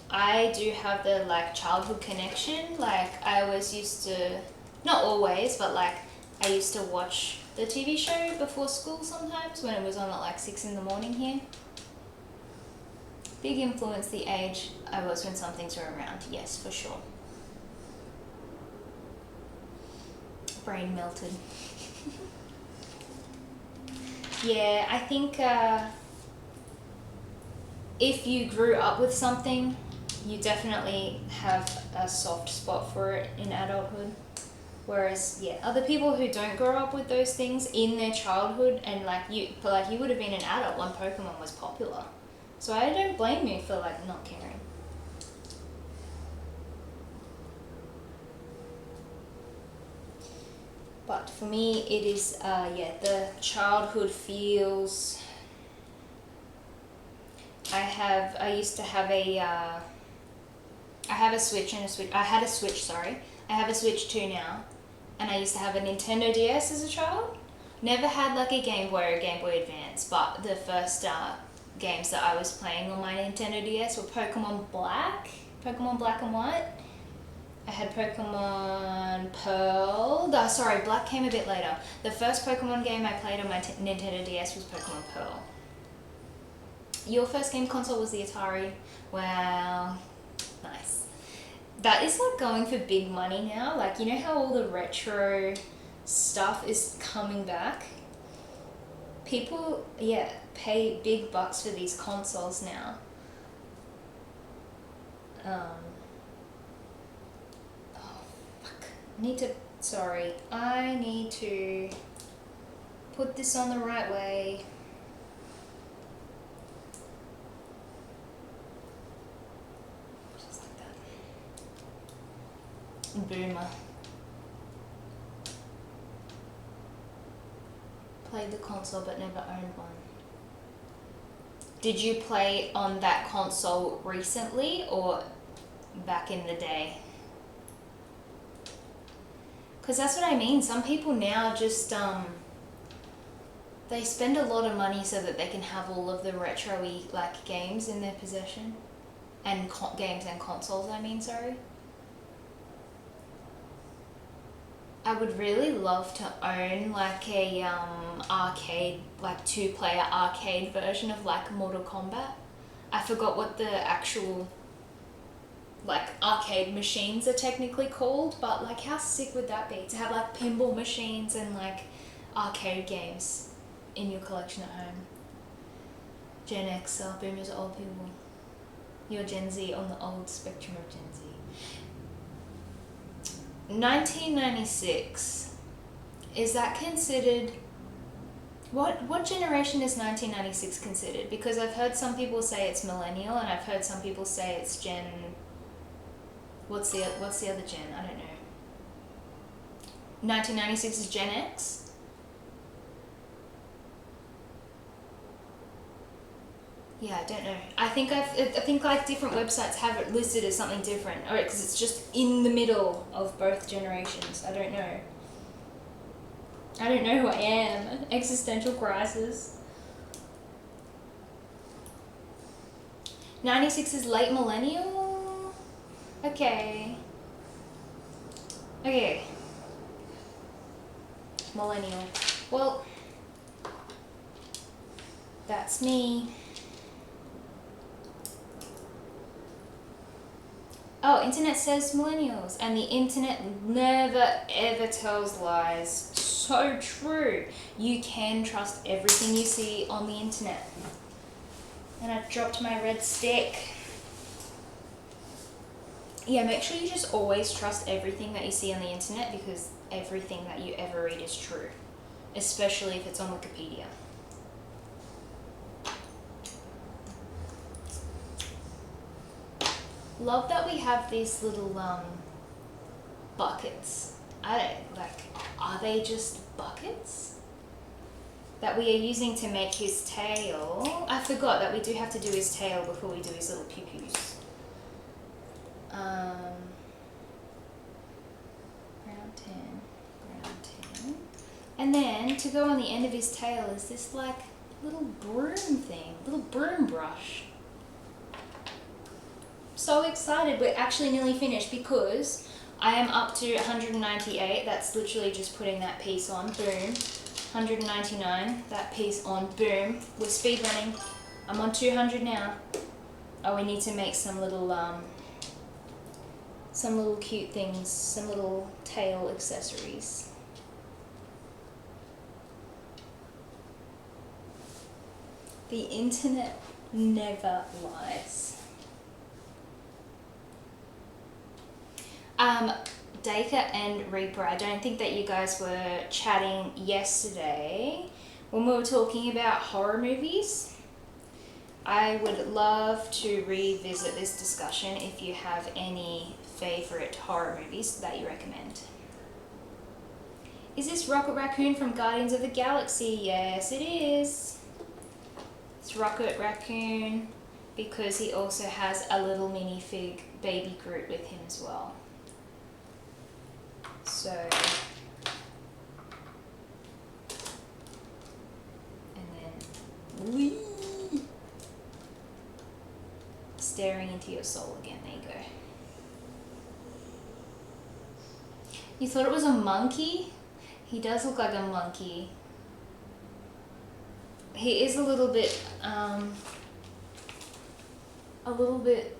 I do have the like childhood connection. Like I always used to, not always, but like I used to watch the TV show before school sometimes when it was on at like 6 in the morning here. Big influence the age I was when some things were around. Yes, for sure. Brain melted. Yeah, I think if you grew up with something, you definitely have a soft spot for it in adulthood. Whereas, yeah, other people who don't grow up with those things in their childhood, and like you would have been an adult when Pokemon was popular. So I don't blame you for like not caring. But for me, it is, yeah, the childhood feels. I used to have I had a Switch, sorry. I have a Switch 2 now. And I used to have a Nintendo DS as a child. Never had like a Game Boy or a Game Boy Advance, but the first games that I was playing on my Nintendo DS were Pokemon Black and White. I had Pokemon Pearl. Black came a bit later. The first Pokemon game I played on my Nintendo DS was Pokemon Pearl. Your first game console was the Atari. Wow. Nice. That is like going for big money now. Like, you know how all the retro stuff is coming back? People, yeah, pay big bucks for these consoles now. Oh, fuck. I need to put this on the right way. Just like that. Boomer. Played the console but never owned one. Did you play on that console recently or back in the day? Because that's what I mean. Some people now just, they spend a lot of money so that they can have all of the retro-y, like, games in their possession. And games and consoles, I mean, sorry. I would really love to own like a arcade, like 2-player arcade version of like Mortal Kombat. I forgot what the actual like arcade machines are technically called, but like how sick would that be to have like pinball machines and like arcade games in your collection at home? Gen X, boomers are old people. You're Gen Z on the old spectrum of Gen Z. 1996, is that considered, what generation is 1996 considered? Because I've heard some people say it's millennial and I've heard some people say it's Gen, what's the other gen? I don't know. 1996 is Gen X? Yeah, I don't know. I think like different websites have it listed as something different, or because it's just in the middle of both generations. I don't know. I don't know who I am. Existential crisis. 96 is late millennial. Okay. Okay. Millennial. Well, that's me. Oh, internet says millennials, and the internet never ever tells lies. So true. You can trust everything you see on the internet. And I dropped my red stick. Yeah, make sure you just always trust everything that you see on the internet, because everything that you ever read is true, especially if it's on Wikipedia. Love that we have these little buckets. Are they just buckets that we are using to make his tail? I forgot that we do have to do his tail before we do his little pew-pews. Round 10. And then to go on the end of his tail is this like little broom thing, little broom brush. So excited. We're actually nearly finished because I am up to 198. That's literally just putting that piece on. Boom. 199. That piece on. Boom. We're speed running. I'm on 200 now. Oh, we need to make some little cute things, some little tail accessories. The internet never lies. Dacre and Reaper, I don't think that you guys were chatting yesterday when we were talking about horror movies. I would love to revisit this discussion if you have any favourite horror movies that you recommend. Is this Rocket Raccoon from Guardians of the Galaxy? Yes, it is. It's Rocket Raccoon because he also has a little minifig baby Groot with him as well. So, and then, wee, staring into your soul again, there you go. You thought it was a monkey? He does look like a monkey. He is a little bit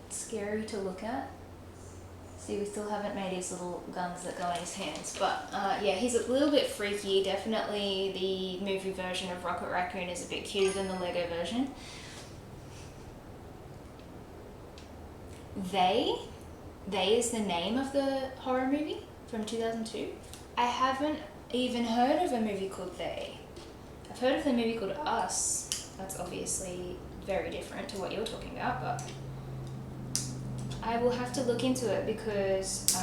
scary to look at. See, we still haven't made his little guns that go in his hands, but yeah, he's a little bit freaky. Definitely the movie version of Rocket Raccoon is a bit cuter than the Lego version. They is the name of the horror movie from 2002. I haven't even heard of a movie called They. I've heard of the movie called Us. That's obviously very different to what you're talking about, but I will have to look into it because,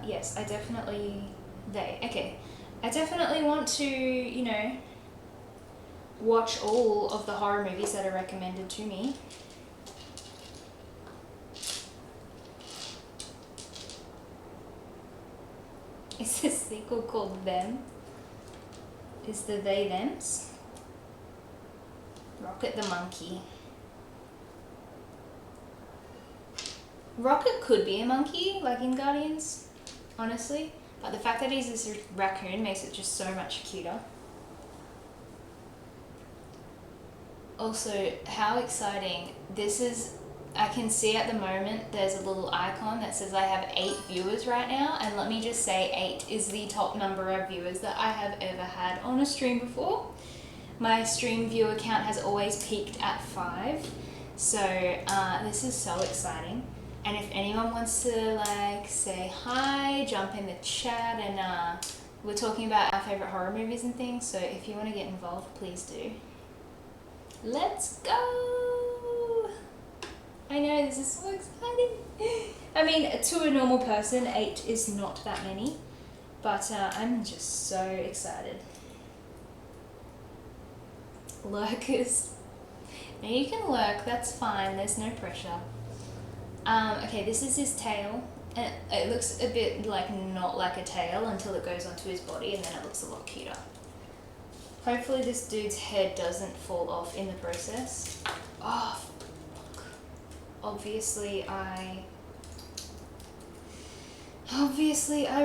yes, I definitely... They. Okay. I definitely want to, you know, watch all of the horror movies that are recommended to me. Is this sequel called Them? Is the They Thems? Rocket the Monkey. Rocket could be a monkey, like in Guardians, honestly. But the fact that he's this raccoon makes it just so much cuter. Also, how exciting. This is, I can see at the moment there's a little icon that says I have 8 viewers right now, and let me just say 8 is the top number of viewers that I have ever had on a stream before. My stream viewer count has always peaked at 5, so this is so exciting. And if anyone wants to like say hi, jump in the chat, and we're talking about our favorite horror movies and things, so if you want to get involved, please do. Let's go! I know, this is so exciting. I mean, to a normal person, 8 is not that many, but I'm just so excited. Lurkers. Now you can lurk, that's fine, there's no pressure. Okay, this is his tail, and it looks a bit like not like a tail until it goes onto his body, and then it looks a lot cuter. Hopefully this dude's head doesn't fall off in the process. Oh, fuck. Obviously I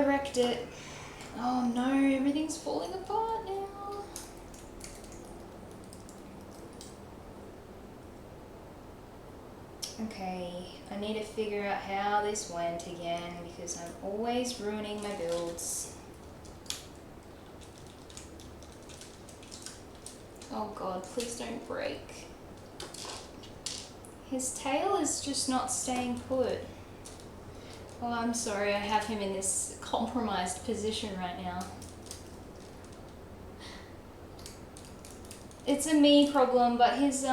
wrecked it. Oh no, everything's falling apart now. Okay, I need to figure out how this went again because I'm always ruining my builds. Oh god, please don't break. His tail is just not staying put. Oh, I'm sorry, I have him in this compromised position right now. It's a me problem, but his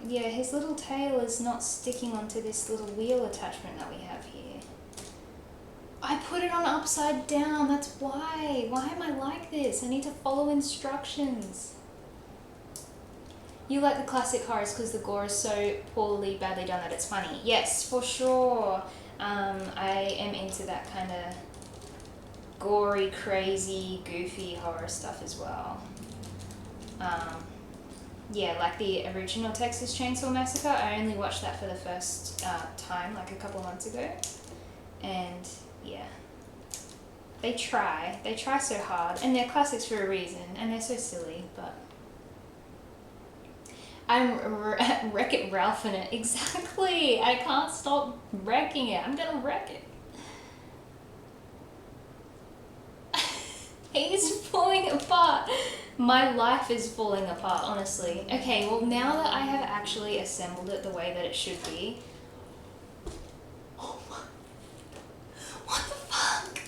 his little tail is not sticking onto this little wheel attachment that we have here. I put it on upside down, that's why. Why am I like this? I need to follow instructions. You like the classic horrors because the gore is so badly done that it's funny. Yes, for sure. I am into that kind of gory, crazy, goofy horror stuff as well. Yeah, like the original Texas Chainsaw Massacre, I only watched that for the first time, like a couple months ago. And yeah, they try so hard, and they're classics for a reason, and they're so silly, but I'm Wreck-It Ralph in it, exactly, I can't stop wrecking it, I'm gonna wreck it. He's falling apart. My life is falling apart, honestly. Okay, well now that I have actually assembled it the way that it should be. Oh my. What the fuck?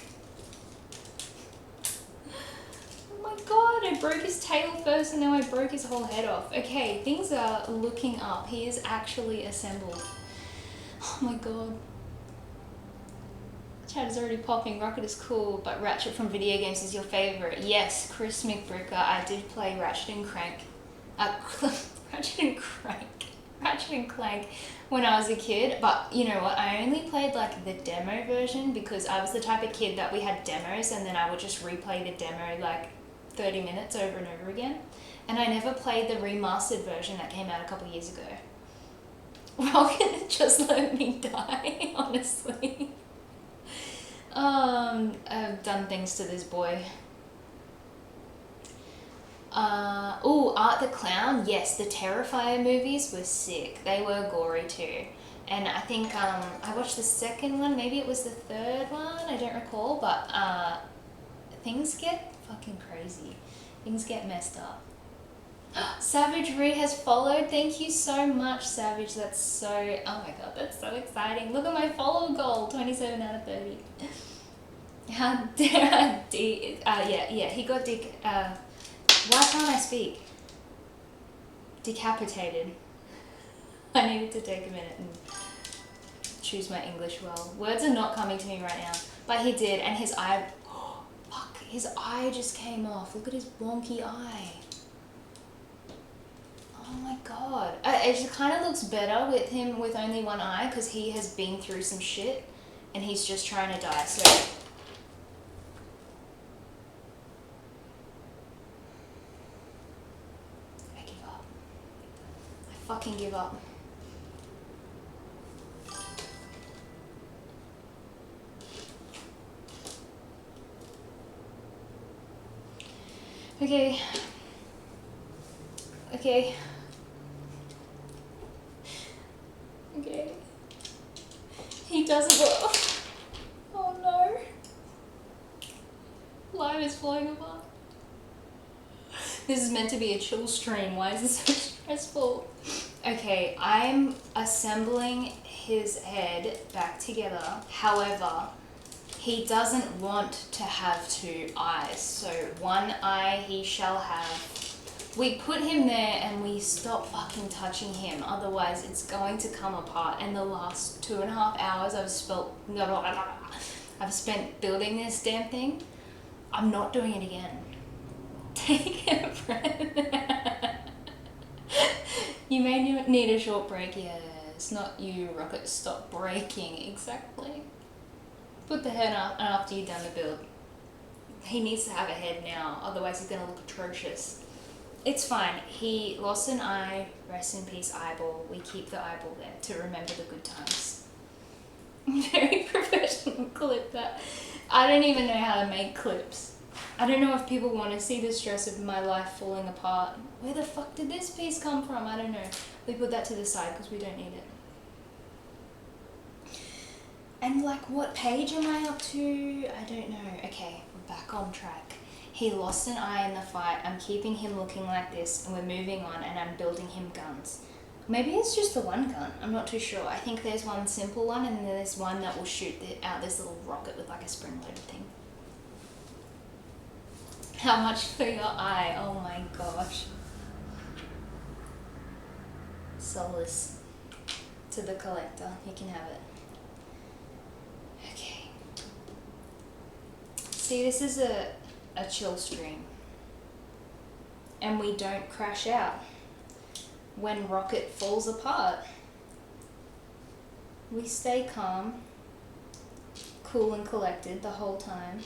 Oh my god, I broke his tail first and now I broke his whole head off. Okay, things are looking up. He is actually assembled. Oh my god. Chat is already popping. Rocket is cool, but Ratchet from video games is your favorite. Yes, Chris McBricker. I did play Ratchet and Clank. Ratchet and Clank when I was a kid, but you know what? I only played like the demo version because I was the type of kid that we had demos and then I would just replay the demo like 30 minutes over and over again. And I never played the remastered version that came out a couple years ago. Rocket just let me die, honestly. I've done things to this boy. Art the Clown. Yes, the Terrifier movies were sick. They were gory too. And I think I watched the second one, maybe it was the third one, I don't recall, but things get fucking crazy. Things get messed up. Savage Ree has followed. Thank you so much, Savage. That's so, oh my god, that's so exciting. Look at my follow goal, 27 out of 30. How dare yeah, he got why can't I speak? Decapitated. I needed to take a minute and choose my English well. Words are not coming to me right now, but he did, and his eye, fuck, his eye just came off. Look at his wonky eye. Oh my god. It just kind of looks better with him with only one eye because he has been through some shit and he's just trying to die. So I give up. I fucking give up. Okay. Okay. Okay. He doesn't look. Oh no. Live is falling apart. This is meant to be a chill stream. Why is this so stressful? Okay, I'm assembling his head back together. However, he doesn't want to have two eyes. So one eye he shall have. We put him there and we stop fucking touching him. Otherwise, it's going to come apart. And the last 2.5 hours I've spent building this damn thing. I'm not doing it again. Take a breath. You may need a short break. Yes, not you, Rocket. Stop breaking. Exactly. Put the head up after you've done the build. He needs to have a head now. Otherwise, he's going to look atrocious. It's fine. He lost an eye. Rest in peace, eyeball. We keep the eyeball there to remember the good times. Very professional clip that. I don't even know how to make clips. I don't know if people want to see the stress of my life falling apart. Where the fuck did this piece come from? I don't know. We put that to the side because we don't need it. And like, what page am I up to? I don't know. Okay, we're back on track. He lost an eye in the fight. I'm keeping him looking like this and we're moving on and I'm building him guns. Maybe it's just the one gun. I'm not too sure. I think there's one simple one and then there's one that will shoot out this little rocket with like a spring-loaded thing. How much for your eye? Oh my gosh. Solace to the collector. You can have it. Okay. See, this is a chill stream. And we don't crash out when Rocket falls apart. We stay calm, cool and collected the whole time.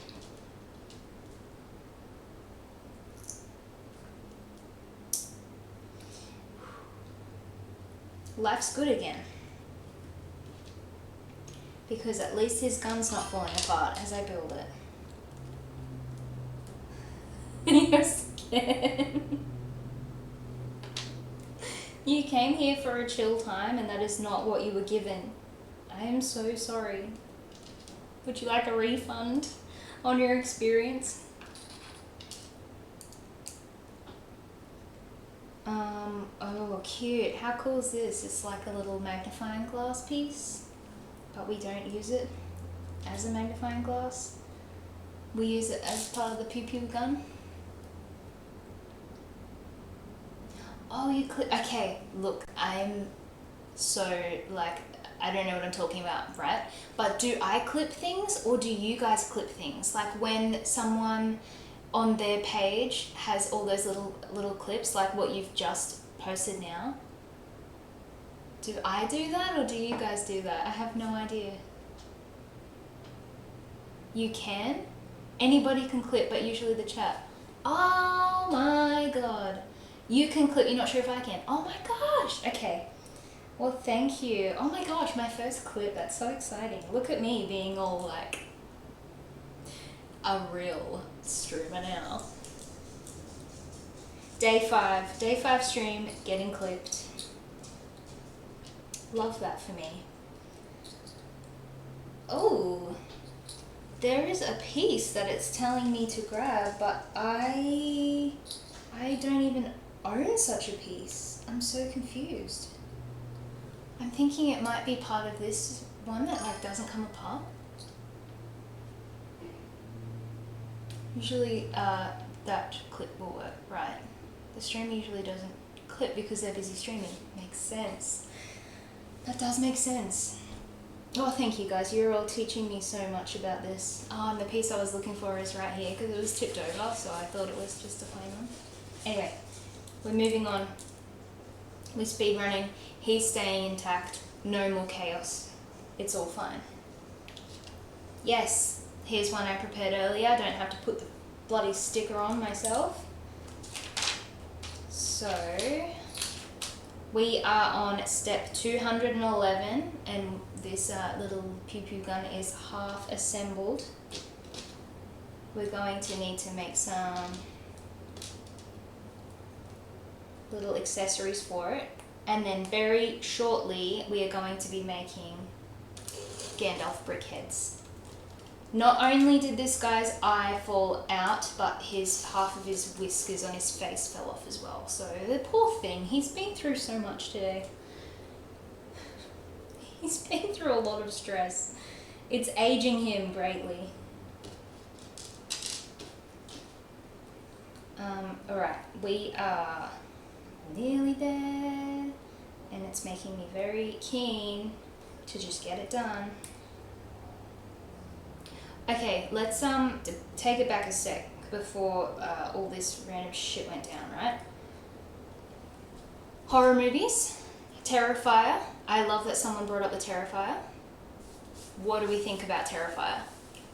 Life's good again. Because at least his gun's not falling apart as I build it. You're scared. You came here for a chill time and that is not what you were given. I am so sorry. Would you like a refund on your experience? Oh cute. How cool is this? It's like a little magnifying glass piece, but we don't use it as a magnifying glass. We use it as part of the pew pew gun. Oh, you clip. Okay, look, I'm so like, I don't know what I'm talking about, right? But do I clip things or do you guys clip things? Like when someone on their page has all those little clips, like what you've just posted now. Do I do that or do you guys do that? I have no idea. You can? Anybody can clip, but usually the chat. Oh my god. You can clip, you're not sure if I can. Oh my gosh, okay. Well, thank you. Oh my gosh, my first clip, that's so exciting. Look at me being all like a real streamer now. Day 5 stream, getting clipped. Love that for me. Oh, there is a piece that it's telling me to grab, but I don't even own such a piece? I'm so confused. I'm thinking it might be part of this one that like doesn't come apart. Usually that clip will work, right? The stream usually doesn't clip because they're busy streaming. Makes sense. That does make sense. Oh, thank you guys. You're all teaching me so much about this. Oh, and the piece I was looking for is right here because it was tipped over, so I thought it was just a plain one. Anyway, we're moving on. We're speed running. He's staying intact. No more chaos. It's all fine. Yes, here's one I prepared earlier. I don't have to put the bloody sticker on myself. So we are on step 211 and this little pew pew gun is half assembled. We're going to need to make some little accessories for it, and then very shortly we are going to be making Gandalf brickheads. Not only did this guy's eye fall out, but half of his whiskers on his face fell off as well. So the poor thing, he's been through so much today. He's been through a lot of stress. It's aging him greatly. Alright, we are nearly there, and it's making me very keen to just get it done. Okay, let's take it back a sec before all this random shit went down, right? Horror movies, Terrifier. I love that someone brought up the Terrifier. What do we think about Terrifier?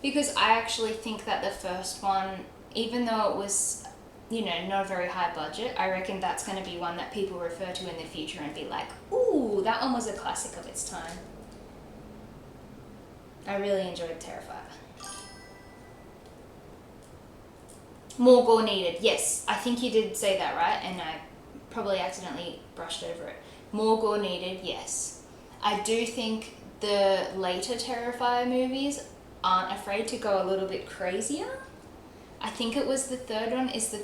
Because I actually think that the first one, even though it was, you know, not a very high budget, I reckon that's going to be one that people refer to in the future and be like, ooh, that one was a classic of its time. I really enjoyed Terrifier. More gore needed. Yes, I think you did say that, right? And I probably accidentally brushed over it. More gore needed, yes. I do think the later Terrifier movies aren't afraid to go a little bit crazier. I think it was the third one, is the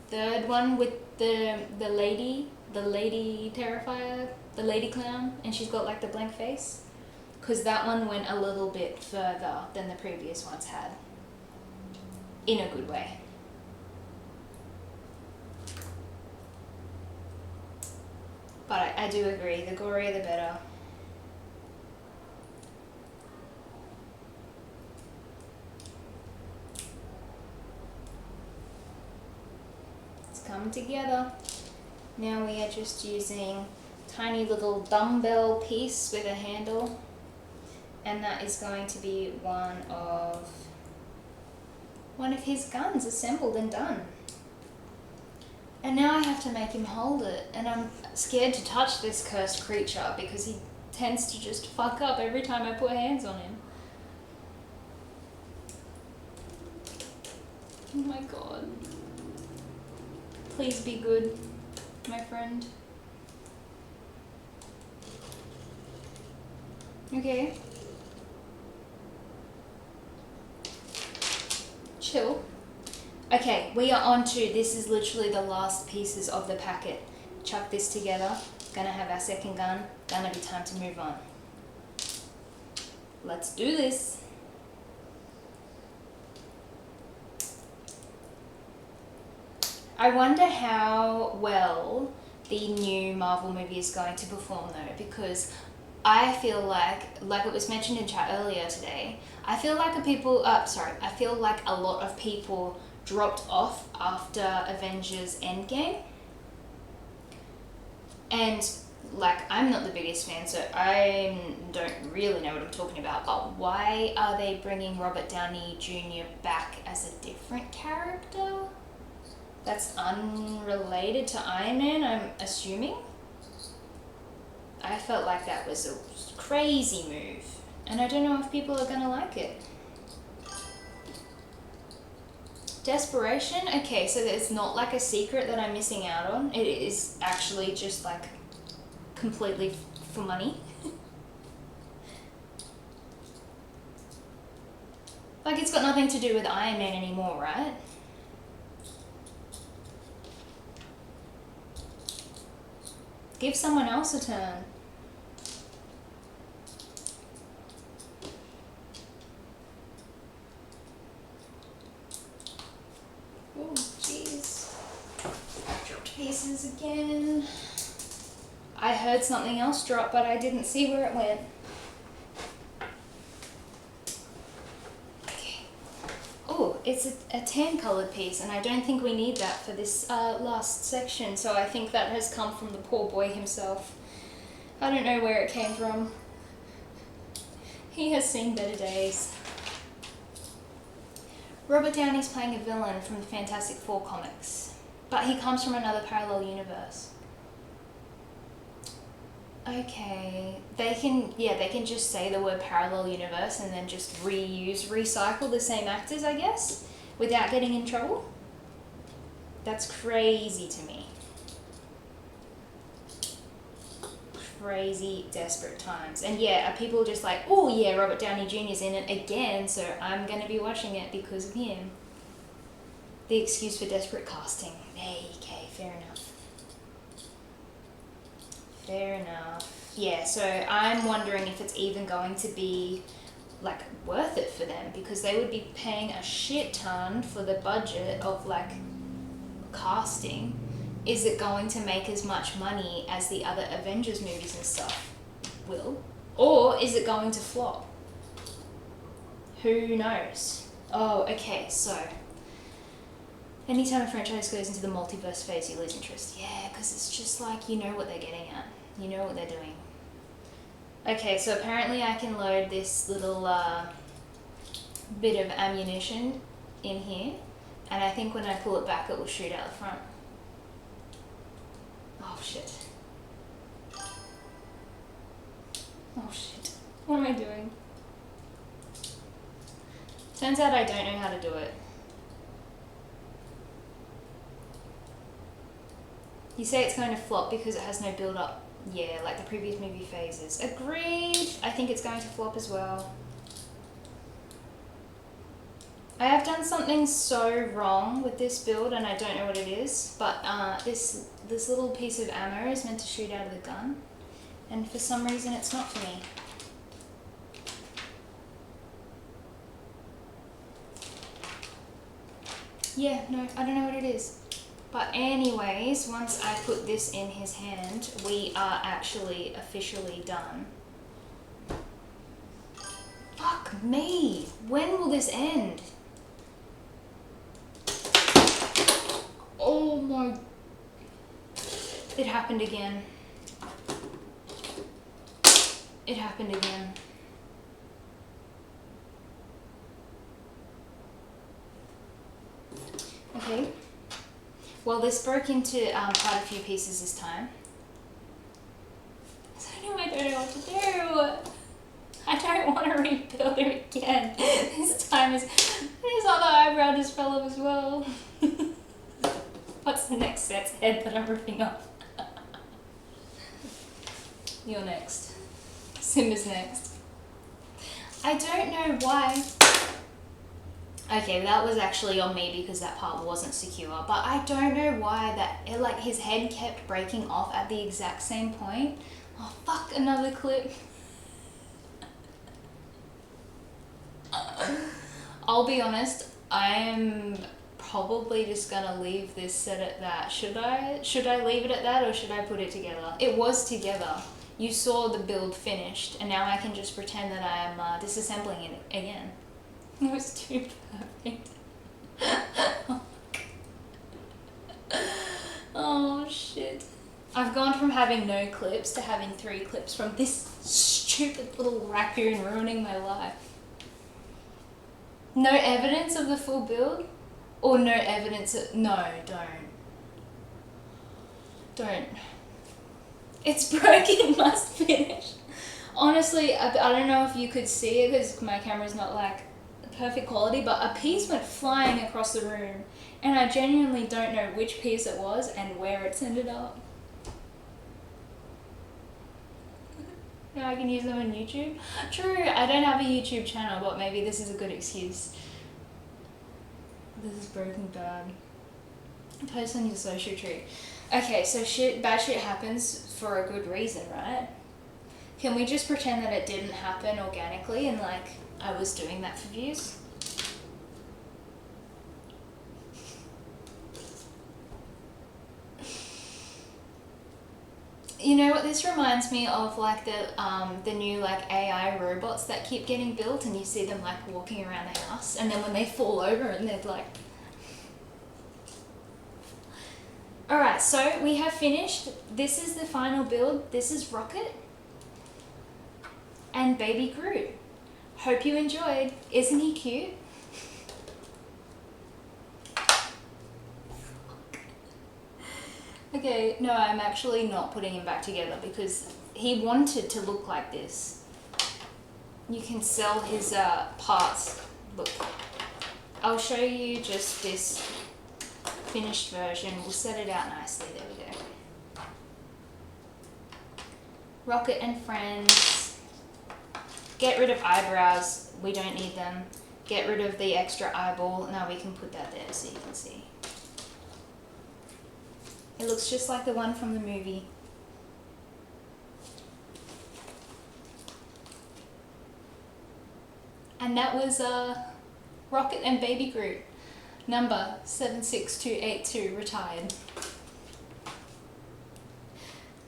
third one with the lady Terrifier, the lady clown, and she's got like the blank face. Because that one went a little bit further than the previous ones had. In a good way. But I do agree, the gorier the better. It's come together. Now we are just using tiny little dumbbell piece with a handle, and that is going to be one of his guns assembled and done. And now I have to make him hold it, and I'm scared to touch this cursed creature because he tends to just fuck up every time I put hands on him. Oh my god. Please be good, my friend. Okay. Chill. Okay, we are on to, this is literally the last pieces of the packet. Chuck this together, gonna have our second gun, gonna be time to move on. Let's do this. I wonder how well the new Marvel movie is going to perform though, because I feel like it was mentioned in chat earlier today, I feel like I feel like a lot of people dropped off after Avengers Endgame. And like, I'm not the biggest fan, so I don't really know what I'm talking about, but why are they bringing Robert Downey Jr. back as a different character? That's unrelated to Iron Man, I'm assuming? I felt like that was a crazy move, and I don't know if people are gonna like it. Desperation? Okay, so it's not like a secret that I'm missing out on. It is actually just like completely for money. Like, it's got nothing to do with Iron Man anymore, right? Give someone else a turn. Oh, jeez. Dropped pieces again. I heard something else drop, but I didn't see where it went. Okay. Oh, it's a tan coloured piece, and I don't think we need that for this last section, so I think that has come from the poor boy himself. I don't know where it came from. He has seen better days. Robert Downey's playing a villain from the Fantastic Four comics, but he comes from another parallel universe. Okay, they can just say the word parallel universe and then just recycle the same actors, I guess, without getting in trouble. That's crazy to me. Crazy, desperate times. And yeah, are people just like, oh yeah, Robert Downey Jr.'s in it again, so I'm going to be watching it because of him. The excuse for desperate casting. Hey, okay, fair enough. Fair enough. Yeah, so I'm wondering if it's even going to be like worth it for them, because they would be paying a shit ton for the budget of like casting. Is it going to make as much money as the other Avengers movies and stuff will? Or is it going to flop? Who knows? Oh, okay, so anytime a franchise goes into the multiverse phase, you lose interest. Yeah, because it's just like, you know what they're getting at. You know what they're doing. Okay, so apparently I can load this little bit of ammunition in here, and I think when I pull it back it will shoot out the front. Oh shit. Oh shit. What am I doing? Turns out I don't know how to do it. You say it's going to flop because it has no build up. Yeah, like the previous movie phases. Agreed! I think it's going to flop as well. I have done something so wrong with this build and I don't know what it is, but this little piece of ammo is meant to shoot out of the gun, and for some reason it's not for me. Yeah, no, I don't know what it is. But anyways, once I put this in his hand, we are actually officially done. Fuck me! When will this end? Oh my... It happened again. It happened again. Okay. Well, this broke into quite a few pieces this time. So I don't know what to do. I don't want to rebuild it again. This time his other eyebrow just fell off as well. What's the next set's head that I'm ripping off? You're next. Simba's next. I don't know why. Okay, that was actually on me because that part wasn't secure, but I don't know why that, like, his head kept breaking off at the exact same point. Oh fuck, another clip. I'll be honest, I am probably just gonna leave this set at that. Should I leave it at that, or should I put it together? It was together. You saw the build finished, and now I can just pretend that I am disassembling it again. It was too perfect. Oh shit. I've gone from having no clips to having 3 clips from this stupid little raccoon ruining my life. No evidence of the full build? Or no evidence of... No, don't. It's broken, must finish. Honestly, I don't know if you could see it because my camera's not like perfect quality, but a piece went flying across the room and I genuinely don't know which piece it was and where it's ended up. Now I can use them on YouTube. True, I don't have a YouTube channel, but maybe this is a good excuse. This is broken bad. Post on your social tree. Okay, so bad shit happens for a good reason, right? Can we just pretend that it didn't happen organically and like I was doing that for views? You know what this reminds me of, like the new like AI robots that keep getting built, and you see them like walking around the house, and then when they fall over and they're like. Alright, so we have finished. This is the final build. This is Rocket and Baby Groot. Hope you enjoyed. Isn't he cute? Okay, no, I'm actually not putting him back together because he wanted to look like this. You can sell his parts. Look, I'll show you just this finished version. We'll set it out nicely. There we go. Rocket and Friends. Get rid of eyebrows. We don't need them. Get rid of the extra eyeball. Now we can put that there so you can see. It looks just like the one from the movie. And that was Rocket and Baby Groot, number 76282, retired.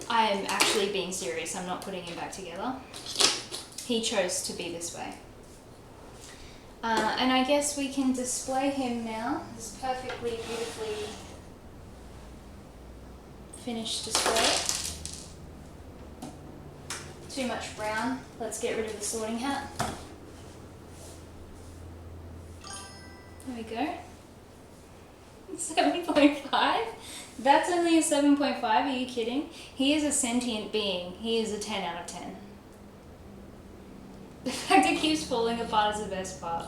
I am actually being serious, I'm not putting him back together. He chose to be this way. And I guess we can display him now, this perfectly, beautifully finished display. Too much brown, let's get rid of the sorting hat. There we go. 7.5? That's only a 7.5, are you kidding? He is a sentient being. He is a 10 out of 10. The fact it keeps falling apart is the best part.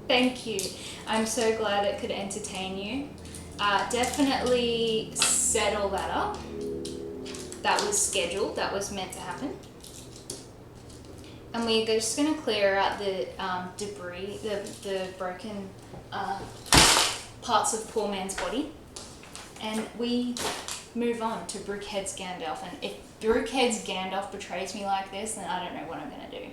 Thank you. I'm so glad it could entertain you. Definitely set all that up. That was scheduled, that was meant to happen. And we're just going to clear out the debris, the broken parts of poor man's body. And we move on to Brookhead's Gandalf. And if Brookhead's Gandalf betrays me like this, then I don't know what I'm going to do.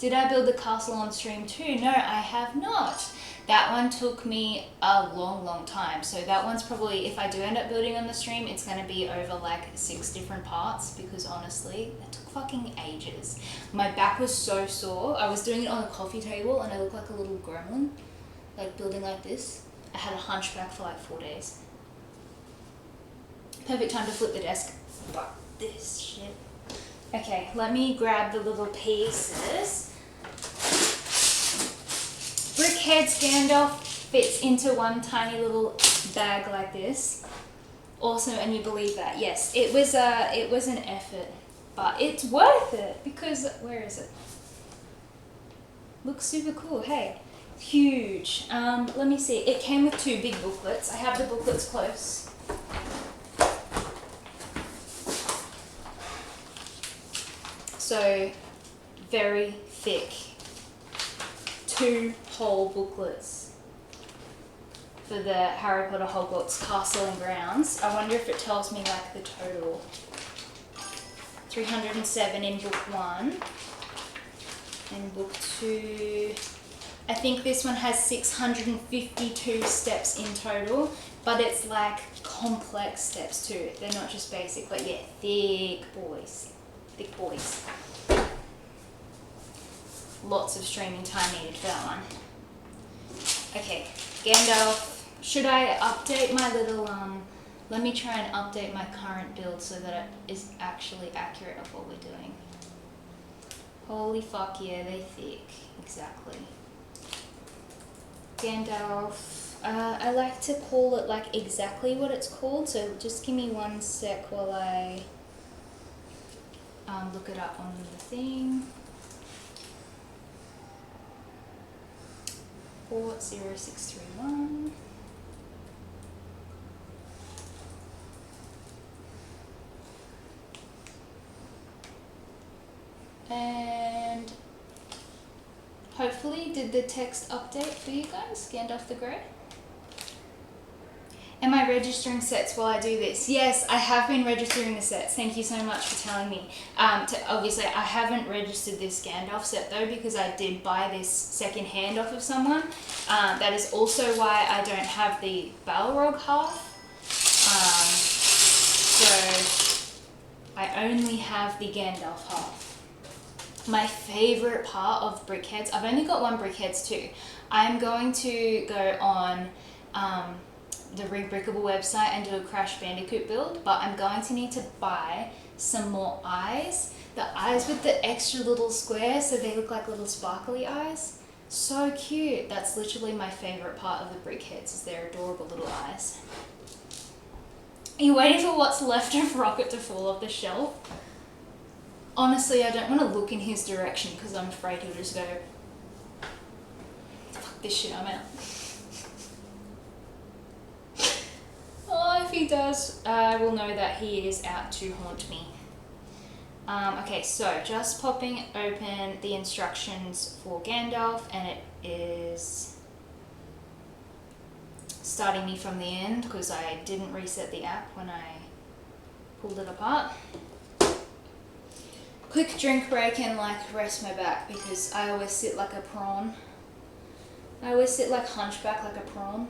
Did I build the castle on stream too? No, I have not. That one took me a long time. So that one's probably, if I do end up building on the stream, it's going to be over like 6 different parts because honestly, it took fucking ages. My back was so sore. I was doing it on a coffee table and I looked like a little gremlin, like building like this. I had a hunchback for like 4 days. Perfect time to flip the desk. Fuck this shit. Okay, let me grab the little pieces. Brickhead's Gandalf fits into one tiny little bag like this. Awesome, and you believe that? Yes, it was an effort, but it's worth it because where is it? Looks super cool. Hey, huge. Let me see. It came with 2 big booklets. I have the booklets close. So, very thick. 2 whole booklets for the Harry Potter Hogwarts Castle and Grounds. I wonder if it tells me like the total. 307 in book 1. And book 2, I think this one has 652 steps in total, but it's like complex steps too. They're not just basic, but yeah, thick boys. Thick boys. Lots of streaming time needed for that one. Okay, Gandalf. Should I update my little, let me try and update my current build so that it is actually accurate of what we're doing. Holy fuck yeah, they thick. Exactly. Gandalf. I like to call it like exactly what it's called, so just give me 1 sec while I look it up on the thing. 40631. And hopefully, did the text update for you guys? Gandalf the Grey. Am I I registering sets while I do this? Yes, I have been registering the sets. Thank you so much for telling me. Obviously, I haven't registered this Gandalf set though because I did buy this second hand off of someone. That is also why I don't have the Balrog half. So I only have the Gandalf half. My favourite part of brickheads, I've only got one brickheads too. I'm going to go on the Rebrickable website and do a Crash Bandicoot build, but I'm going to need to buy some more eyes. The eyes with the extra little squares, so they look like little sparkly eyes. So cute. That's literally my favourite part of the brickheads, is their adorable little eyes. Are you waiting for what's left of Rocket to fall off the shelf? Honestly, I don't want to look in his direction because I'm afraid he'll just go, fuck this shit, I'm out. Oh, if he does, I will know that he is out to haunt me. Okay, so just popping open the instructions for Gandalf, and it is starting me from the end because I didn't reset the app when I pulled it apart. Quick drink break and rest my back because I always sit like a prawn. I always sit hunchback like a prawn.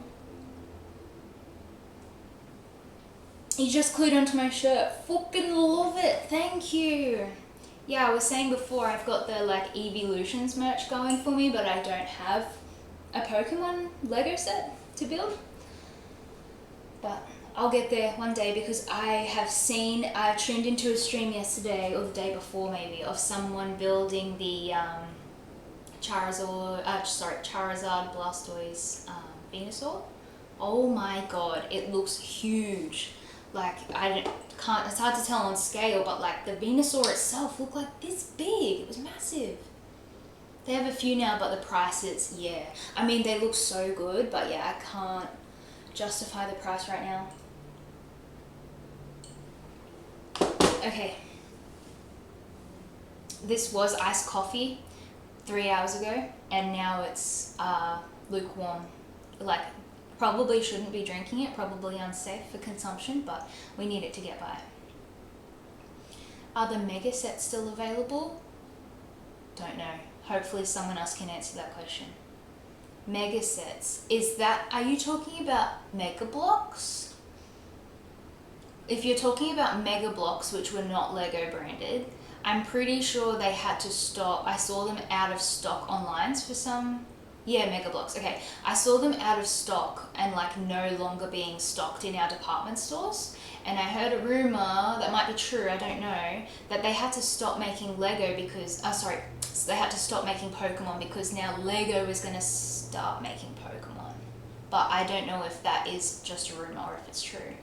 You just glued onto my shirt. Fucking love it. Thank you. Yeah, I was saying before I've got the Evolutions merch going for me, but I don't have a Pokemon Lego set to build. But I'll get there one day because I tuned into a stream yesterday or the day before maybe of someone building the Charizard Blastoise Venusaur. Oh my god, it looks huge. It's hard to tell on scale, but the Venusaur itself looked like this big. It was massive. They have a few now, but the prices, yeah. I mean, they look so good, but yeah, I can't justify the price right now. Okay. This was iced coffee 3 hours ago, and now it's lukewarm. Probably shouldn't be drinking it, probably unsafe for consumption, but we need it to get by. Are the mega sets still available? Don't know. Hopefully someone else can answer that question. Mega sets. Are you talking about Mega Blocks? If you're talking about Mega Blocks, which were not Lego branded, I'm pretty sure they had to stop. I saw them out of stock online for some. Yeah, Mega Blocks. Okay, I saw them out of stock and no longer being stocked in our department stores. And I heard a rumor that might be true, I don't know, that they had to stop making Lego because, they had to stop making Pokemon because now Lego is going to start making Pokemon. But I don't know if that is just a rumor or if it's true.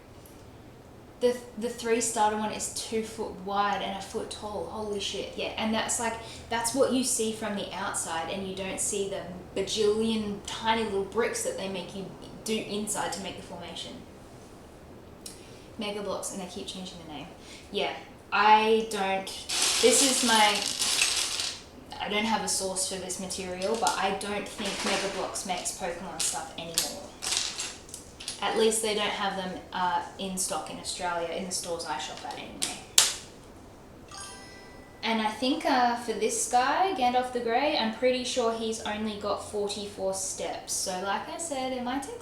The 3 starter one is 2 foot wide and 1 foot tall. Holy shit, yeah. And that's what you see from the outside, and you don't see the bajillion tiny little bricks that they make you do inside to make the formation. Mega Blocks, and they keep changing the name. Yeah, I don't have a source for this material, but I don't think Mega Blocks makes Pokemon stuff anymore. At least they don't have them in stock in Australia, in the stores I shop at anyway. And I think for this guy, Gandalf the Grey, I'm pretty sure he's only got 44 steps. So like I said, it might take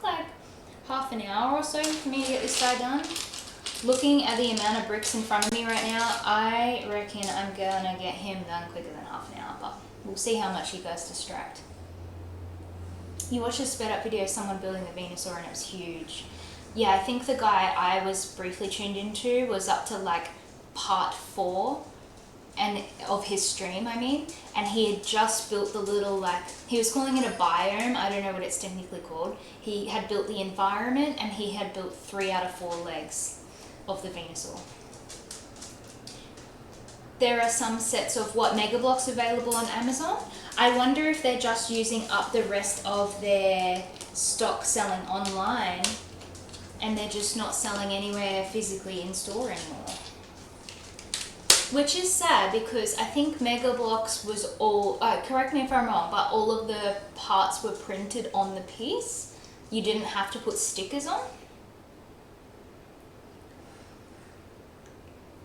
half an hour or so for me to get this guy done. Looking at the amount of bricks in front of me right now, I reckon I'm gonna get him done quicker than half an hour, but we'll see how much you guys distract. You watched a sped up video of someone building the Venusaur and it was huge. Yeah, I think the guy I was briefly tuned into was up to part 4 of his stream, and he had just built the little he was calling it a biome, I don't know what it's technically called. He had built the environment and he had built 3 out of 4 legs of the Venusaur. There are some sets of Mega Blocks available on Amazon. I wonder if they're just using up the rest of their stock selling online and they're just not selling anywhere physically in store anymore. Which is sad because I think Mega Blocks was all, correct me if I'm wrong, but all of the parts were printed on the piece. You didn't have to put stickers on.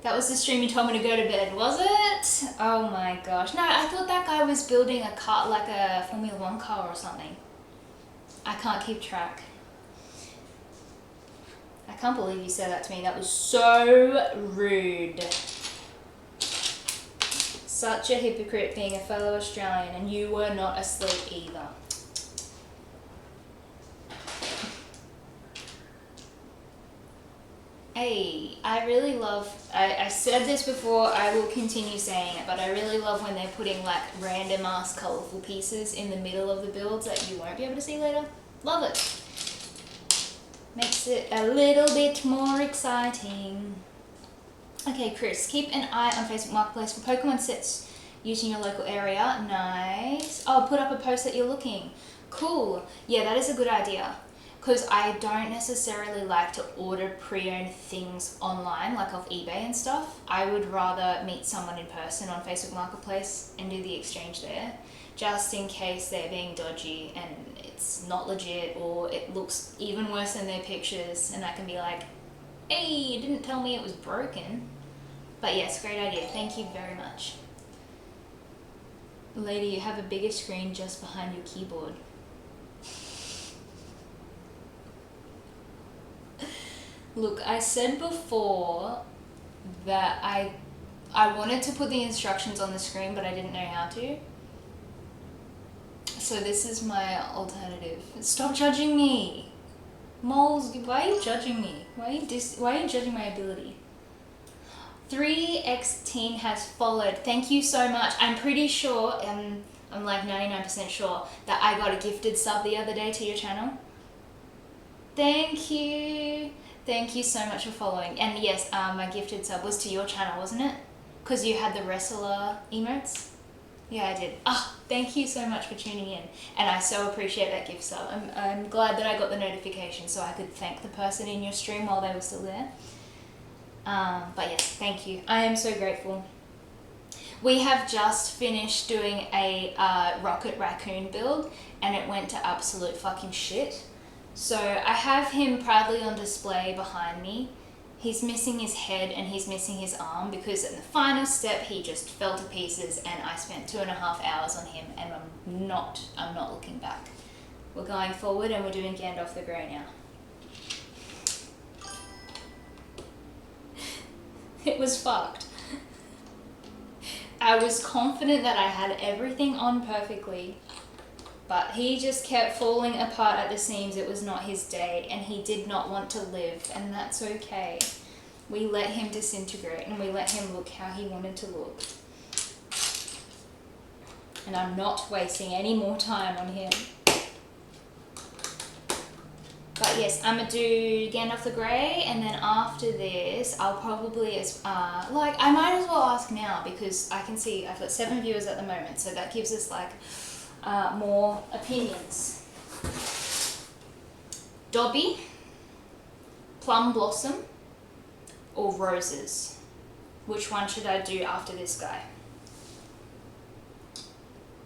That was the stream you told me to go to bed, was it? Oh my gosh. No, I thought that guy was building a car, like a Formula 1 car or something. I can't keep track. I can't believe you said that to me. That was so rude. Such a hypocrite being a fellow Australian, and you were not asleep either. Hey, I really love, I said this before, I will continue saying it, but I really love when they're putting like random ass colourful pieces in the middle of the builds that you won't be able to see later. Love it. Makes it a little bit more exciting. Okay, Chris, keep an eye on Facebook Marketplace for Pokemon sets using your local area. Nice. Oh, put up a post that you're looking. Cool. Yeah, that is a good idea. Because I don't necessarily like to order pre-owned things online, like off eBay and stuff. I would rather meet someone in person on Facebook Marketplace and do the exchange there, just in case they're being dodgy and it's not legit, or it looks even worse than their pictures, and I can be like, hey, you didn't tell me it was broken. But yes, great idea. Thank you very much. Lady, you have a bigger screen just behind your keyboard. Look, I said before that I wanted to put the instructions on the screen, but I didn't know how to. So this is my alternative. Stop judging me. Moles, why are you judging me? Why are you judging my ability? 3x has followed. Thank you so much. I'm pretty sure, I'm like 99% sure that I got a gifted sub the other day to your channel. Thank you. Thank you so much for following. And yes, my gifted sub was to your channel, wasn't it? Because you had the wrestler emotes? Yeah, I did. Ah, thank you so much for tuning in. And I so appreciate that gift sub. I'm glad that I got the notification so I could thank the person in your stream while they were still there. But yes, thank you. I am so grateful. We have just finished doing a Rocket Raccoon build, and it went to absolute fucking shit. So I have him proudly on display behind me. He's missing his head and he's missing his arm because in the final step he just fell to pieces, and I spent 2.5 hours on him, and I'm not looking back. We're going forward and we're doing Gandalf the Grey now. It was fucked. I was confident that I had everything on perfectly, but he just kept falling apart at the seams. It was not his day, and he did not want to live, and that's okay. We let him disintegrate, and we let him look how he wanted to look. And I'm not wasting any more time on him. But yes, I'm gonna do Gandalf the Grey, and then after this, I'll probably, I might as well ask now, because I can see I've got 7 viewers at the moment, so that gives us like more opinions. Dobby, Plum Blossom, or Roses? Which one should I do after this guy?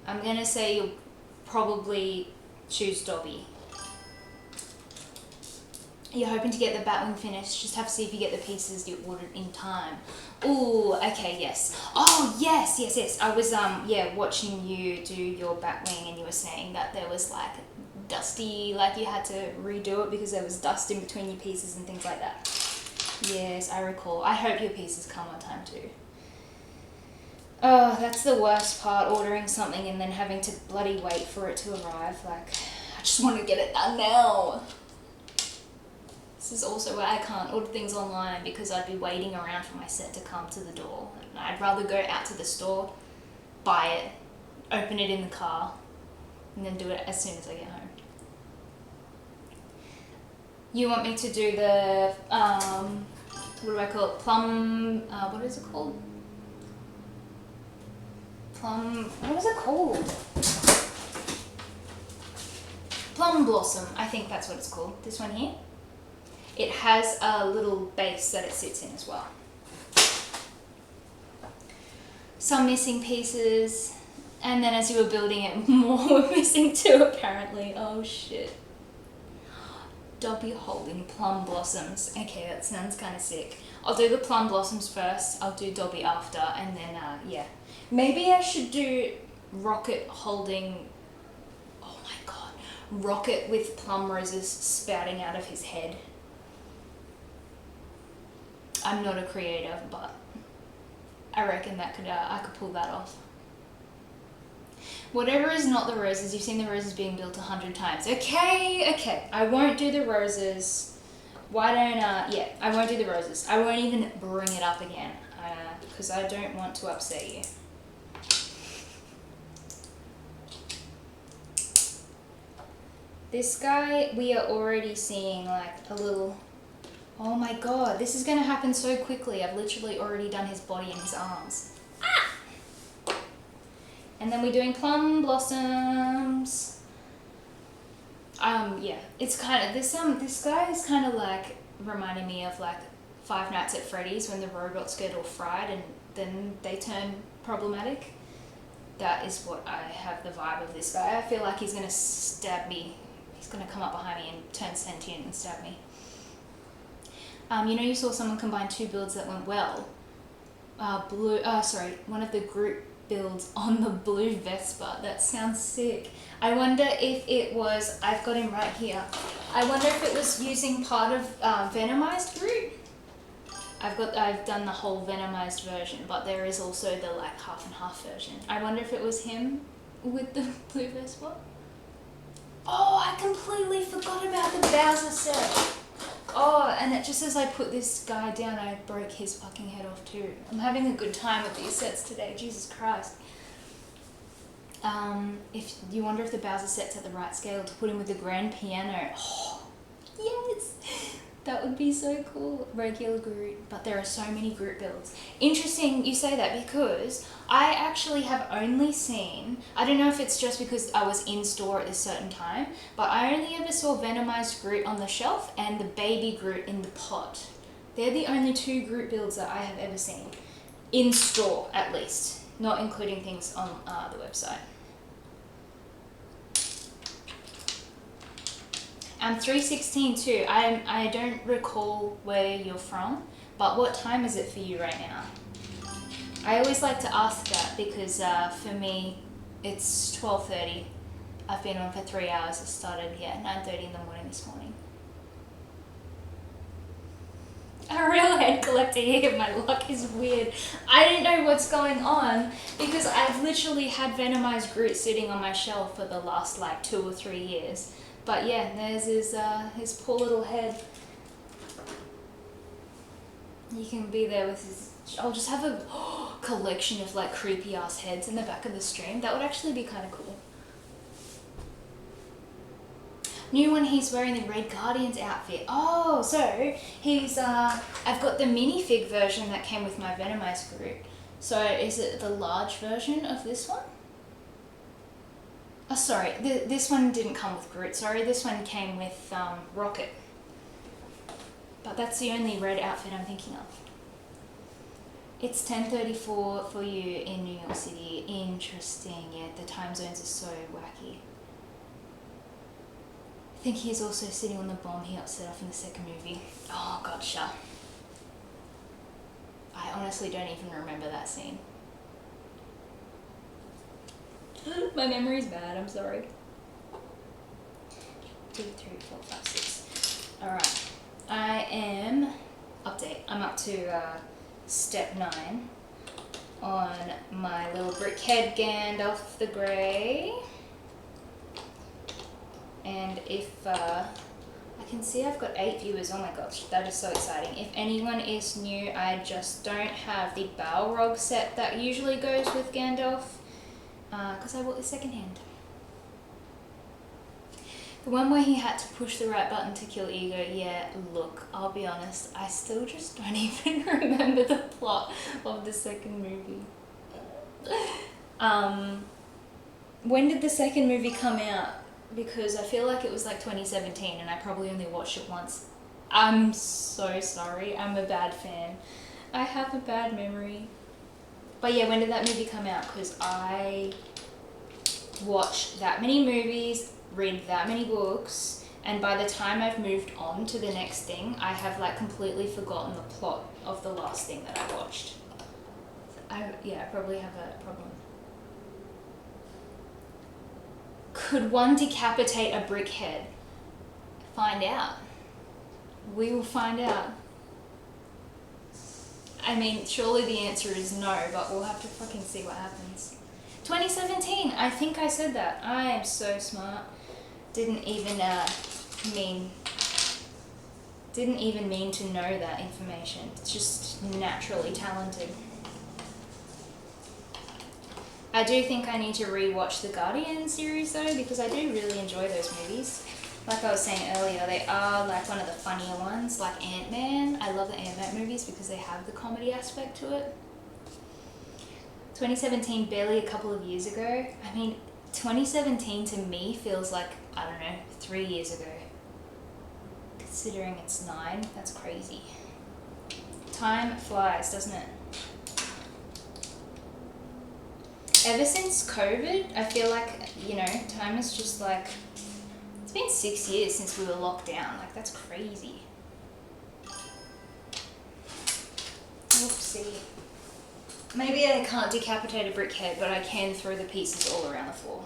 I'm gonna say you'll probably choose Dobby. You're hoping to get the Batwing finished, just have to see if you get the pieces you ordered in time. Ooh, okay, yes. Oh, yes. I was, watching you do your Batwing, and you were saying that there was, like, dusty, like you had to redo it because there was dust in between your pieces and things like that. Yes, I recall. I hope your pieces come on time, too. Oh, that's the worst part, ordering something and then having to bloody wait for it to arrive. Like, I just want to get it done now. This is also why I can't order things online, because I'd be waiting around for my set to come to the door. And I'd rather go out to the store, buy it, open it in the car, and then do it as soon as I get home. You want me to do the, what do I call it? Plum, what is it called? What is it called? Plum Blossom, I think that's what it's called. This one here. It has a little base that it sits in as well. Some missing pieces, and then as you were building it, more were missing too, apparently. Oh shit. Dobby holding plum blossoms. Okay, that sounds kind of sick. I'll do the plum blossoms first, I'll do Dobby after, and then, yeah. Maybe I should do Rocket holding, oh my god, Rocket with plum roses spouting out of his head. I'm not a creative, but I reckon that could, I could pull that off. Whatever is not the roses, you've seen the roses being built 100 times. Okay, I won't do the roses. Why don't, yeah, I won't do the roses. I won't even bring it up again, because I don't want to upset you. This guy, we are already seeing like a little, oh my god, this is going to happen so quickly. I've literally already done his body and his arms. Ah! And then we're doing plum blossoms. Yeah, it's kind of, this guy is kind of like reminding me of like Five Nights at Freddy's when the robots get all fried and then they turn problematic. That is what I have the vibe of this guy. I feel like he's going to stab me. He's going to come up behind me and turn sentient and stab me. You know, you saw someone combine two builds that went well. One of the group builds on the blue Vespa. That sounds sick. I wonder if it was, I've got him right here. I wonder if it was using part of Venomized Groot. I've done the whole Venomized version, but there is also the like half and half version. I wonder if it was him with the blue Vespa. Oh, I completely forgot about the Bowser set. Oh, and it just as I put this guy down, I broke his fucking head off too. I'm having a good time with these sets today, Jesus Christ. If you wonder if the Bowser set's at the right scale to put him with the grand piano. Oh, yes! That would be so cool. Regular Groot, but there are so many Groot builds. Interesting you say that because I actually have only seen, I don't know if it's just because I was in store at this certain time, but I only ever saw Venomized Groot on the shelf and the baby Groot in the pot. They're the only two Groot builds that I have ever seen. In store, at least. Not including things on the website. 3:16 too. I don't recall where you're from, but what time is it for you right now? I always like to ask that because for me, it's 12:30. I've been on for 3 hours. I started, 9:30 in the morning this morning. A real head collector here. My luck is weird. I don't know what's going on because I've literally had Venomized Groot sitting on my shelf for the last like 2 or 3 years. But yeah, there's his poor little head. You can be there with his... I'll just have a collection of like creepy ass heads in the back of the stream. That would actually be kind of cool. New one, he's wearing the Red Guardians outfit. Oh, so he's... I've got the minifig version that came with my Venomized Groot. So is it the large version of this one? Oh, sorry, this one didn't come with Groot. Sorry, this one came with Rocket. But that's the only red outfit I'm thinking of. It's 10:34 for you in New York City. Interesting. Yeah, the time zones are so wacky. I think he's also sitting on the bomb he set off in the second movie. Oh, gotcha. I honestly don't even remember that scene. My memory's bad, I'm sorry. 2, 3, 4, 5, 6. Alright. I am... Update. I'm up to step 9 on my little brickhead Gandalf the Grey. And if... I can see I've got 8 viewers. Oh my gosh, that is so exciting. If anyone is new, I just don't have the Balrog set that usually goes with Gandalf. Because I bought this second hand. The one where he had to push the right button to kill Ego, yeah, look, I'll be honest, I still just don't even remember the plot of the second movie. When did the second movie come out? Because I feel like it was like 2017 and I probably only watched it once. I'm so sorry, I'm a bad fan. I have a bad memory. But yeah, when did that movie come out? Because I watched that many movies, read that many books, And by the time I've moved on to the next thing, I have like completely forgotten the plot of the last thing that I watched. I probably have a problem. Could one decapitate a brick head? Find out. We will find out. I mean, surely the answer is no, but we'll have to fucking see what happens. 2017, I think I said that. I am so smart. Didn't even mean to know that information. It's just naturally talented. I do think I need to rewatch the Guardian series though, because I do really enjoy those movies. Like I was saying earlier, they are like one of the funnier ones, like Ant-Man. I love the Ant-Man movies because they have the comedy aspect to it. 2017, barely a couple of years ago. I mean, 2017 to me feels like, I don't know, 3 years ago. Considering it's 9, that's crazy. Time flies, doesn't it? Ever since COVID, I feel like, you know, time is just like, it's been 6 years since we were locked down. Like, that's crazy. Oopsie. Maybe I can't decapitate a brick head, but I can throw the pieces all around the floor.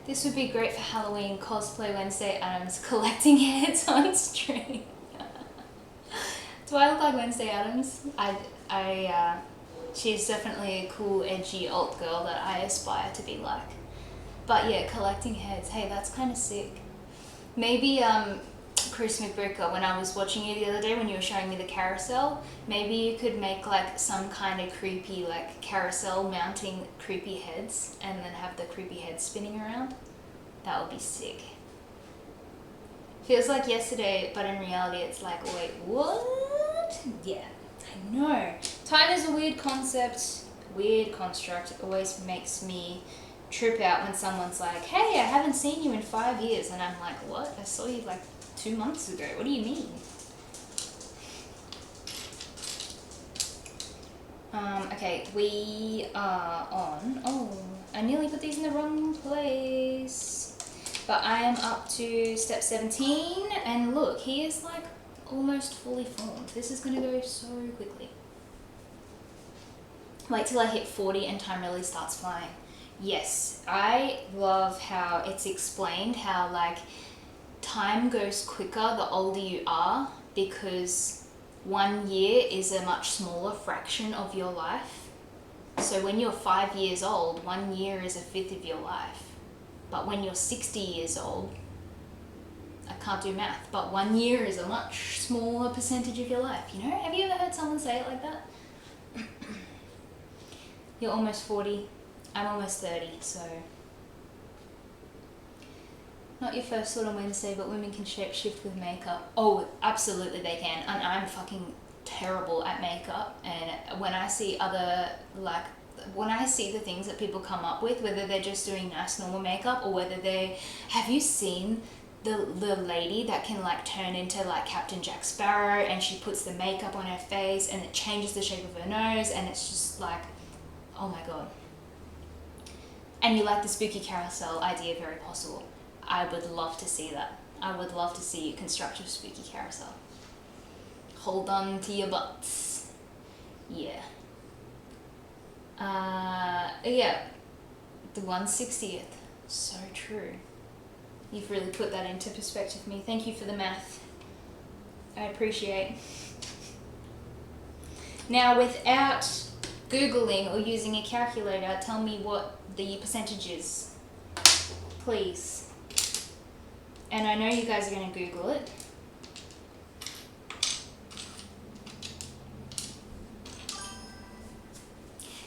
This would be great for Halloween cosplay Wednesday Addams collecting heads on stream. Do I look like Wednesday Addams? She's definitely a cool, edgy alt girl that I aspire to be like. But yeah, collecting heads, hey, that's kind of sick. Maybe Chris McBricker, when I was watching you the other day when you were showing me the carousel, maybe you could make like some kind of creepy like carousel mounting creepy heads and then have the creepy heads spinning around. That would be sick. Feels like yesterday, but in reality it's like, wait, what? Yeah, I know. Time is a weird concept, weird construct. It always makes me trip out when someone's like, hey, I haven't seen you in 5 years. And I'm like, what? I saw you like 2 months ago. What do you mean? Okay, we are on... Oh, I nearly put these in the wrong place. But I am up to step 17, and look, he is like almost fully formed. This is going to go so quickly. Wait till I hit 40 and time really starts flying. Yes, I love how it's explained how like time goes quicker the older you are, because 1 year is a much smaller fraction of your life. So when you're 5 years old, 1 year is a fifth of your life. But when you're 60 years old, I can't do math, but 1 year is a much smaller percentage of your life, you know? Have you ever heard someone say it like that? You're almost 40, I'm almost 30, so... Not your first thought on Wednesday, but women can shift with makeup. Oh, absolutely they can. And I'm fucking terrible at makeup. And when I see when I see the things that people come up with, whether they're just doing nice normal makeup or whether they... Have you seen the lady that can like turn into like Captain Jack Sparrow, and she puts the makeup on her face and it changes the shape of her nose, and it's just like, oh my god. And you like the spooky carousel idea, very possible. I would love to see that. I would love to see you construct a spooky carousel. Hold on to your butts. Yeah. Yeah. The 1/60th. So true. You've really put that into perspective for me. Thank you for the math. I appreciate. Now, without Googling or using a calculator, tell me what the percentage is. Please. And I know you guys are going to Google it.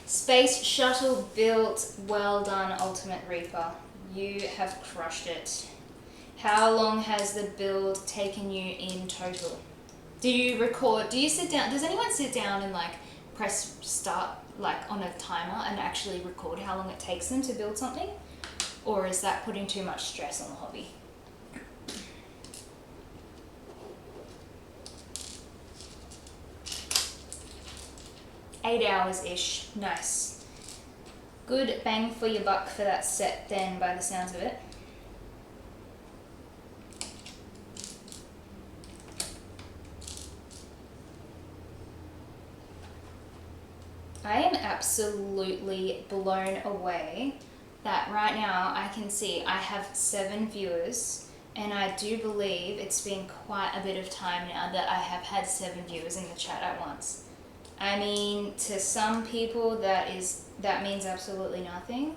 Space shuttle built. Well done, Ultimate Reaper. You have crushed it. How long has the build taken you in total? Do you record? Do you sit down? Does anyone sit down and like press start like on a timer and actually record how long it takes them to build something? Or is that putting too much stress on the hobby? $8 hours-ish. Nice. Good bang for your buck for that set then, by the sounds of it. I am absolutely blown away that right now I can see I have 7 viewers, and I do believe it's been quite a bit of time now that I have had 7 viewers in the chat at once. I mean, to some people that means absolutely nothing,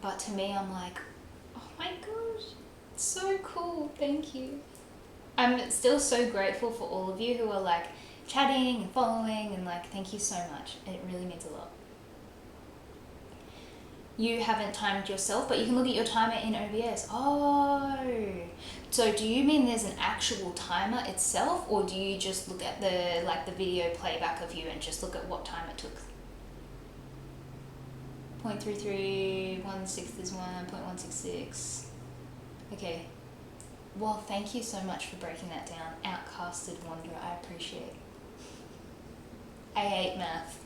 but to me I'm like, oh my gosh, so cool, thank you. I'm still so grateful for all of you who are like chatting and following, and like, thank you so much. It really means a lot. You haven't timed yourself, but you can look at your timer in OBS. Oh, so do you mean there's an actual timer itself, or do you just look at the video playback of you and just look at what time it took? 0.33, 1/6 is 1.166. Okay. Well, thank you so much for breaking that down. Outcasted wanderer, I appreciate. I hate math.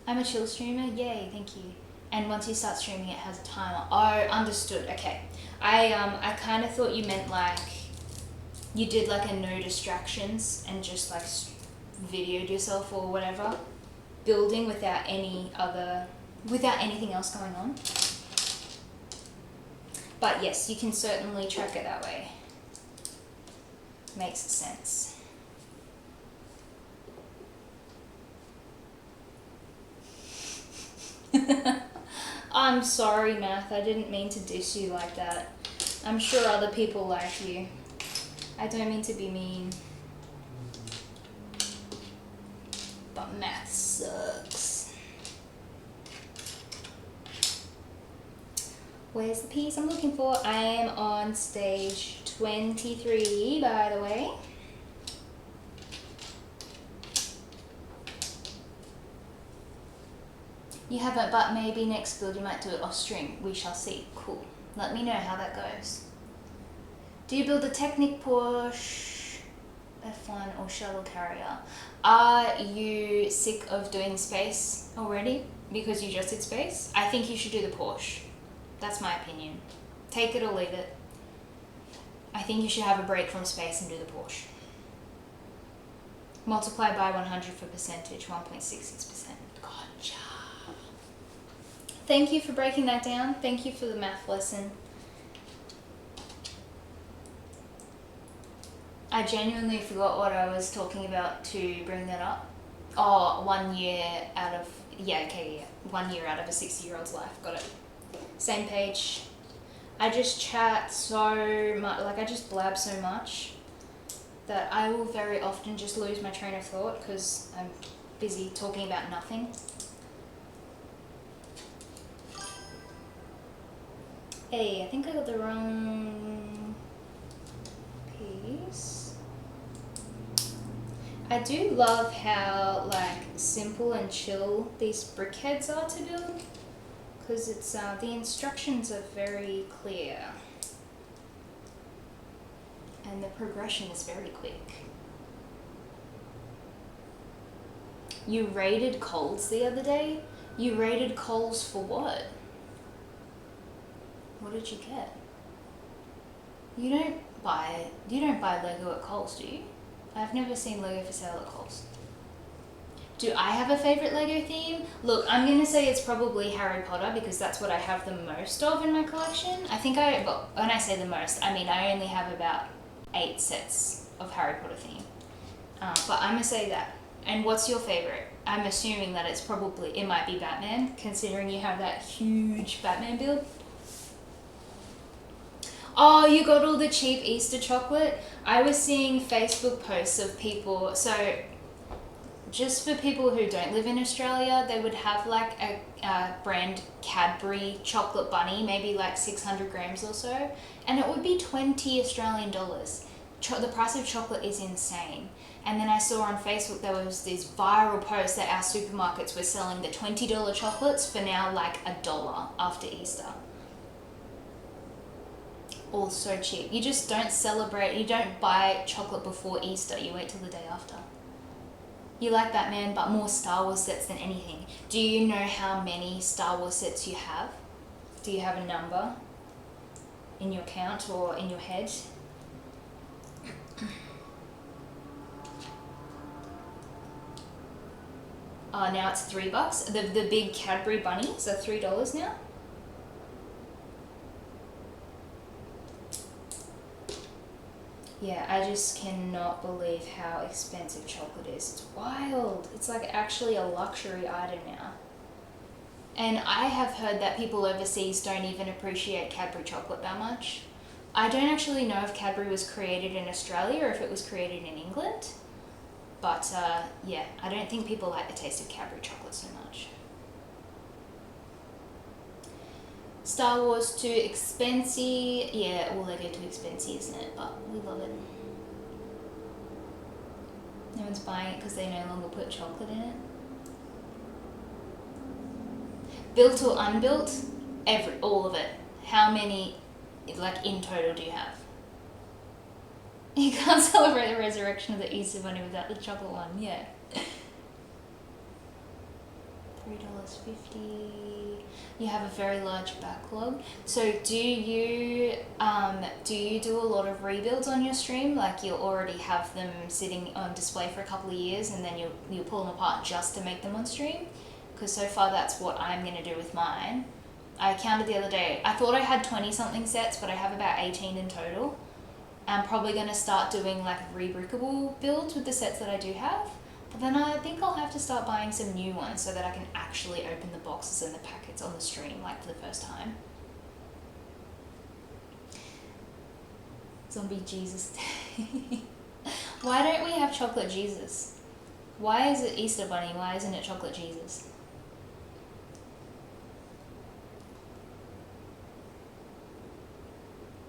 I'm a chill streamer, yay, thank you. And once you start streaming, it has a timer. Oh, understood, okay. I kind of thought you meant like, you did like a no distractions and just like videoed yourself or whatever, building without anything else going on. But yes, you can certainly track it that way. Makes sense. I'm sorry, Math. I didn't mean to diss you like that. I'm sure other people like you. I don't mean to be mean. But math sucks. Where's the piece I'm looking for? I am on stage 23, by the way. You haven't, but maybe next build you might do it off stream. We shall see. Cool. Let me know how that goes. Do you build a Technic Porsche, F1 or shuttle carrier? Are you sick of doing space already because you just did space? I think you should do the Porsche. That's my opinion. Take it or leave it. I think you should have a break from space and do the Porsche. Multiply by 100 for percentage, 1.66%. Gotcha. Thank you for breaking that down. Thank you for the math lesson. I genuinely forgot what I was talking about to bring that up. Oh, 1 year out of, yeah, okay, yeah. 1 year out of a 60-year-old's life. Got it. Same page. I just chat so much, like I just blab so much that I will very often just lose my train of thought because I'm busy talking about nothing. Hey, I think I got the wrong piece. I do love how like simple and chill these brickheads are to build, because it's the instructions are very clear and the progression is very quick. You raided Coles the other day? You raided Coles for what? What did you get? You don't buy Lego at Coles, do you? I've never seen Lego for sale at Coles. Do I have a favourite Lego theme? Look, I'm going to say it's probably Harry Potter because that's what I have the most of in my collection. I think well, when I say the most, I mean I only have about 8 sets of Harry Potter theme. But I'm going to say that. And what's your favourite? I'm assuming that it might be Batman, considering you have that huge Batman build. Oh, you got all the cheap Easter chocolate? I was seeing Facebook posts of people, so just for people who don't live in Australia, they would have like a brand Cadbury chocolate bunny, maybe like 600 grams or so, and it would be 20 Australian dollars. The price of chocolate is insane. And then I saw on Facebook there was this viral post that our supermarkets were selling the $20 chocolates for now like $1 after Easter. All so cheap. You just don't celebrate, you don't buy chocolate before Easter, you wait till the day after. You like Batman, but more Star Wars sets than anything. Do you know how many Star Wars sets you have? Do you have a number in your count or in your head? Now it's $3. The big Cadbury bunnies are $3 now. Yeah, I just cannot believe how expensive chocolate is. It's wild. It's like actually a luxury item now. And I have heard that people overseas don't even appreciate Cadbury chocolate that much. I don't actually know if Cadbury was created in Australia or if it was created in England. But yeah, I don't think people like the taste of Cadbury chocolate so much. Star Wars too expensive. Yeah, all Lego too expensive, isn't it? But we love it. No one's buying it because they no longer put chocolate in it. Built or unbuilt? All of it. How many, like, in total do you have? You can't celebrate the resurrection of the Easter Bunny without the chocolate one, yeah. $3.50. You have a very large backlog. So do you do a lot of rebuilds on your stream? Like you'll already have them sitting on display for a couple of years and then you'll pull them apart just to make them on stream? Because so far that's what I'm going to do with mine. I counted the other day. I thought I had 20 something sets, but I have about 18 in total. I'm probably going to start doing like rebrickable builds with the sets that I do have. But then I think I'll have to start buying some new ones so that I can actually open the boxes and the packets on the stream, like for the first time. Zombie Jesus Day. Why don't we have chocolate Jesus? Why is it Easter Bunny? Why isn't it chocolate Jesus?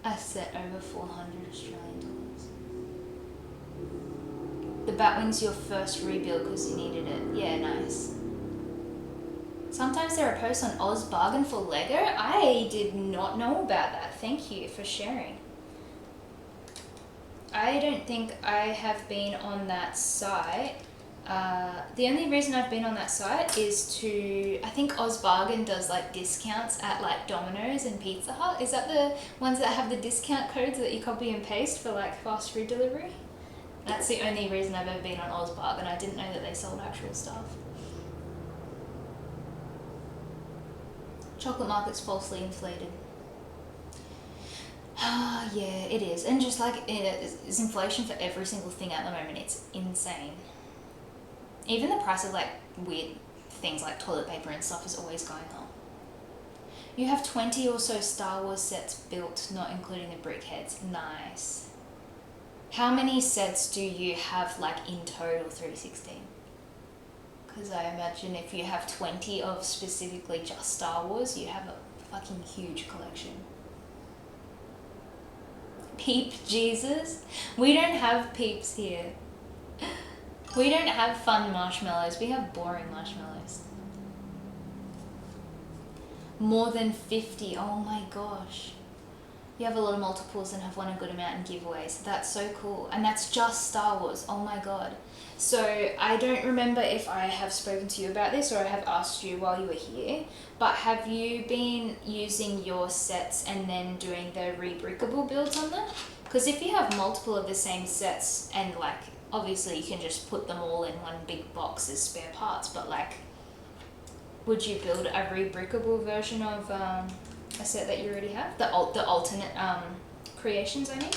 A set over 400 Australian dollars. The Batwing's your first rebuild because you needed it. Yeah, nice. Sometimes there are posts on Oz Bargain for Lego. I did not know about that. Thank you for sharing. I don't think I have been on that site. The only reason I've been on that site is I think Oz Bargain does like discounts at like Domino's and Pizza Hut. Is that the ones that have the discount codes that you copy and paste for like fast food delivery? That's the only reason I've ever been on Oz Bargain. I didn't know that they sold actual stuff. Chocolate market's falsely inflated. Ah, yeah, it is. And just like it's inflation for every single thing at the moment. It's insane. Even the price of like weird things like toilet paper and stuff is always going up. You have 20 or so Star Wars sets built, not including the brickheads. Nice. How many sets do you have like in total 316? Because I imagine if you have 20 of specifically just Star Wars, you have a fucking huge collection. Peep Jesus? We don't have peeps here. We don't have fun marshmallows, we have boring marshmallows. More than 50, oh my gosh. You have a lot of multiples and have won a good amount in giveaways. That's so cool. And that's just Star Wars, oh my god. So I don't remember if I have spoken to you about this or I have asked you while you were here, but have you been using your sets and then doing the rebrickable builds on them? Because if you have multiple of the same sets and like, obviously you can just put them all in one big box as spare parts, but like, would you build a rebrickable version of a set that you already have? The alternate creations, I mean?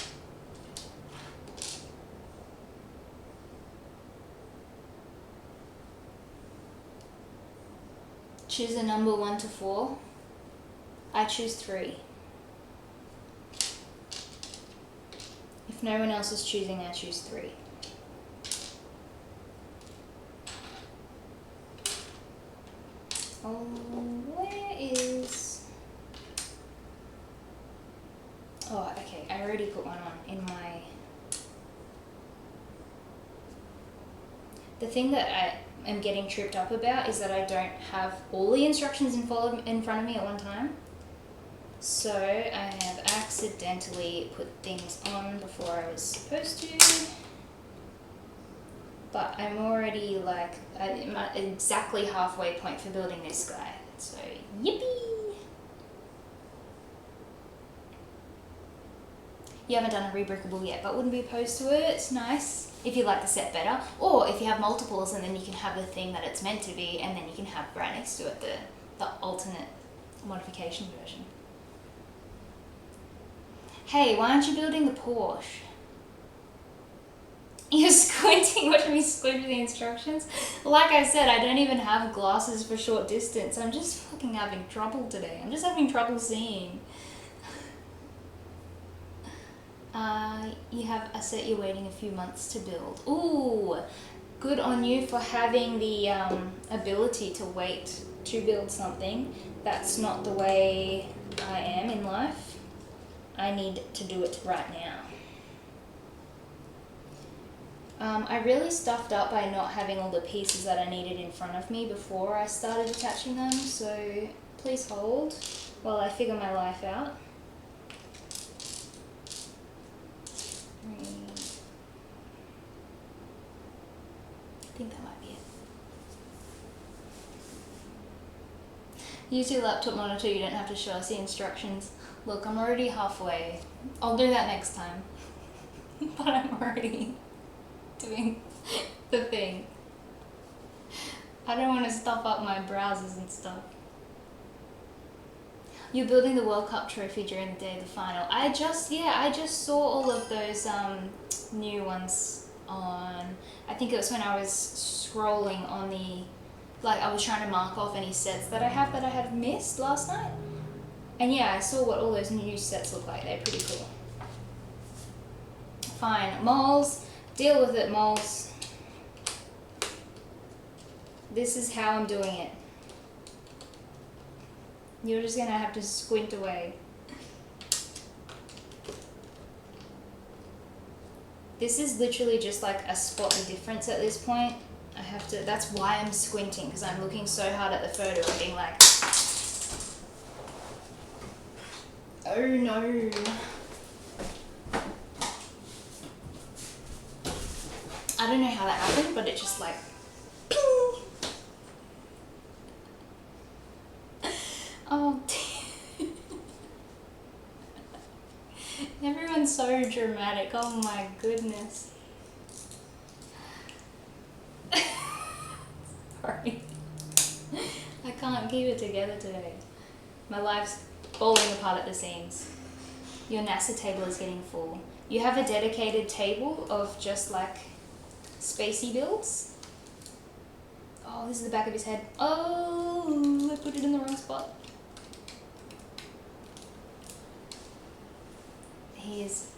Choose a number 1 to 4. I choose 3. If no one else is choosing, I choose 3. Oh, where is... Oh, okay, I already put one on in my... The thing that I am getting tripped up about is that I don't have all the instructions in front of me at one time. So I have accidentally put things on before I was supposed to. But I'm already like, I'm at exactly halfway point for building this guy. So, yippee! You haven't done a rebrickable yet, but wouldn't be opposed to it. It's nice if you like the set better. Or if you have multiples and then you can have the thing that it's meant to be, and then you can have right next to it the alternate modification version. Hey, why aren't you building the Porsche? You're squinting, watching me squint with the instructions. Like I said, I don't even have glasses for short distance. I'm just fucking having trouble today. I'm just having trouble seeing. You have a set you're waiting a few months to build. Ooh, good on you for having the ability to wait to build something. That's not the way I am in life. I need to do it right now. I really stuffed up by not having all the pieces that I needed in front of me before I started attaching them, so please hold while I figure my life out. I think that might be it. Use your laptop monitor, you don't have to show us the instructions. Look, I'm already halfway. I'll do that next time. But I'm already doing the thing. I don't want to stuff up my browsers and stuff. You're building the World Cup trophy during the day of the final. I just saw all of those new ones on, I think it was when I was scrolling on I was trying to mark off any sets that I had missed last night. And yeah, I saw what all those new sets look like. They're pretty cool. Fine, moles, deal with it, moles. This is how I'm doing it. You're just gonna have to squint away. This is literally just like a spot of difference at this point. That's why I'm squinting, because I'm looking so hard at the photo and being like, oh no. I don't know how that happened, but it just like, ping. Oh dear. Everyone's so dramatic, oh my goodness. Sorry. I can't keep it together today. My life's falling apart at the seams. Your NASA table is getting full. You have a dedicated table of just like spacey builds. Oh, this is the back of his head. Oh, I put it in the wrong spot. He's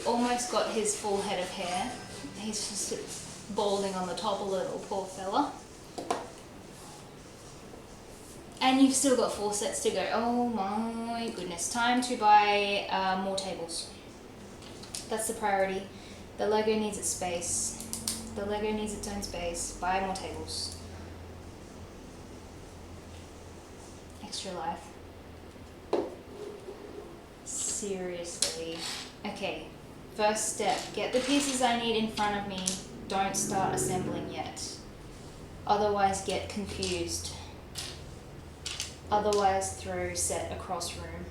almost got his full head of hair. He's just balding on the top a little, poor fella. And you've still got 4 sets to go. Oh my goodness. Time to buy more tables. That's the priority. The Lego needs its space. The Lego needs its own space. Buy more tables. Extra life. Seriously. Okay. First step. Get the pieces I need in front of me. Don't start assembling yet. Otherwise get confused. Otherwise throw set across room.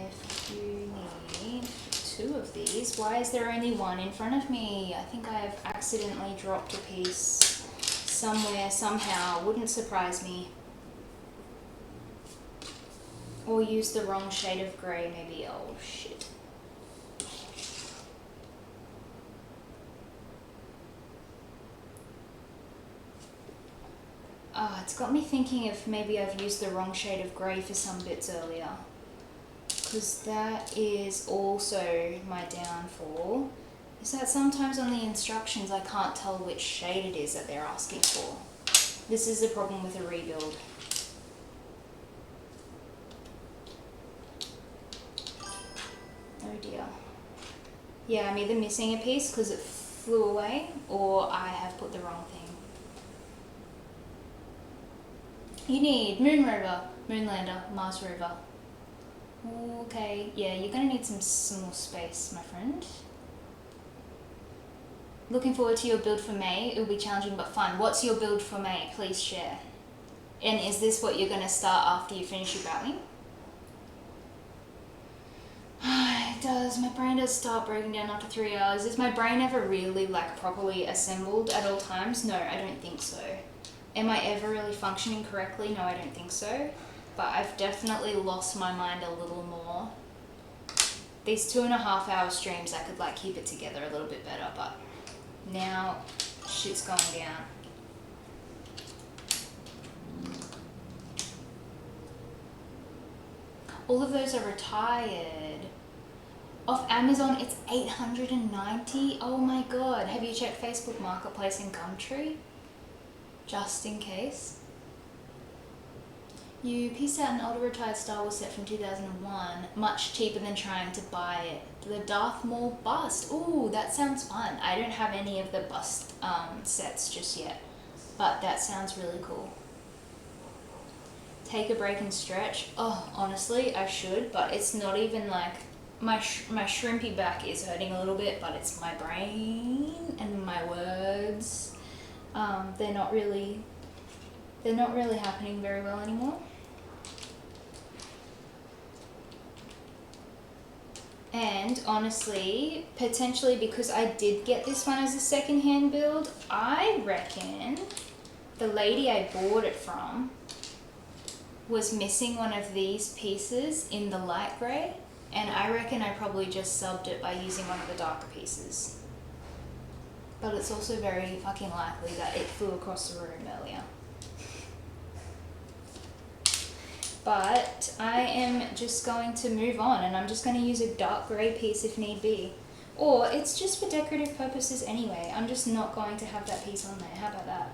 If you need 2 of these, why is there only 1 in front of me? I think I've accidentally dropped a piece somewhere, somehow. Wouldn't surprise me. Or use the wrong shade of grey, maybe. Oh shit. Oh, it's got me thinking if maybe I've used the wrong shade of grey for some bits earlier. Because that is also my downfall. Is that sometimes on the instructions I can't tell which shade it is that they're asking for. This is the problem with a rebuild. Oh dear. Yeah, I'm either missing a piece because it flew away, or I have put the wrong thing. You need Moon Rover, Moon Lander, Mars Rover. Okay, yeah, you're gonna need some more space, my friend. Looking forward to your build for May. It'll be challenging but fun. What's your build for May? Please share. And is this what you're gonna start after you finish your bowing? It does. My brain does start breaking down after 3 hours. Is my brain ever really like properly assembled at all times? No, I don't think so. Am I ever really functioning correctly? No, I don't think so. But I've definitely lost my mind a little more. These 2.5 hour streams, I could like keep it together a little bit better, but now shit's going down. All of those are retired. Off Amazon, it's $890. Oh my god. Have you checked Facebook Marketplace and Gumtree? Just in case. You pieced out an older retired Star Wars set from 2001, much cheaper than trying to buy it. The Darth Maul bust. Ooh, that sounds fun. I don't have any of the bust sets just yet, but that sounds really cool. Take a break and stretch. Oh, honestly, I should, but it's not even like my shrimpy back is hurting a little bit, but it's my brain and my words. They're not really happening very well anymore. And honestly, potentially because I did get this one as a second-hand build, I reckon the lady I bought it from was missing one of these pieces in the light grey, and I reckon I probably just subbed it by using one of the darker pieces. But it's also very fucking likely that it flew across the room earlier. But I am just going to move on, and I'm just going to use a dark grey piece if need be. Or it's just for decorative purposes anyway. I'm just not going to have that piece on there. How about that?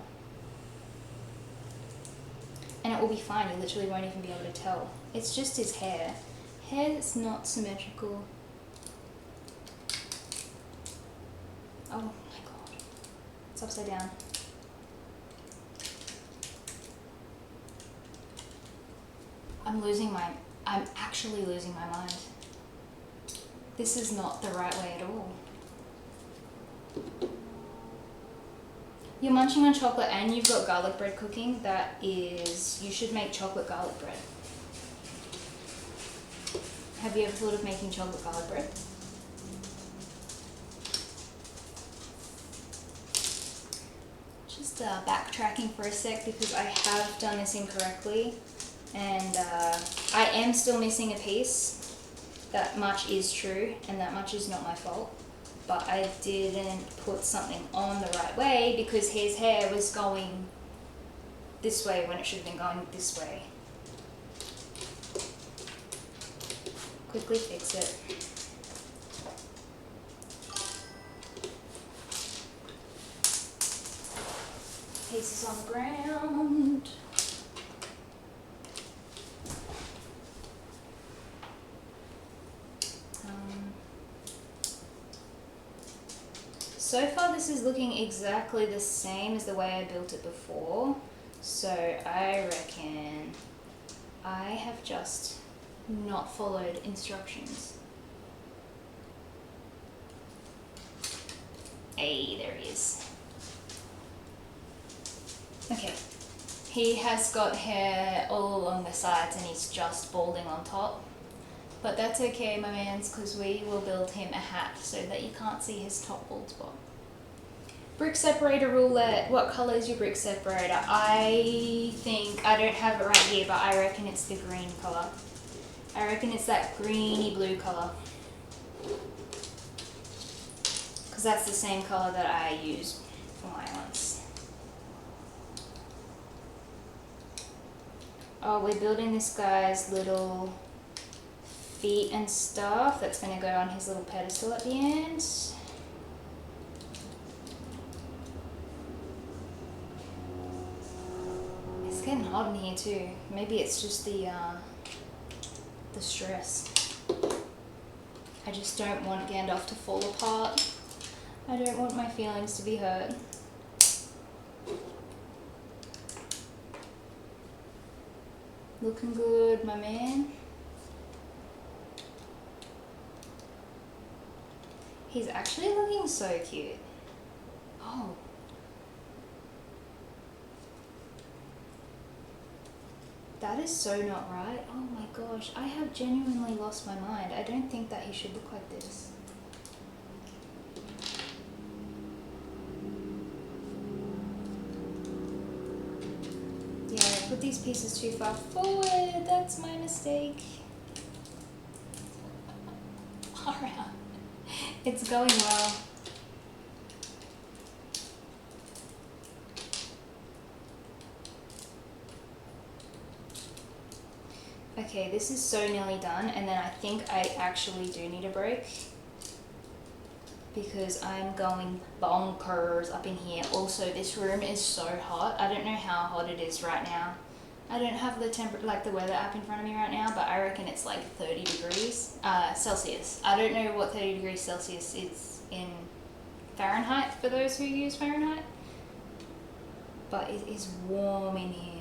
And it will be fine. You literally won't even be able to tell. It's just his hair. Hair that's not symmetrical. Oh my god. It's upside down. I'm actually losing my mind. This is not the right way at all. You're munching on chocolate and you've got garlic bread cooking. That is, you should make chocolate garlic bread. Have you ever thought of making chocolate garlic bread? Just backtracking for a sec because I have done this incorrectly. And I am still missing a piece. That much is true, and that much is not my fault. But I didn't put something on the right way because his hair was going this way when it should have been going this way. Quickly fix it. Pieces on the ground. So far this is looking exactly the same as the way I built it before, so I reckon I have just not followed instructions. Hey, there he is. Okay, he has got hair all along the sides and he's just balding on top. But that's okay, my mans, because we will build him a hat so that you can't see his top bald spot. Brick separator roulette. What colour is your brick separator? I think, I don't have it right here, but I reckon it's the green colour. I reckon it's that greeny blue colour. Because that's the same colour that I use for my ones. Oh, we're building this guy's little feet and stuff that's going to go on his little pedestal at the end. It's getting hot in here too. Maybe it's just the stress. I just don't want Gandalf to fall apart. I don't want my feelings to be hurt. Looking good, my man. He's actually looking so cute. Oh. That is so not right. Oh my gosh, I have genuinely lost my mind. I don't think that he should look like this. Yeah, I put these pieces too far forward. That's my mistake. Alright. It's going well. Okay, this is so nearly done, and then I think I actually do need a break because I'm going bonkers up in here. Also, this room is so hot. I don't know how hot it is right now. I don't have the weather app in front of me right now, but I reckon it's like 30 degrees Celsius. I don't know what 30 degrees Celsius is in Fahrenheit for those who use Fahrenheit, but it is warm in here.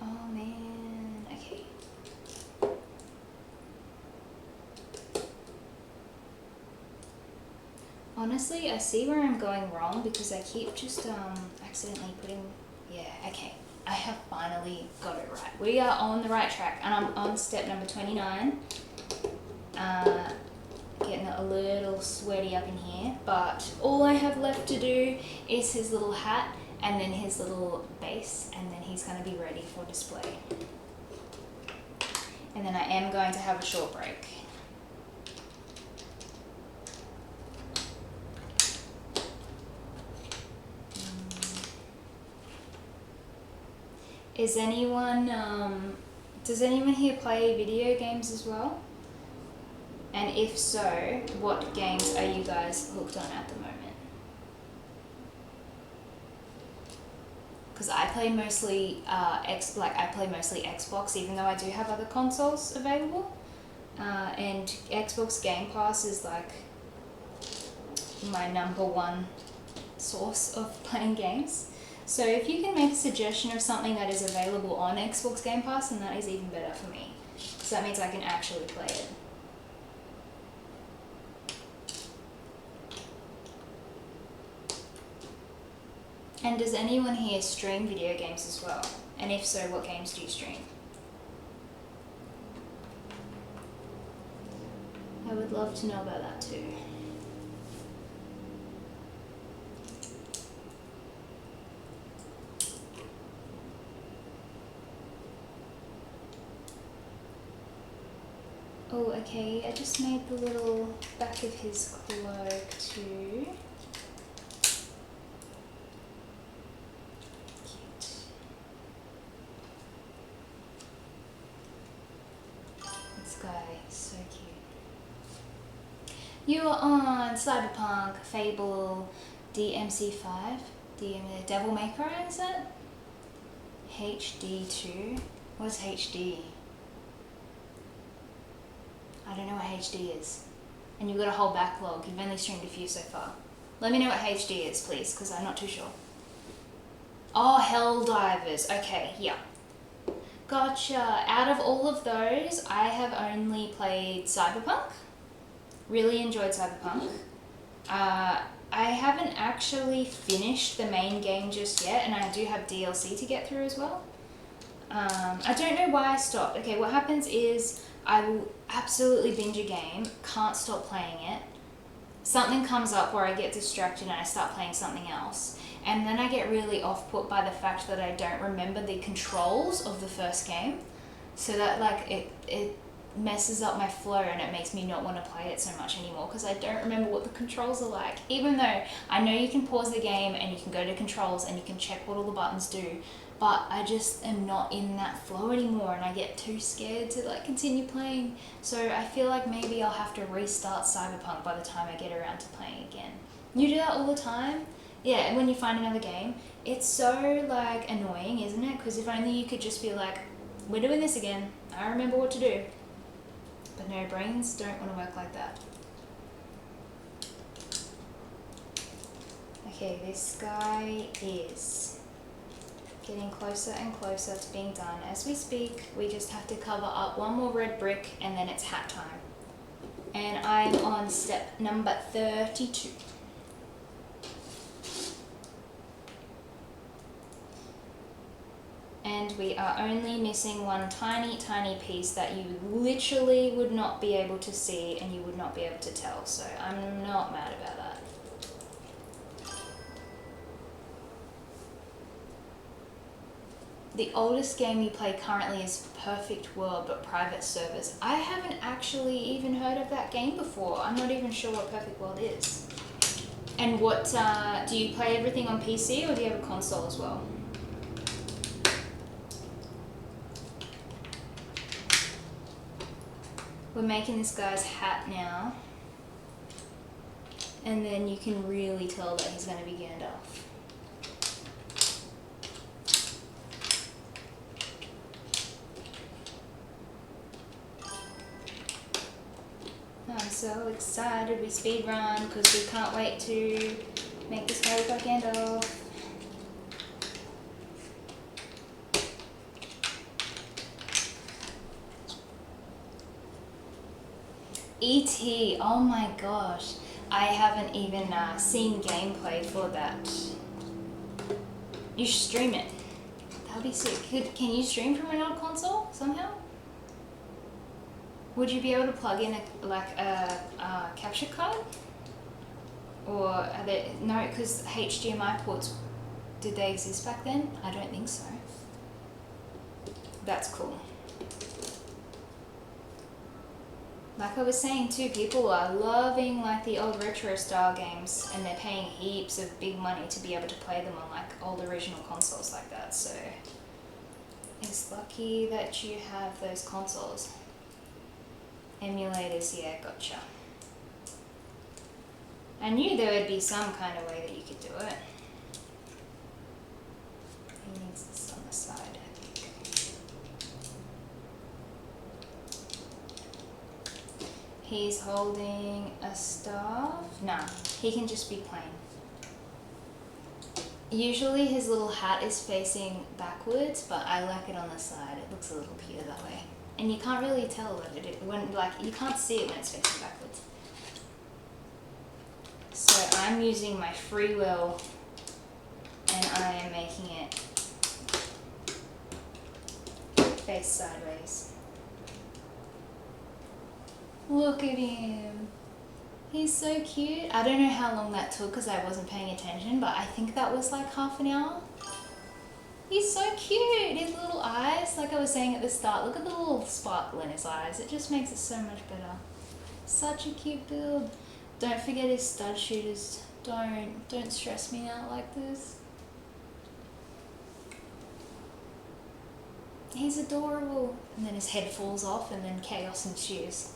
Oh man, okay. Honestly, I see where I'm going wrong because I keep just accidentally putting, yeah, okay. I have finally got it right. We are on the right track, and I'm on step number 29. Getting a little sweaty up in here, but all I have left to do is his little hat and then his little base, and then he's going to be ready for display. And then I am going to have a short break. Is anyone, does anyone here play video games as well? And if so, what games are you guys hooked on at the moment? Because I play mostly Xbox, even though I do have other consoles available. And Xbox Game Pass is like my #1 source of playing games. So if you can make a suggestion of something that is available on Xbox Game Pass, then that is even better for me. Because that means I can actually play it. And does anyone here stream video games as well? And if so, what games do you stream? I would love to know about that too. Oh, okay, I just made the little back of his cloak too. Cute. This guy is so cute. You are on Cyberpunk, Fable, DMC5, Devil May Cry, is it? HD2? What is HD? I don't know what HD is. And you've got a whole backlog. You've only streamed a few so far. Let me know what HD is, please, because I'm not too sure. Oh, Helldivers. Okay, yeah. Gotcha. Out of all of those, I have only played Cyberpunk. Really enjoyed Cyberpunk. I haven't actually finished the main game just yet, and I do have DLC to get through as well. I don't know why I stopped. Okay, what happens is I will absolutely binge a game, can't stop playing it. Something comes up where I get distracted and I start playing something else. And then I get really off-put by the fact that I don't remember the controls of the first game. So that like it messes up my flow and it makes me not want to play it so much anymore because I don't remember what the controls are like. Even though I know you can pause the game and you can go to controls and you can check what all the buttons do, but I just am not in that flow anymore and I get too scared to like continue playing. So I feel like maybe I'll have to restart Cyberpunk by the time I get around to playing again. You do that all the time? Yeah, and when you find another game, it's so like annoying, isn't it? Because if only you could just be like, we're doing this again, I remember what to do. But no, brains don't want to work like that. Okay, this guy is Getting closer and closer to being done as we speak. We just have to cover up one more red brick and then it's hat time. And I'm on step number 32. And we are only missing one tiny, tiny piece that you literally would not be able to see and you would not be able to tell. So I'm not mad about that. The oldest game you play currently is Perfect World, but private servers. I haven't actually even heard of that game before. I'm not even sure what Perfect World is. And what, do you play everything on PC or do you have a console as well? We're making this guy's hat now. And then you can really tell that he's going to be Gandalf. I'm so excited we speed run because we can't wait to make this guy look like Gandalf. E.T. Oh my gosh. I haven't even seen gameplay for that. You should stream it. That would be sick. Can you stream from an old console somehow? Would you be able to plug in a capture card? Or are there, no, because HDMI ports, did they exist back then? I don't think so. That's cool. Like I was saying too, people are loving like the old retro style games and they're paying heaps of big money to be able to play them on like old original consoles like that. So it's lucky that you have those consoles. Emulators, yeah, gotcha. I knew there would be some kind of way that you could do it. He needs this on the side, I think. He's holding a staff. Nah, he can just be plain. Usually his little hat is facing backwards, but I like it on the side. It looks a little cuter that way. And you can't really tell what it is when, like, you can't see it when it's facing backwards. So I'm using my free will and I am making it face sideways. Look at him. He's so cute. I don't know how long that took because I wasn't paying attention, but I think that was like half an hour. He's so cute. His little eyes, like I was saying at the start, look at the little sparkle in his eyes. It just makes it so much better. Such a cute build. Don't forget his stud shooters. Don't stress me out like this. He's adorable. And then his head falls off and then chaos ensues.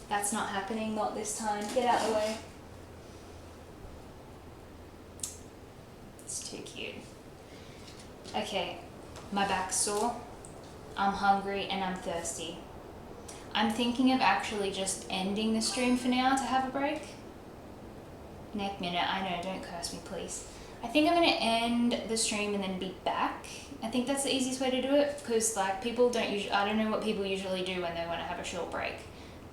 That's not happening, not this time. Get out of the way. It's too cute. Okay, my back's sore, I'm hungry and I'm thirsty. I'm thinking of actually just ending the stream for now to have a break. Neck minute, I know, don't curse me please. I think I'm going to end the stream and then be back. I think that's the easiest way to do it because like people don't usually, I don't know what people usually do when they want to have a short break.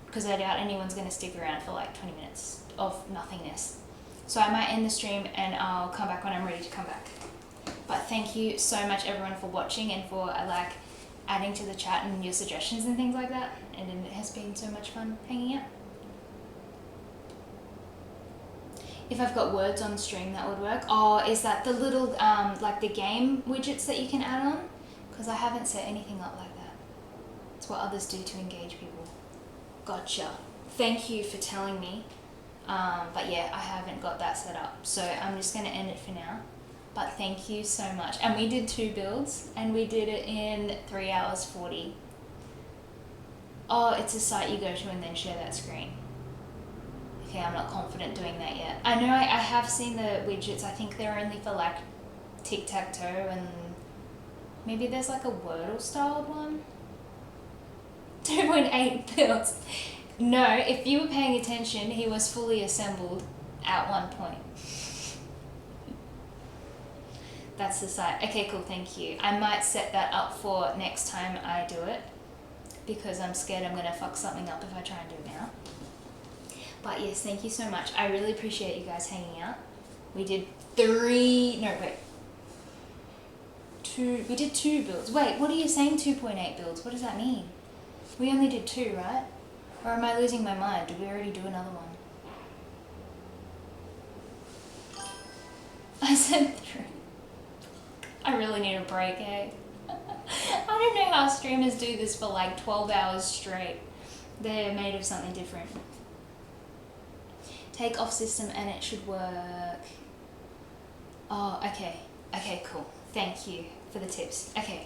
Because I doubt anyone's going to stick around for like 20 minutes of nothingness. So I might end the stream and I'll come back when I'm ready to come back. But thank you so much everyone for watching and for like adding to the chat and your suggestions and things like that. And it has been so much fun hanging out. If I've got words on stream, that would work. Oh, is that the little, like the game widgets that you can add on? Because I haven't set anything up like that. It's what others do to engage people. Gotcha. Thank you for telling me. But yeah, I haven't got that set up. So I'm just going to end it for now. But thank you so much. And we did 2 builds and we did it in 3 hours 40. Oh, it's a site you go to and then share that screen. Okay, I'm not confident doing that yet. I know I have seen the widgets. I think they're only for like tic-tac-toe and maybe there's like a Wordle styled one. 2.8 builds. No, if you were paying attention, he was fully assembled at one point. That's the side. Okay, cool, thank you. I might set that up for next time I do it, because I'm scared I'm gonna fuck something up if I try and do it now. But yes, thank you so much. I really appreciate you guys hanging out. We did we did 2 builds. Wait, what are you saying 2.8 builds? What does that mean? We only did 2, right? Or am I losing my mind? Did we already do another one? I said 3. I really need a break, eh? I don't know how streamers do this for like 12 hours straight. They're made of something different. Take off system and it should work. Oh, okay. Okay, cool. Thank you for the tips. Okay.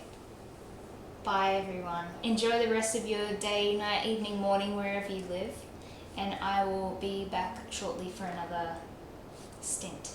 Bye, everyone. Enjoy the rest of your day, night, evening, morning, wherever you live. And I will be back shortly for another stint.